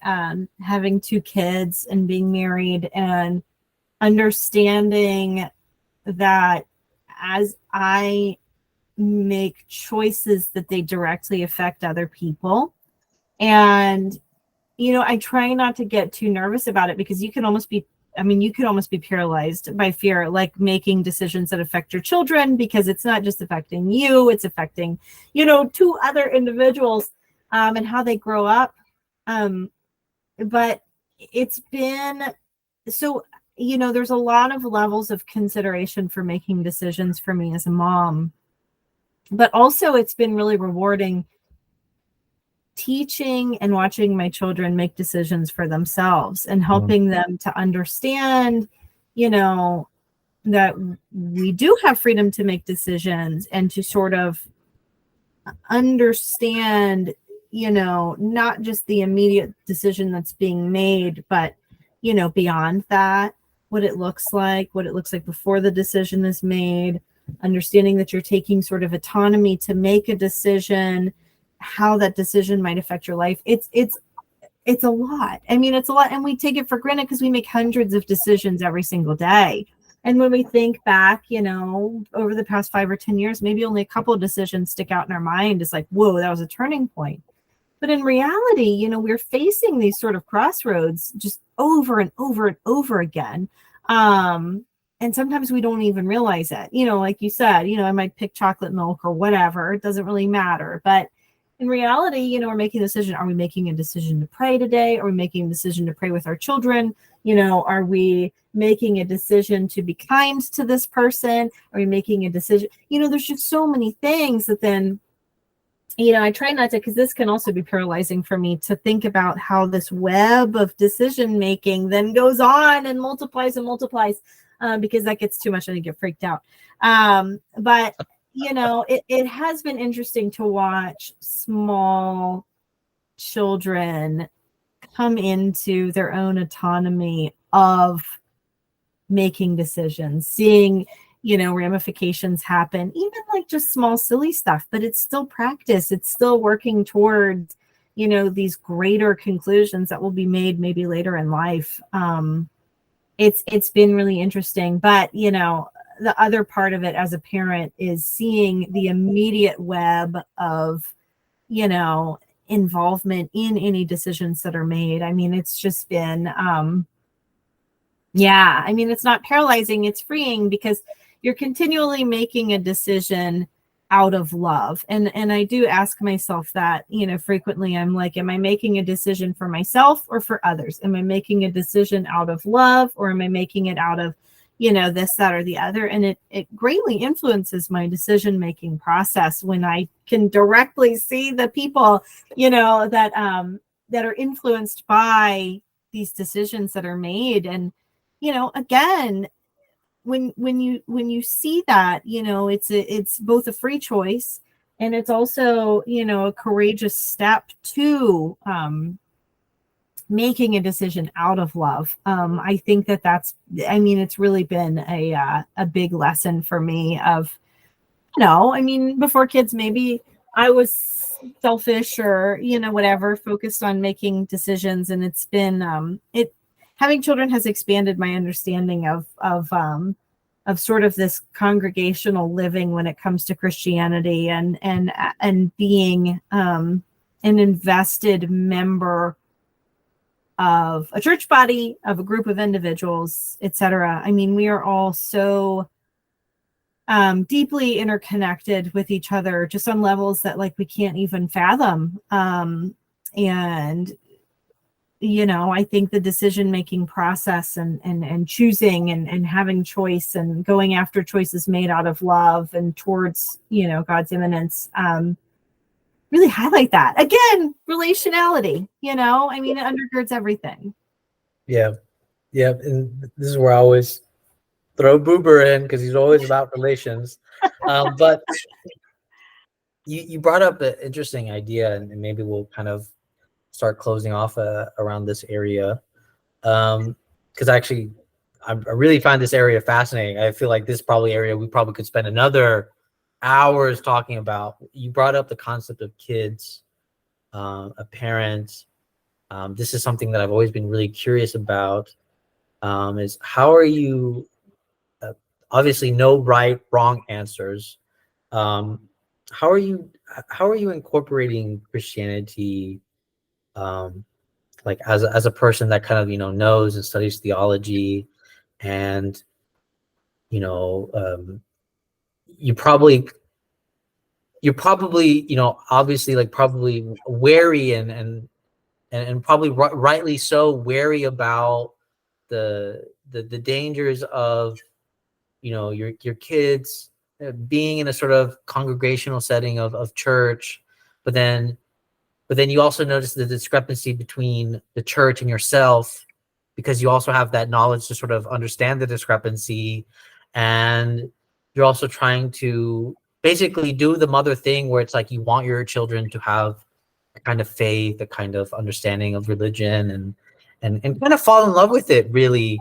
having two kids and being married and understanding that as I make choices that they directly affect other people. And, you know, I try not to get too nervous about it because you could almost be paralyzed by fear, like making decisions that affect your children, because it's not just affecting you, it's affecting, you know, two other individuals, and how they grow up. But it's been so, you know, there's a lot of levels of consideration for making decisions for me as a mom, but also it's been really rewarding teaching and watching my children make decisions for themselves and helping them to understand, you know, that we do have freedom to make decisions and to sort of understand, you know, not just the immediate decision that's being made, but, you know, beyond that, what it looks like before the decision is made, understanding that you're taking sort of autonomy to make a decision, how that decision might affect your life. It's a lot. I mean, it's a lot, and we take it for granted because we make hundreds of decisions every single day. And when we think back, you know, over the past 5 or 10 years, maybe only a couple of decisions stick out in our mind. It's like, whoa, that was a turning point. But in reality, you know, we're facing these sort of crossroads just over and over and over again. And sometimes we don't even realize it. You know, like you said, you know, I might pick chocolate milk or whatever. It doesn't really matter. But in reality, you know, we're making a decision. Are we making a decision to pray today? Are we making a decision to pray with our children? You know, are we making a decision to be kind to this person? Are we making a decision? You know, there's just so many things that then, you know, I try not to, because this can also be paralyzing for me to think about how this web of decision making then goes on and multiplies, because that gets too much and I get freaked out. But you know, it has been interesting to watch small children come into their own autonomy of making decisions, seeing, you know, ramifications happen, even like just small, silly stuff, but it's still practice. It's still working towards, you know, these greater conclusions that will be made maybe later in life. It's been really interesting, but, you know, the other part of it as a parent is seeing the immediate web of, you know, involvement in any decisions that are made. I mean, it's just been, yeah, I mean, it's not paralyzing, it's freeing, because you're continually making a decision out of love. And I do ask myself that, you know, frequently. I'm like, am I making a decision for myself or for others? Am I making a decision out of love, or am I making it out of, you know, this, that, or the other? And it greatly influences my decision-making process when I can directly see the people, you know, that are influenced by these decisions that are made. And, you know, again, when you see that, you know, it's both a free choice, and it's also, you know, a courageous step to making a decision out of love. I think that's, I mean, it's really been a big lesson for me of, you know, I mean, before kids, maybe I was selfish or, you know, whatever, focused on making decisions. And it's been, having children has expanded my understanding of sort of this congregational living when it comes to Christianity, and being an invested member of a church body, of a group of individuals, etc. I mean, we are all so deeply interconnected with each other, just on levels that like we can't even fathom. And I think the decision-making process and choosing and having choice and going after choices made out of love and towards, God's immanence, really highlight that. Again, relationality, it undergirds everything. Yeah. And this is where I always throw Boober in, because he's always about relations. But you brought up an interesting idea, and maybe we'll kind of start closing off around this area, because actually I really find this area fascinating. I feel like this probably area we probably could spend another hours talking about. You brought up the concept of kids, a parent. This is something that I've always been really curious about, is how are you, obviously no right wrong answers, how are you incorporating Christianity, like as a person that kind of knows and studies theology, and you're probably obviously like probably wary and probably rightly so wary about the dangers of your kids being in a sort of congregational setting of church, but then you also notice the discrepancy between the church and yourself, because you also have that knowledge to sort of understand the discrepancy, and you're also trying to basically do the mother thing where it's like you want your children to have a kind of faith, a kind of understanding of religion, and kind of fall in love with it, really.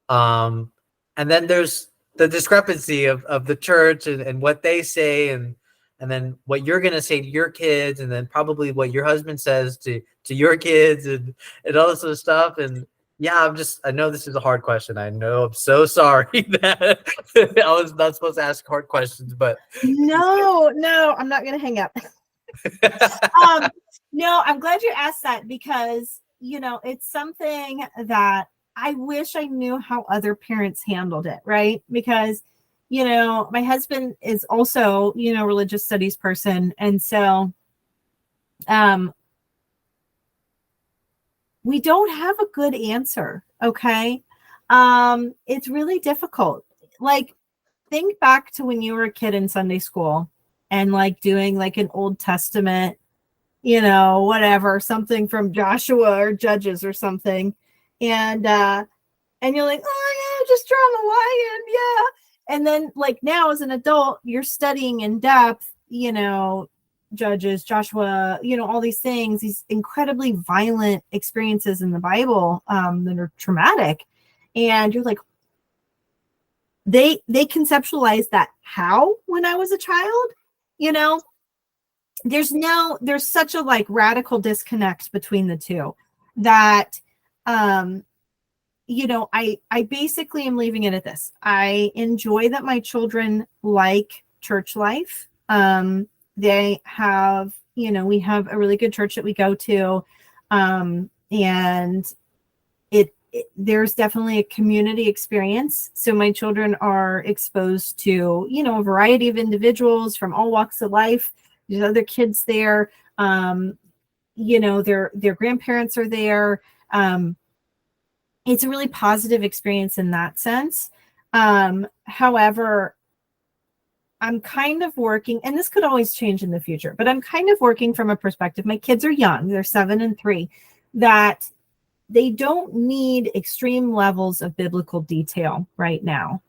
And then there's the discrepancy of the church and what they say, and then what you're going to say to your kids, and then probably what your husband says to your kids, and all this sort of stuff. And yeah, I know this is a hard question. I know, I'm so sorry that I was not supposed to ask hard questions, but no, I'm not going to hang up. No, I'm glad you asked that, because it's something that I wish I knew how other parents handled it, right? Because my husband is also religious studies person, and so we don't have a good answer. Okay. It's really difficult. Like, think back to when you were a kid in Sunday school and like doing like an Old Testament, whatever, something from Joshua or Judges or something. And you're like, oh yeah, just draw the lion. Yeah. And then like now as an adult, you're studying in depth, Judges, Joshua, all these things, these incredibly violent experiences in the Bible that are traumatic. And you're like, they conceptualized that how when I was a child, there's such a like radical disconnect between the two that I basically am leaving it at this. I enjoy that my children like church life. They have, we have a really good church that we go to. And there's definitely a community experience. So my children are exposed to, a variety of individuals from all walks of life. There's other kids there. Their grandparents are there. It's a really positive experience in that sense. However, I'm kind of working, and this could always change in the future, but I'm kind of working from a perspective. My kids are young, they're 7 and 3, that they don't need extreme levels of biblical detail right now.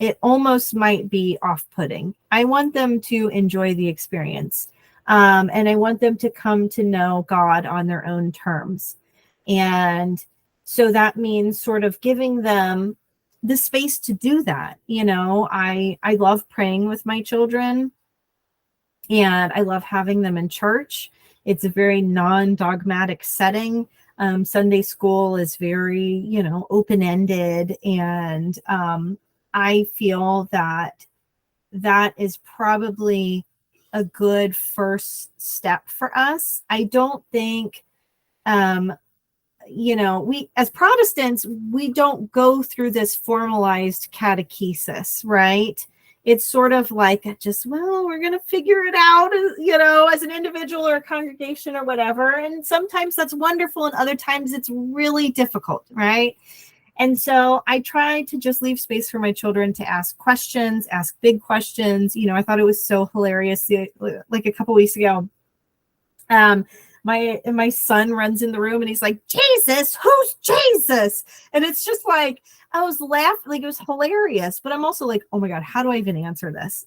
It almost might be off-putting. I want them to enjoy the experience. And I want them to come to know God on their own terms. And so that means sort of giving them the space to do that. I love praying with my children, and I love having them in church. It's a very non-dogmatic setting. Sunday school is very, open-ended. And I feel that is probably a good first step for us. I don't think, we as Protestants, we don't go through this formalized catechesis, right? It's sort of like we're going to figure it out, as an individual or a congregation or whatever. And sometimes that's wonderful. And other times it's really difficult, right? And so I try to just leave space for my children to ask questions, ask big questions. I thought it was so hilarious. Like a couple weeks ago, my son runs in the room and he's like, Jesus, who's Jesus? And it's just like, I was laughing, like it was hilarious, but I'm also like, oh my God, how do I even answer this?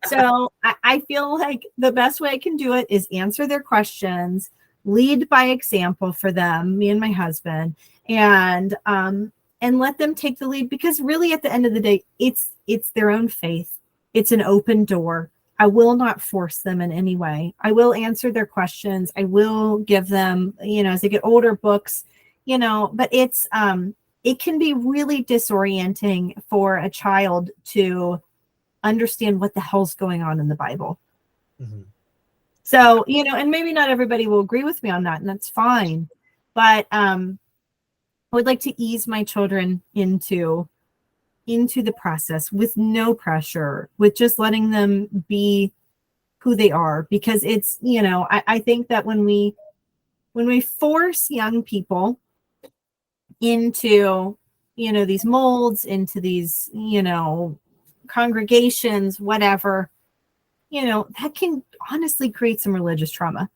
So I feel like the best way I can do it is answer their questions, lead by example for them, me and my husband, and let them take the lead, because really at the end of the day, it's their own faith. It's an open door. I will not force them in any way. I will answer their questions. I will give them, as they get older, books, but it's, it can be really disorienting for a child to understand what the hell's going on in the Bible. Mm-hmm. So, and maybe not everybody will agree with me on that, and that's fine. But I would like to ease my children into the process with no pressure, with just letting them be who they are, because it's, I think that when we force young people into, these molds, into these, congregations, whatever, that can honestly create some religious trauma.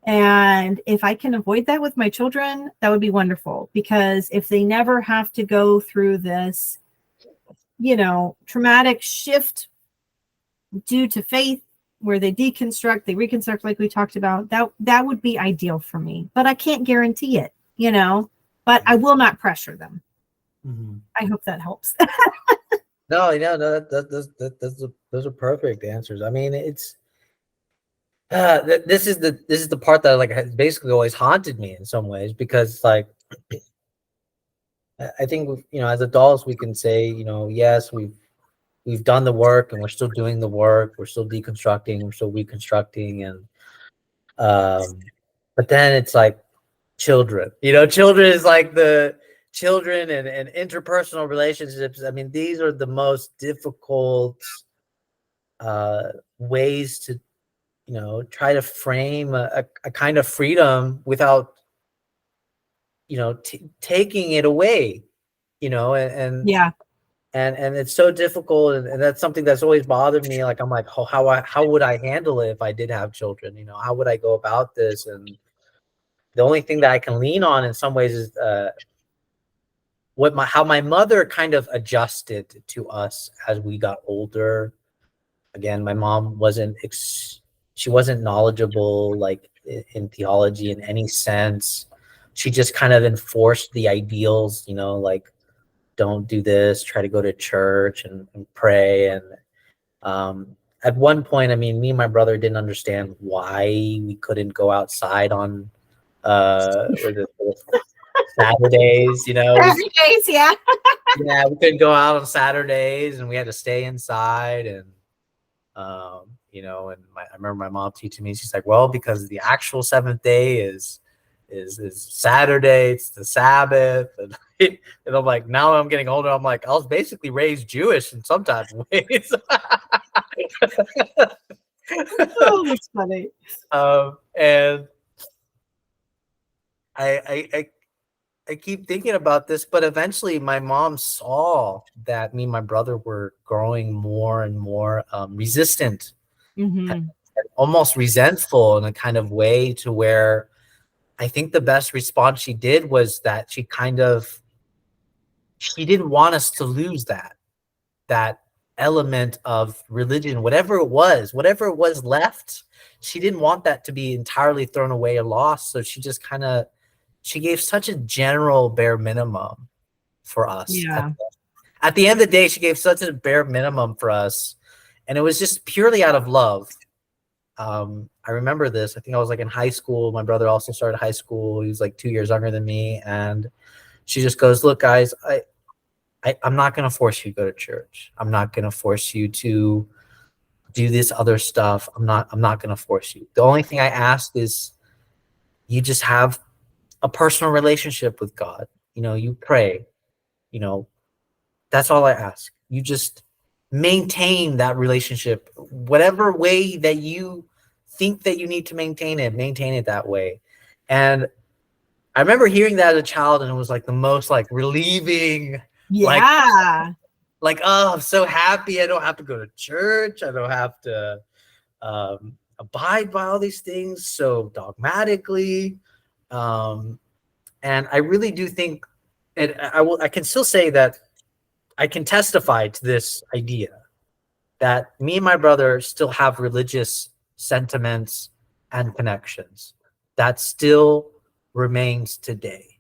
And if I can avoid that with my children, that would be wonderful, because if they never have to go through this, traumatic shift due to faith, where they deconstruct, they reconstruct, like we talked about, that would be ideal for me. But I can't guarantee it, but I will not pressure them. Mm-hmm. I hope that helps. No, those are perfect answers. I mean, it's this is the part that like has basically always haunted me in some ways, because like I think as adults we can say yes, we've done the work and we're still doing the work, we're still deconstructing, we're still reconstructing, and but then it's like children is like the children and interpersonal relationships. I mean, these are the most difficult ways to try to frame a kind of freedom without taking it away, and yeah. And it's so difficult, and that's something that's always bothered me. Like I'm like, how would I handle it if I did have children? How would I go about this? And the only thing that I can lean on in some ways is how my mother kind of adjusted to us as we got older. Again, my mom she wasn't knowledgeable like in theology in any sense. She just kind of enforced the ideals, like, don't do this, try to go to church and pray. And at one point, I mean, me and my brother didn't understand why we couldn't go outside on Saturdays, Saturdays, yeah. Yeah, we couldn't go out on Saturdays and we had to stay inside. And and I remember my mom teaching me, she's like, well, because the actual seventh day is Saturday, it's the Sabbath. And I'm like, now I'm getting older, I'm like, I was basically raised Jewish in some type of ways. Oh, that's funny. And I keep thinking about this, but eventually my mom saw that me and my brother were growing more and more resistant, and almost resentful in a kind of way, to where I think the best response she did was that she didn't want us to lose that element of religion, whatever it was left. She didn't want that to be entirely thrown away or lost. So she just she gave such a general bare minimum for us. Yeah. At the end of the day, she gave such a bare minimum for us. And it was just purely out of love. I remember this. I think I was like in high school. My brother also started high school. He was like 2 years younger than me. And she just goes, look, guys, I'm not going to force you to go to church. I'm not going to force you to do this other stuff. I'm not going to force you. The only thing I ask is you just have a personal relationship with God. You pray, that's all I ask. You just maintain that relationship, whatever way that you think that you need to maintain it that way. And I remember hearing that as a child, and it was like the most like relieving, Yeah. oh, I'm so happy I don't have to go to church. I don't have to abide by all these things so dogmatically. And I really do think, and I can still say that I can testify to this idea that me and my brother still have religious sentiments and connections that still remains today.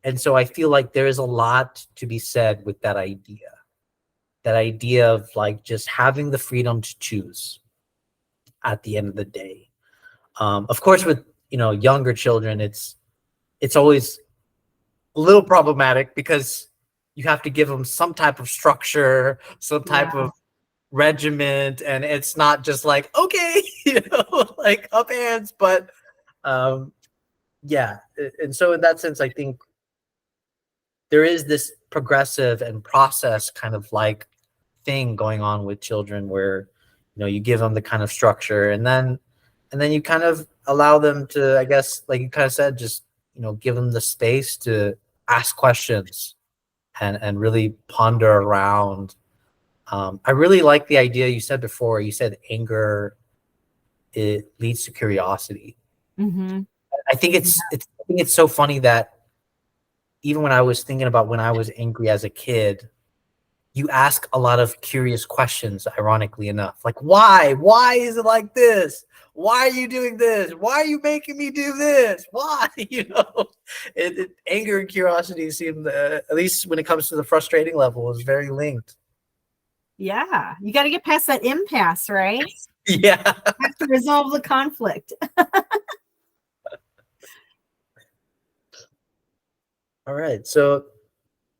And so I feel like there is a lot to be said with that idea of like just having the freedom to choose at the end of the day. Of course, with younger children, it's always a little problematic because you have to give them some type of structure, some type of regiment, and it's not just like, okay, like up hands. But yeah, and so in that sense, I think there is this progressive and process kind of like thing going on with children where you give them the kind of structure, and then you kind of allow them to, I guess, like you kind of said, just give them the space to ask questions and really ponder around. I really like the idea you said before. You said anger, it leads to curiosity. Mm-hmm. I think it's so funny that even when I was thinking about when I was angry as a kid, you ask a lot of curious questions, ironically enough. Like, why? Why is it like this? Why are you doing this? Why are you making me do this? Why? Anger and curiosity seem, at least when it comes to the frustrating level, is very linked. Yeah. You got to get past that impasse, right? Yeah. You have to resolve the conflict. All right. So,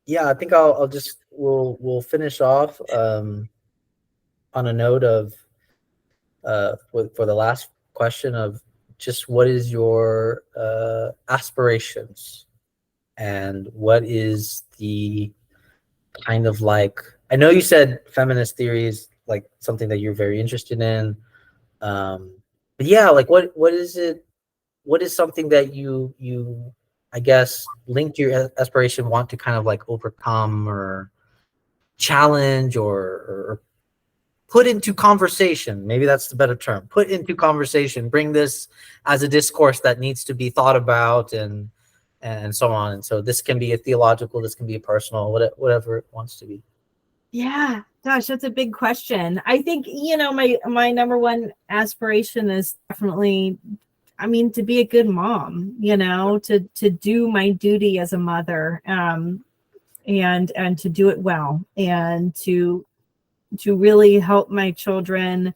yeah, I think I'll just we'll finish off on a note of for the last question of just what is your aspirations, and what is the kind of like, I know you said feminist theory is like something that you're very interested in, but yeah, like what is it, what is something that you I guess linked to your aspiration, want to kind of like overcome or challenge or put into conversation, maybe that's the better term, put into conversation, bring this as a discourse that needs to be thought about, and so on. And so this can be a theological, this can be a personal, whatever it wants to be. Yeah, gosh, that's a big question. I think, my number one aspiration is definitely, to be a good mom, to do my duty as a mother, and to do it well, and to really help my children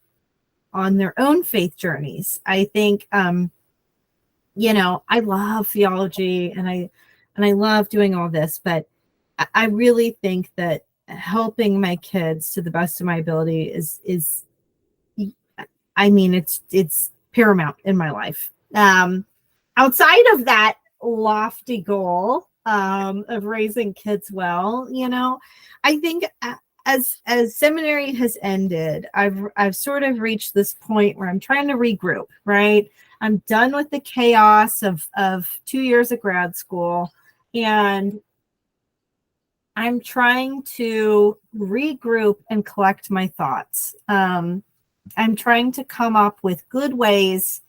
on their own faith journeys. I think, I love theology, and I love doing all this, but I really think that helping my kids to the best of my ability is it's paramount in my life. Outside of that lofty goal of raising kids well, I think as seminary has ended, I've sort of reached this point where I'm trying to regroup, right? I'm done with the chaos of 2 years of grad school, and I'm trying to regroup and collect my thoughts. I'm trying to come up with good ways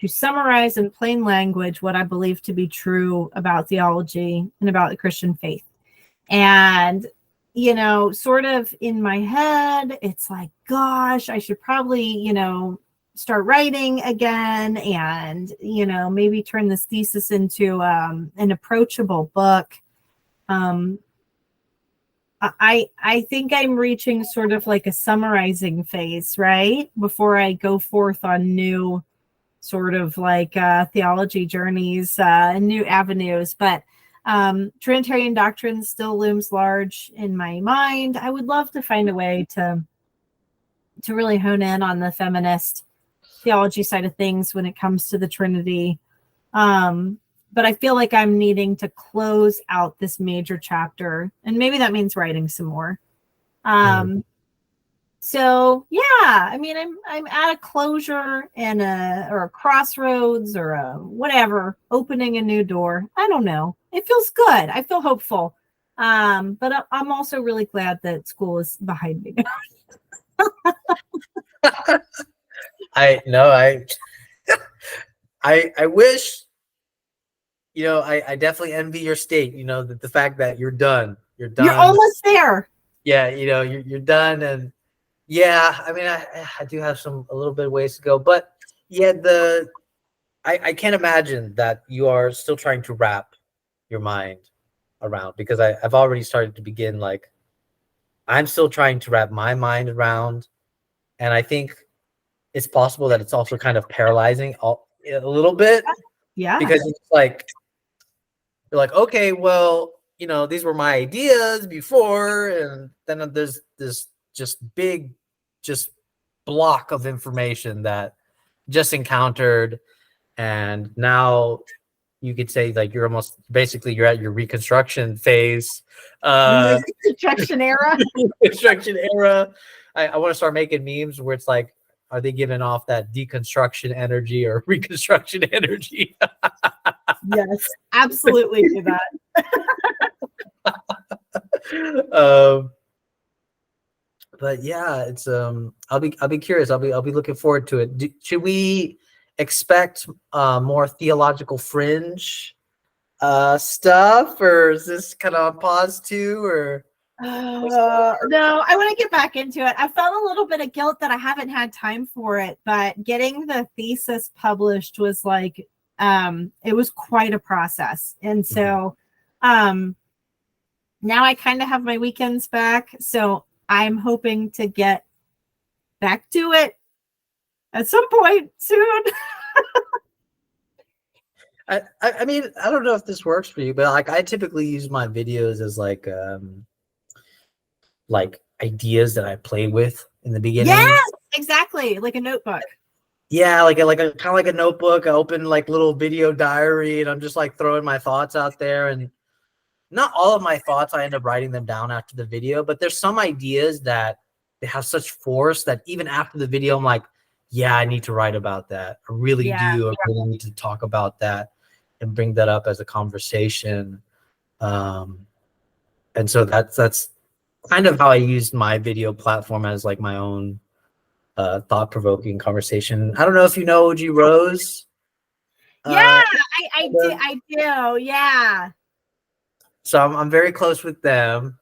to summarize in plain language what I believe to be true about theology and about the Christian faith. And, sort of in my head, it's like, gosh, I should probably, start writing again, and, maybe turn this thesis into an approachable book. I think I'm reaching sort of like a summarizing phase, right? Before I go forth on new sort of like theology journeys and new avenues. But Trinitarian doctrine still looms large in my mind. I would love to find a way to really hone in on the feminist theology side of things when it comes to the Trinity. But I feel like I'm needing to close out this major chapter, and maybe that means writing some more. So yeah, I mean, I'm at a closure and or a crossroads or a whatever, opening a new door. I don't know. It feels good. I feel hopeful. But I'm also really glad that school is behind me. I wish, I definitely envy your state, the fact that you're done. You're done. You're almost there. Yeah, you're done. And yeah, I mean, I do have a little bit of ways to go, but yeah, I can't imagine that you are still trying to wrap your mind around, because I've already started to begin, like, I'm still trying to wrap my mind around, and I think it's possible that it's also kind of paralyzing a little bit. Yeah. Because it's like, you're like, okay, well, these were my ideas before, and then there's this big block of information that just encountered, and now you could say, like, you're at your Reconstruction phase. Reconstruction era. Reconstruction era. I want to start making memes where it's like, are they giving off that deconstruction energy or Reconstruction energy? Yes, absolutely do that. But yeah, it's I'll be curious. I'll be looking forward to it. Should we expect more theological fringe stuff, or is this kind of on pause too, or? No, I want to get back into it. I felt a little bit of guilt that I haven't had time for it, but getting the thesis published was like, it was quite a process. And so now I kind of have my weekends back. So I'm hoping to get back to it at some point soon. I mean, I don't know if this works for you, but like, I typically use my videos as like ideas that I play with in the beginning. Yes, exactly. Like a notebook. Yeah, like a kind of like a notebook. I open like little video diary, and I'm just like throwing my thoughts out there. And not all of my thoughts, I end up writing them down after the video, but there's some ideas that they have such force that even after the video, I'm like, yeah, I need to write about that. I really do. I really need to talk about that and bring that up as a conversation. And so that's kind of how I used my video platform as like my own thought-provoking conversation. I don't know if you know OG Rose. Yeah, I do. Yeah. So I'm very close with them.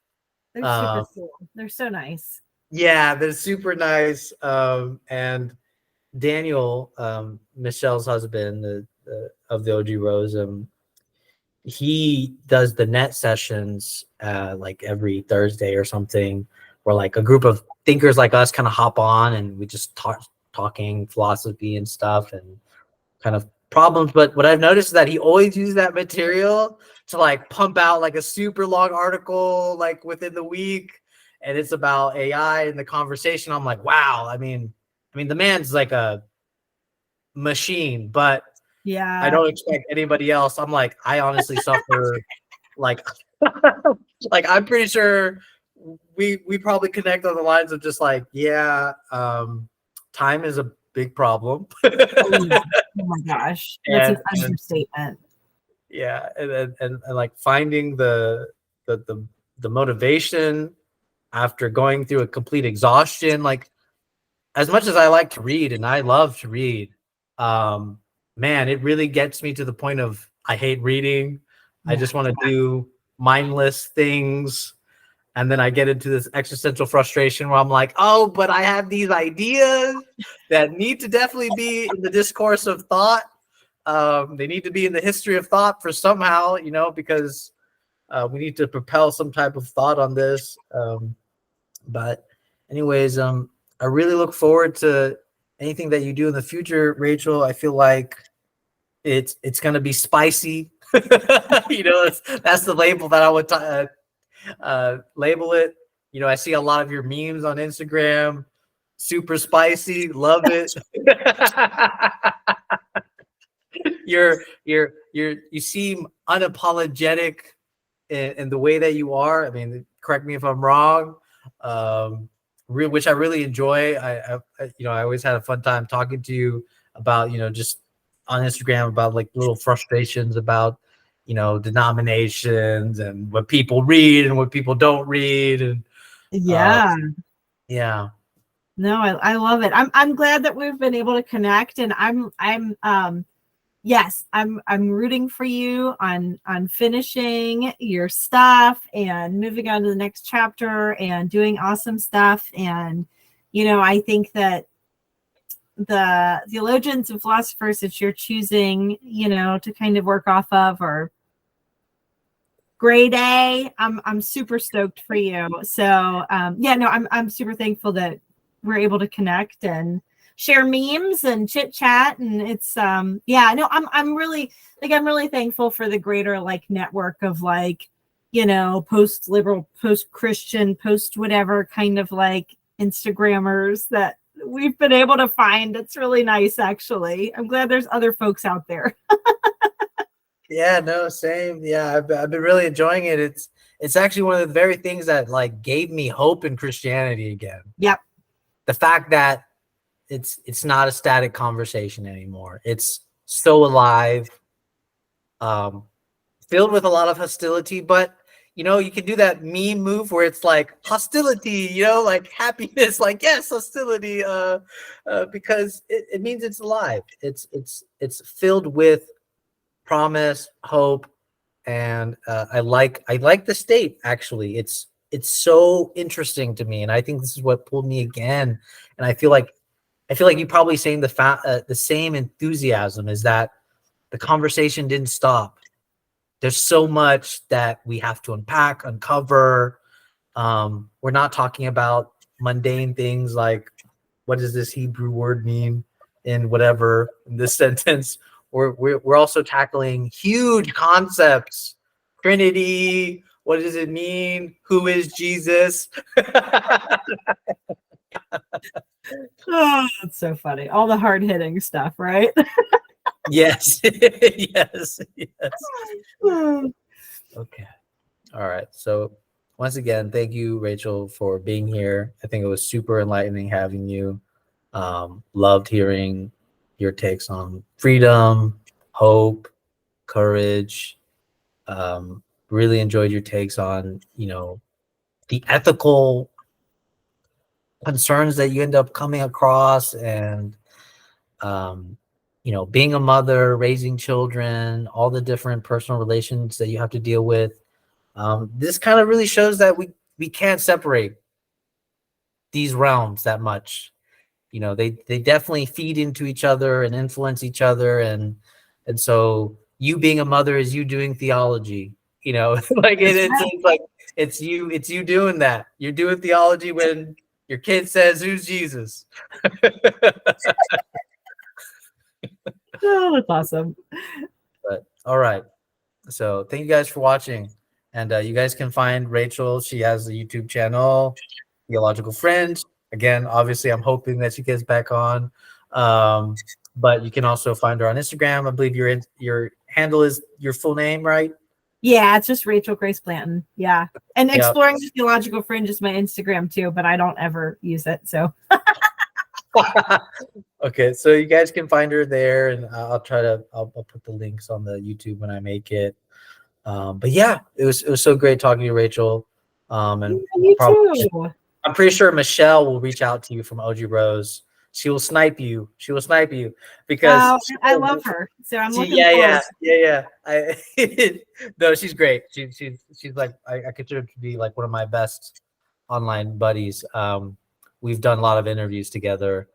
They're super cool. They're so nice. Yeah, they're super nice. And Daniel, Michelle's husband, of the OG Rose, he does the net sessions like every Thursday or something, where like a group of thinkers like us kind of hop on and we just talking philosophy and stuff and kind of problems. But what I've noticed is that he always uses that material to like pump out like a super long article like within the week, and it's about AI and the conversation. I'm like, wow. I mean the man's like a machine, but yeah, I don't expect anybody else. I'm like, I honestly suffer like like I'm pretty sure we probably connect on the lines of just like, yeah, time is a big problem. Oh my gosh, that's an understatement. Yeah, and like finding the motivation after going through a complete exhaustion. Like, as much as I like to read and I love to read, man, it really gets me to the point of I hate reading. I just want to do mindless things. And then I get into this existential frustration where I'm like, oh, but I have these ideas that need to definitely be in the discourse of thought. They need to be in the history of thought for somehow, because We need to propel some type of thought on this. But anyways, I really look forward to anything that you do in the future, Rachel. I feel like it's gonna be spicy. That's the label that I would label it. I see a lot of your memes on Instagram. Super spicy, love it. You seem unapologetic in the way that you are. I mean, correct me if I'm wrong. Which I really enjoy. I always had a fun time talking to you about, just on Instagram about like little frustrations about, denominations and what people read and what people don't read. And Yeah. Yeah. No, I love it. I'm glad that we've been able to connect, and yes, I'm rooting for you on finishing your stuff and moving on to the next chapter and doing awesome stuff. And I think that the theologians and philosophers that you're choosing, to kind of work off of are grade A. I'm super stoked for you. So I'm super thankful that we're able to connect and share memes and chit chat. And it's I'm really thankful for the greater like network of like, post liberal, post Christian, post whatever kind of like Instagrammers that we've been able to find. It's really nice, actually. I'm glad there's other folks out there. Yeah, no, same. Yeah, I've been really enjoying it. It's actually one of the very things that like gave me hope in Christianity again. Yep. The fact that it's not a static conversation anymore. It's so alive, filled with a lot of hostility, but you can do that meme move where it's like hostility, like happiness, like yes, hostility, because it means it's alive. It's filled with promise, hope, and I like the state. Actually, it's so interesting to me, and I think this is what pulled me again. And I feel like you probably saying the same enthusiasm is that the conversation didn't stop. There's so much that we have to unpack, uncover. We're not talking about mundane things like what does this Hebrew word mean in whatever in this sentence. We're also tackling huge concepts. Trinity, what does it mean? Who is Jesus? Oh, that's so funny. All the hard-hitting stuff, right? Yes. Yes. Okay. All right. So once again, thank you, Rachel, for being here. I think it was super enlightening having you. Loved hearing your takes on freedom, hope, courage. Really enjoyed your takes on, the ethical concerns that you end up coming across, and being a mother, raising children, all the different personal relations that you have to deal with. This kind of really shows that we can't separate these realms that much. They definitely feed into each other and influence each other, and so you being a mother is you doing theology. Like it's like it's you doing that. You're doing theology when your kid says, "Who's Jesus?" Oh, that's awesome. But all right. So thank you guys for watching. And you guys can find Rachel. She has a YouTube channel, Theological Fringe. Again, obviously, I'm hoping that she gets back on. But you can also find her on Instagram. I believe your handle is your full name, right? Yeah, it's just Rachel Grace Blanton. Yeah. And Yep. Exploring the Theological Fringe is my Instagram too, but I don't ever use it. So Okay, so you guys can find her there, and I'll put the links on the YouTube when I make it. But yeah, it was so great talking to you, Rachel. And you too. I'm pretty sure Michelle will reach out to you from OG Rose. She will snipe you. Because I love her. So I'm looking yeah. forward. No, she's great. She's like I consider her to be like one of my best online buddies. We've done a lot of interviews together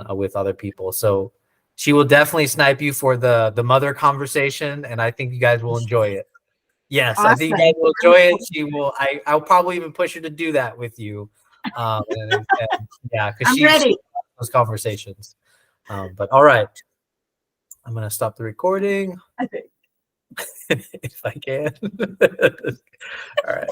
with other people, so she will definitely snipe you for the mother conversation, and I think you guys will enjoy it. Yes, I think you Awesome. guys will enjoy it. She will. I'll probably even push her to do that with you. Yeah, because I'm she ready. those conversations. But all right, I'm gonna stop the recording I think. if I can. All right.